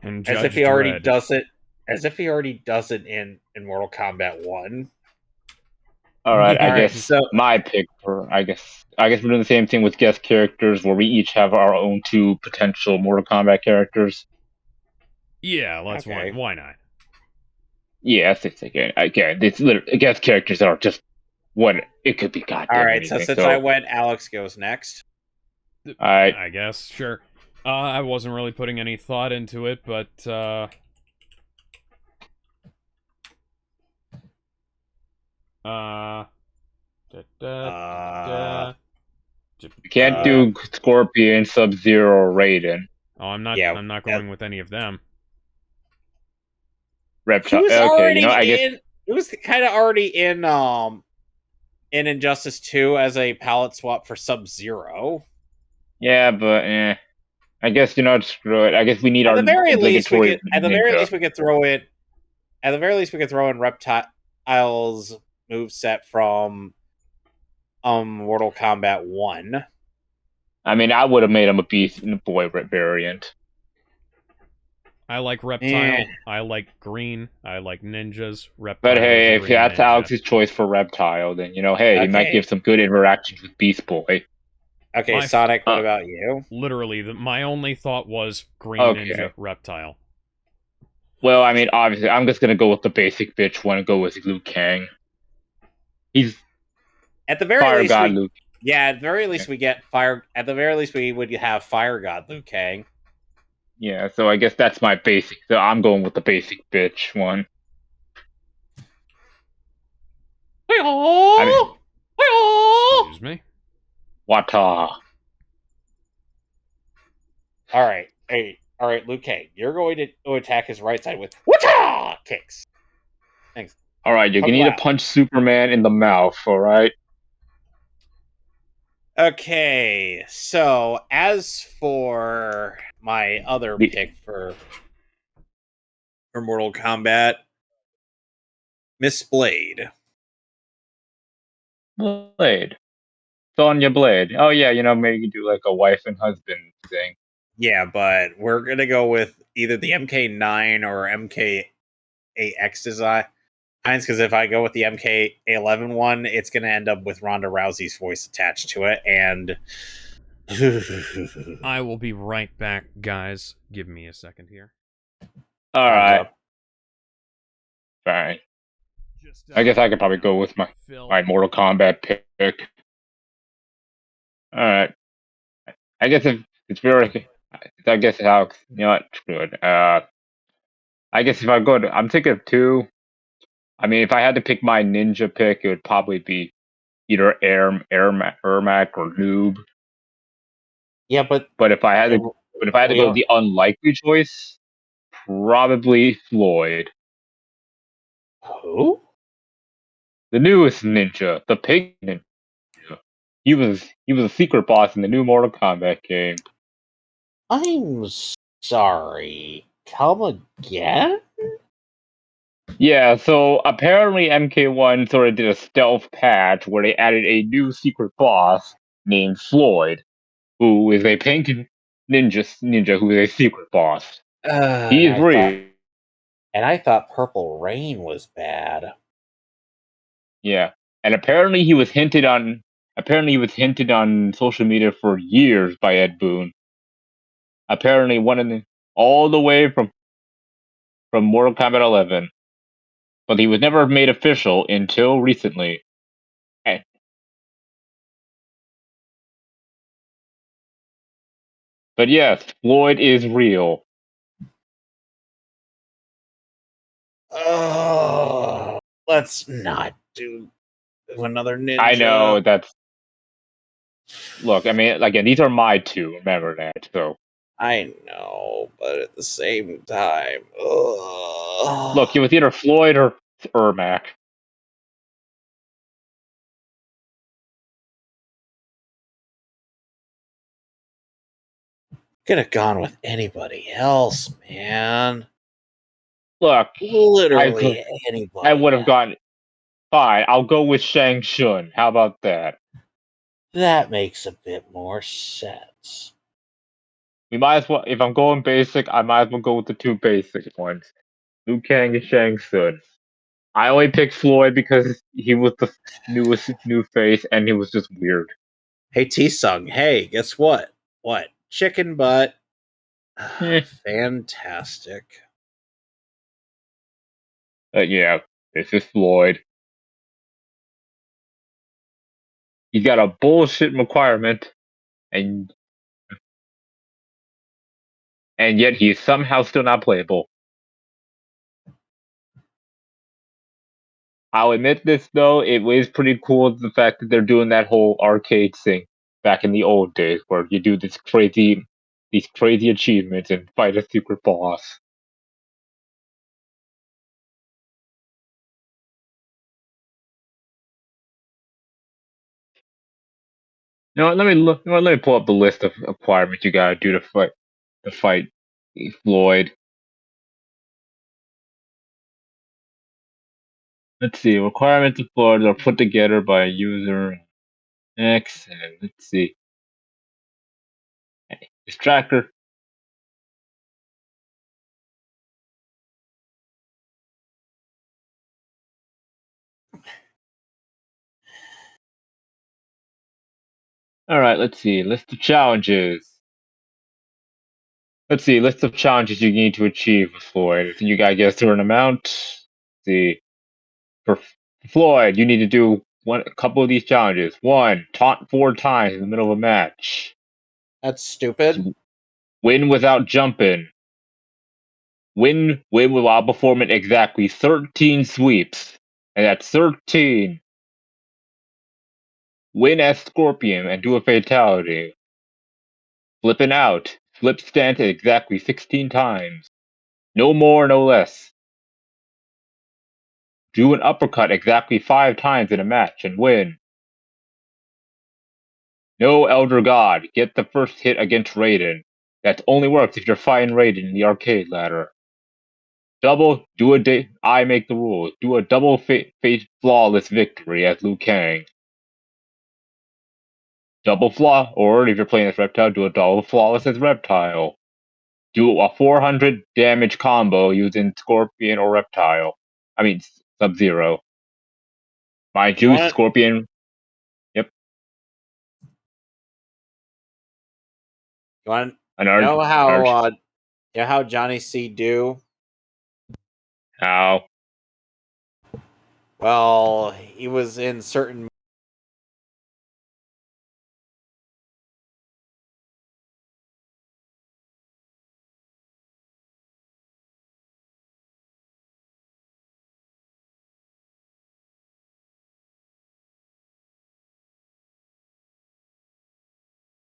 [SPEAKER 3] and Judge
[SPEAKER 2] As if he already does it in Mortal Kombat 1.
[SPEAKER 1] All right, I guess my pick I guess we're doing the same thing with guest characters, where we each have our own 2 potential Mortal Kombat characters.
[SPEAKER 3] Yeah, let's why not?
[SPEAKER 1] Yeah, it's again. It's literally guest characters that are just what it could be. Goddamn.
[SPEAKER 2] All right, so since I went, Alex goes next.
[SPEAKER 3] I guess sure. I wasn't really putting any thought into it, but
[SPEAKER 1] you can't do Scorpion, Sub-Zero, or Raiden.
[SPEAKER 3] Oh, I'm not going with any of them.
[SPEAKER 1] Reptile.
[SPEAKER 2] I guess it was kind of already in Injustice 2 as a palette swap for Sub-Zero.
[SPEAKER 1] Yeah, but I guess screw it. I guess we need
[SPEAKER 2] at the very least we could throw in. At the very least, we could throw in Reptile's moveset from Mortal Kombat 1.
[SPEAKER 1] I mean, I would have made him a Beast Boy variant.
[SPEAKER 3] I like Reptile. I like Green. I like ninjas. Reptile.
[SPEAKER 1] But hey, if that's Alex's choice for Reptile, then he might give some good interactions with Beast Boy.
[SPEAKER 2] Okay, Sonic, what about you?
[SPEAKER 3] Literally, my only thought was Green Ninja Reptile.
[SPEAKER 1] Well, I mean, obviously, I'm just gonna go with the basic bitch one and go with Liu Kang. He's
[SPEAKER 2] at the very least,
[SPEAKER 1] God Luke.
[SPEAKER 2] Yeah, at the very least we get Fire. At the very least, we would have Fire God Liu Kang.
[SPEAKER 1] Yeah, so I guess that's my basic. So I'm going with the basic bitch one.
[SPEAKER 3] Excuse me.
[SPEAKER 1] Wata.
[SPEAKER 2] Alright. Hey, alright, Liu Kang. You're going to attack his right side with Wata kicks. Thanks.
[SPEAKER 1] Alright, you're gonna need to punch Superman in the mouth, alright?
[SPEAKER 2] Okay, so as for my other pick for Mortal Kombat, Miss Blade.
[SPEAKER 1] Blade. Sonya Blade. Oh yeah, maybe you do like a wife and husband thing.
[SPEAKER 2] Yeah, but we're gonna go with either the MK9 or MK8X design. Because if I go with the MK11 one, it's gonna end up with Ronda Rousey's voice attached to it, and
[SPEAKER 3] I will be right back, guys. Give me a second here.
[SPEAKER 1] Alright. Fine. I guess I could probably go with my Mortal Kombat pick. Alright. I guess if it's very... I guess Alex, screw it. I guess if I go I'm thinking of two. I mean, if I had to pick my ninja pick, it would probably be either Ermac or Noob.
[SPEAKER 2] Yeah, but
[SPEAKER 1] if I had to go with the unlikely choice, probably Floyd.
[SPEAKER 2] Who?
[SPEAKER 1] The newest ninja, the pig ninja. He was a secret boss in the new Mortal Kombat game.
[SPEAKER 2] I'm sorry. Come again?
[SPEAKER 1] Yeah, so apparently MK1 sort of did a stealth patch where they added a new secret boss named Floyd, who is a pink ninja who is a secret boss. He is real.
[SPEAKER 2] And I thought Purple Rain was bad.
[SPEAKER 1] Yeah, and apparently he was hinted on social media for years by Ed Boon. Apparently, all the way from Mortal Kombat 11, but he was never made official until recently. But yes, Floyd is real.
[SPEAKER 2] Oh, let's not do another ninja.
[SPEAKER 1] I know that's. Look, I mean, again, these are my two. Remember that, so.
[SPEAKER 2] I know, but at the same time, ugh.
[SPEAKER 1] Look, it was either Floyd or Ermac.
[SPEAKER 2] Could have gone with anybody else, man.
[SPEAKER 1] Look,
[SPEAKER 2] literally anybody.
[SPEAKER 1] I would have gone. Fine, I'll go with Shang Tsung. How about that?
[SPEAKER 2] That makes a bit more sense.
[SPEAKER 1] We might as well, if I'm going basic, I might as well go with the two basic ones. Liu Kang and Shang Tsung. I only picked Floyd because he was the newest new face and he was just weird.
[SPEAKER 2] Hey T-Sung, hey, guess what? What? Chicken butt. Fantastic.
[SPEAKER 1] Yeah, this is Floyd. He's got a bullshit requirement, and yet he's somehow still not playable. I'll admit this though, it is pretty cool the fact that they're doing that whole arcade thing back in the old days where you do these crazy achievements and fight a secret boss. Let me pull up the list of requirements you gotta do to fight Floyd. Let's see, requirements of Floyd are put together by a user X, and let's see. Distractor. Alright, let's see. List of challenges. Let's see, list of challenges you need to achieve with Floyd. You gotta get a certain amount. Let's see. For Floyd, you need to do a couple of these challenges. 1, taunt 4 times in the middle of a match.
[SPEAKER 2] That's stupid.
[SPEAKER 1] Win without jumping. Win while performing exactly 13 sweeps. And that's 13. Win as Scorpion and do a fatality. Flipping out. Flip stance exactly 16 times. No more, no less. Do an uppercut exactly 5 times in a match and win. No Elder God. Get the first hit against Raiden. That only works if you're fighting Raiden in the arcade ladder. Double, I make the rules. Do a double fate flawless victory as Liu Kang. Double flaw, or if you're playing as Reptile, do a double flawless as Reptile. Do a 400 damage combo using Scorpion or Reptile. I mean, Sub-Zero. Mind you, Scorpion. Yep.
[SPEAKER 2] You know how Johnny C. do?
[SPEAKER 1] How?
[SPEAKER 2] Well, he was in certain.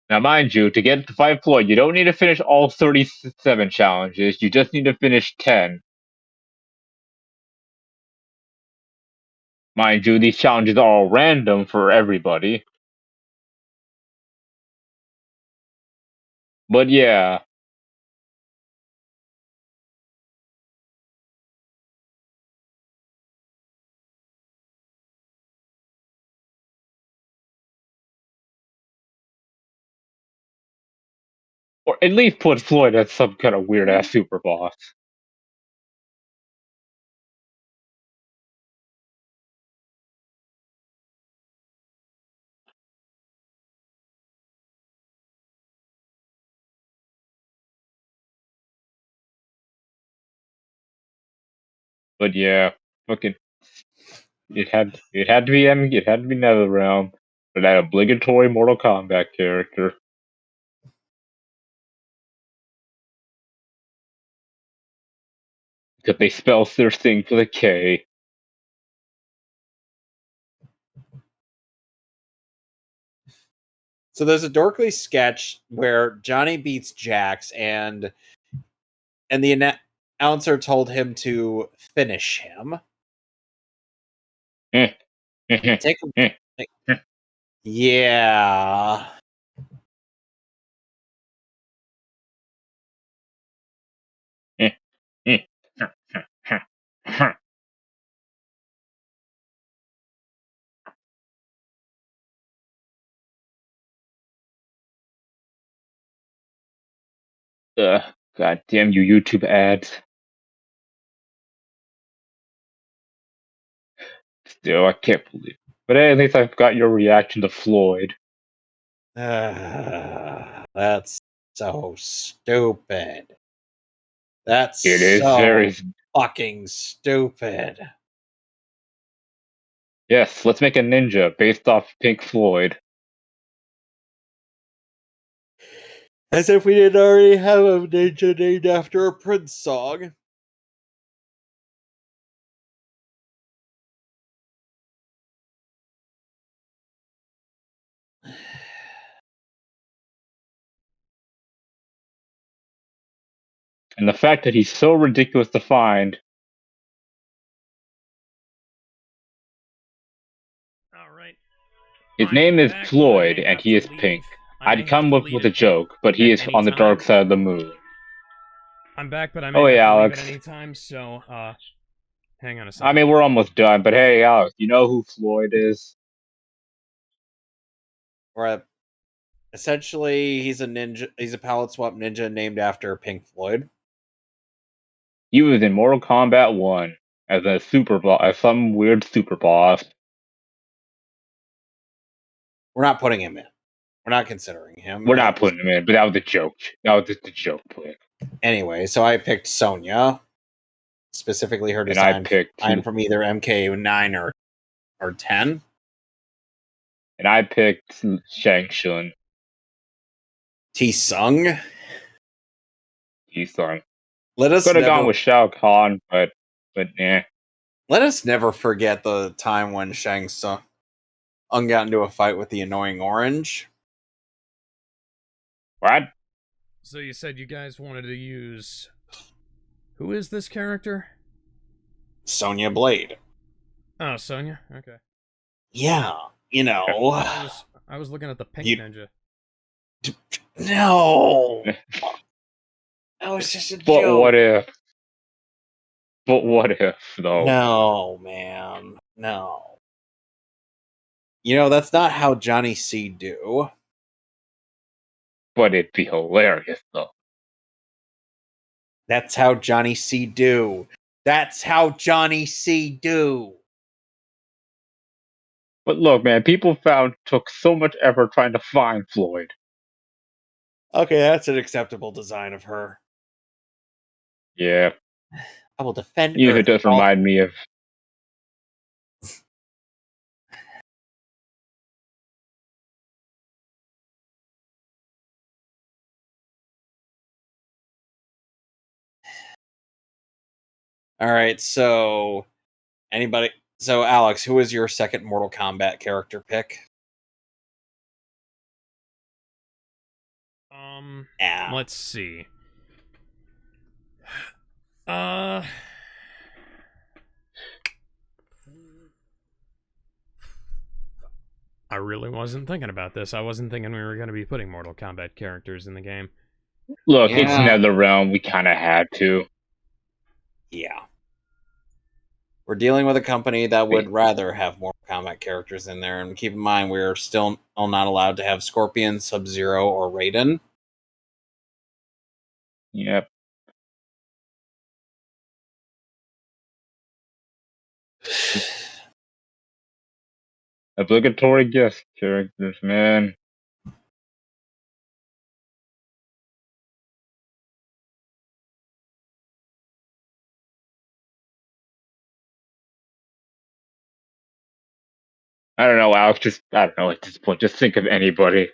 [SPEAKER 1] Now, mind you, to get to fight Floyd, you don't need to finish all 37 challenges. You just need to finish 10. Mind you, these challenges are all random for everybody. But yeah. Or at least put Floyd as some kind of weird ass super boss. But yeah, fucking, it had to be NetherRealm for that obligatory Mortal Kombat character. Because they spell their thing with a K.
[SPEAKER 2] So there's a Dorkly sketch where Johnny beats Jax, and the announcer told him to finish him. Take yeah.
[SPEAKER 1] God damn you YouTube ads. Still, I can't believe it. But hey, at least I've got your reaction to Floyd.
[SPEAKER 2] That's so stupid. That's
[SPEAKER 1] so very
[SPEAKER 2] fucking stupid.
[SPEAKER 1] Yes, let's make a ninja based off Pink Floyd.
[SPEAKER 2] As if we didn't already have a ninja named after a Prince song.
[SPEAKER 1] And the fact that he's so ridiculous to find.
[SPEAKER 3] Alright.
[SPEAKER 1] His name is Floyd, and he is pink. I'd come up with a joke, but he is on the dark side of the moon.
[SPEAKER 3] I'm back, but I may have to leave at any time, so, hang on a second.
[SPEAKER 1] I mean, we're almost done, but hey, Alex, you know who Floyd is?
[SPEAKER 2] Essentially, he's a ninja. He's a palette swap ninja named after Pink Floyd.
[SPEAKER 1] He was in Mortal Kombat 1 as a super boss, as some weird super boss.
[SPEAKER 2] We're not putting him in. We're not considering him.
[SPEAKER 1] We're not putting him in, but that was a joke. That was just a joke pick.
[SPEAKER 2] Anyway, so I picked Sonya. Specifically her design.
[SPEAKER 1] And I picked
[SPEAKER 2] from either MK9 or 10.
[SPEAKER 1] And I picked Shang Tsung.
[SPEAKER 2] T-Sung.
[SPEAKER 1] Let us could have gone with Shao Kahn, but eh.
[SPEAKER 2] Let us never forget the time when Shang Tsung got into a fight with the annoying orange.
[SPEAKER 1] What?
[SPEAKER 3] So you said you guys wanted to use... Who is this character?
[SPEAKER 2] Sonya Blade.
[SPEAKER 3] Oh, Sonya? Okay.
[SPEAKER 2] Yeah, you know.
[SPEAKER 3] I was looking at the Pink Ninja.
[SPEAKER 2] No! That was just a joke.
[SPEAKER 1] But what if? But what if, though?
[SPEAKER 2] No, man. No. You know, that's not how Johnny C do.
[SPEAKER 1] But it'd be hilarious, though.
[SPEAKER 2] That's how Johnny C do. That's how Johnny C do.
[SPEAKER 1] But look, man, people took so much effort trying to find Floyd.
[SPEAKER 2] Okay, that's an acceptable design of her.
[SPEAKER 1] Yeah.
[SPEAKER 2] I will defend
[SPEAKER 1] Even
[SPEAKER 2] Earth.
[SPEAKER 1] It does remind me of...
[SPEAKER 2] All right, so anybody? So Alex, who is your second Mortal Kombat character pick?
[SPEAKER 3] Let's see. I really wasn't thinking about this. I wasn't thinking we were going to be putting Mortal Kombat characters in the game.
[SPEAKER 1] Look, it's NetherRealm. We kind of had to.
[SPEAKER 2] Yeah. We're dealing with a company that would rather have Mortal Kombat characters in there. And keep in mind, we're still not allowed to have Scorpion, Sub-Zero, or Raiden.
[SPEAKER 1] Yep. Obligatory guest characters, man. I don't know, Alex. I don't know at this point. Just think of anybody.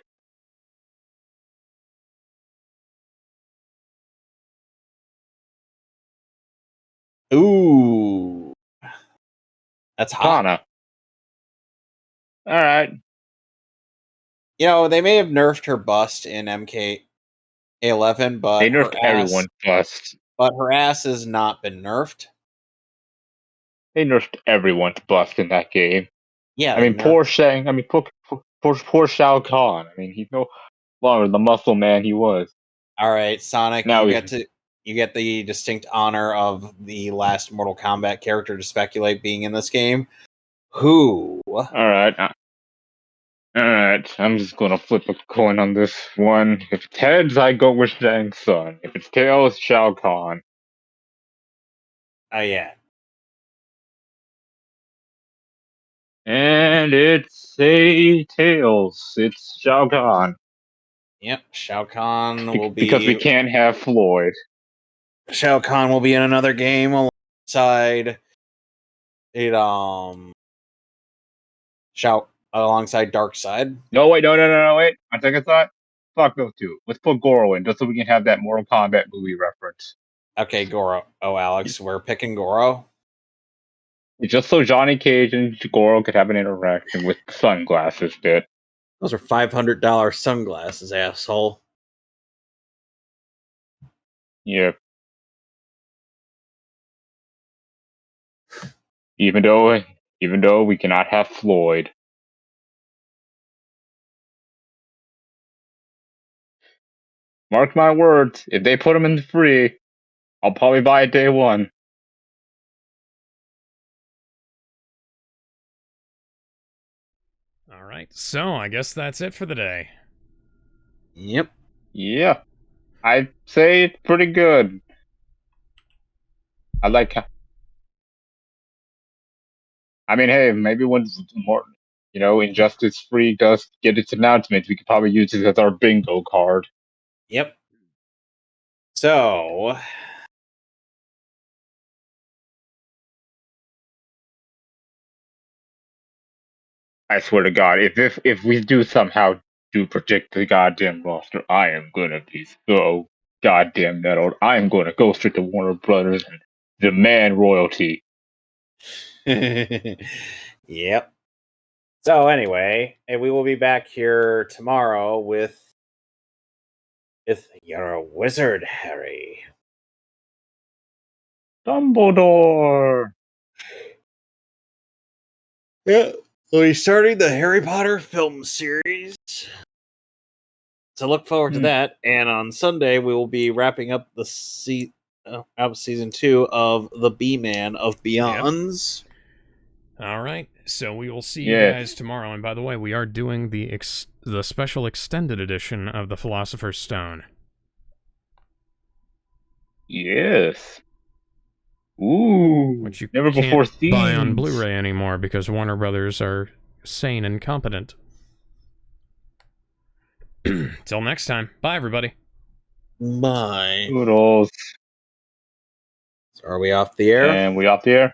[SPEAKER 2] Ooh. That's hot.
[SPEAKER 1] Kana. All right.
[SPEAKER 2] You know, they may have nerfed her bust in MK11, but
[SPEAKER 1] they nerfed everyone's bust.
[SPEAKER 2] But her ass has not been nerfed.
[SPEAKER 1] They nerfed everyone's bust in that game.
[SPEAKER 2] Yeah,
[SPEAKER 1] I mean, poor Shang. I mean, poor Shao Kahn. I mean, he's no longer the muscle man he was.
[SPEAKER 2] All right, Sonic.
[SPEAKER 1] Now
[SPEAKER 2] you get the distinct honor of the last Mortal Kombat character to speculate being in this game. Who?
[SPEAKER 1] All right. I'm just gonna flip a coin on this one. If it's heads, I go with Shang Tsung. If it's tails, Shao Kahn.
[SPEAKER 2] Oh yeah.
[SPEAKER 1] And it's a tails. It's Shao Kahn.
[SPEAKER 2] Yep, Shao Kahn will be
[SPEAKER 1] because we can't have Floyd.
[SPEAKER 2] Shao Kahn will be in another game alongside alongside Darkseid.
[SPEAKER 1] No, wait. I take a thought. Fuck those two. Let's put Goro in just so we can have that Mortal Kombat movie reference.
[SPEAKER 2] Okay, Goro. Oh, Alex, we're picking Goro.
[SPEAKER 1] Just so Johnny Cage and Goro could have an interaction with the sunglasses bit.
[SPEAKER 2] Those are $500 sunglasses, asshole.
[SPEAKER 1] Yep. Even though we cannot have Floyd. Mark my words, if they put him in free, I'll probably buy it day one.
[SPEAKER 3] All right, so I guess that's it for the day.
[SPEAKER 2] Yep.
[SPEAKER 1] Yeah. I'd say it's pretty good. I like how... I mean, hey, maybe once more, Injustice Free does get its announcement, we could probably use it as our bingo card.
[SPEAKER 2] Yep. So...
[SPEAKER 1] I swear to God, if we do somehow predict the goddamn roster, I am gonna be so goddamn nettled. I am gonna go straight to Warner Brothers and demand royalty.
[SPEAKER 2] Yep. So anyway, and we will be back here tomorrow with You're a Wizard, Harry.
[SPEAKER 1] Dumbledore.
[SPEAKER 2] Yeah, we'll be starting the Harry Potter film series. So look forward to that. And on Sunday, we will be wrapping up the season 2 of The B-Man of Beyonds.
[SPEAKER 3] Yep. All right, so we will see you guys tomorrow. And by the way, we are doing the special extended edition of The Philosopher's Stone.
[SPEAKER 1] Yes. Ooh.
[SPEAKER 3] Which you
[SPEAKER 1] never
[SPEAKER 3] can't
[SPEAKER 1] before seen.
[SPEAKER 3] buy on Blu-ray anymore because Warner Brothers are sane and competent. Till next time. Bye, everybody.
[SPEAKER 2] Bye.
[SPEAKER 1] Noodles.
[SPEAKER 2] So are we off the air?
[SPEAKER 1] And we off the air?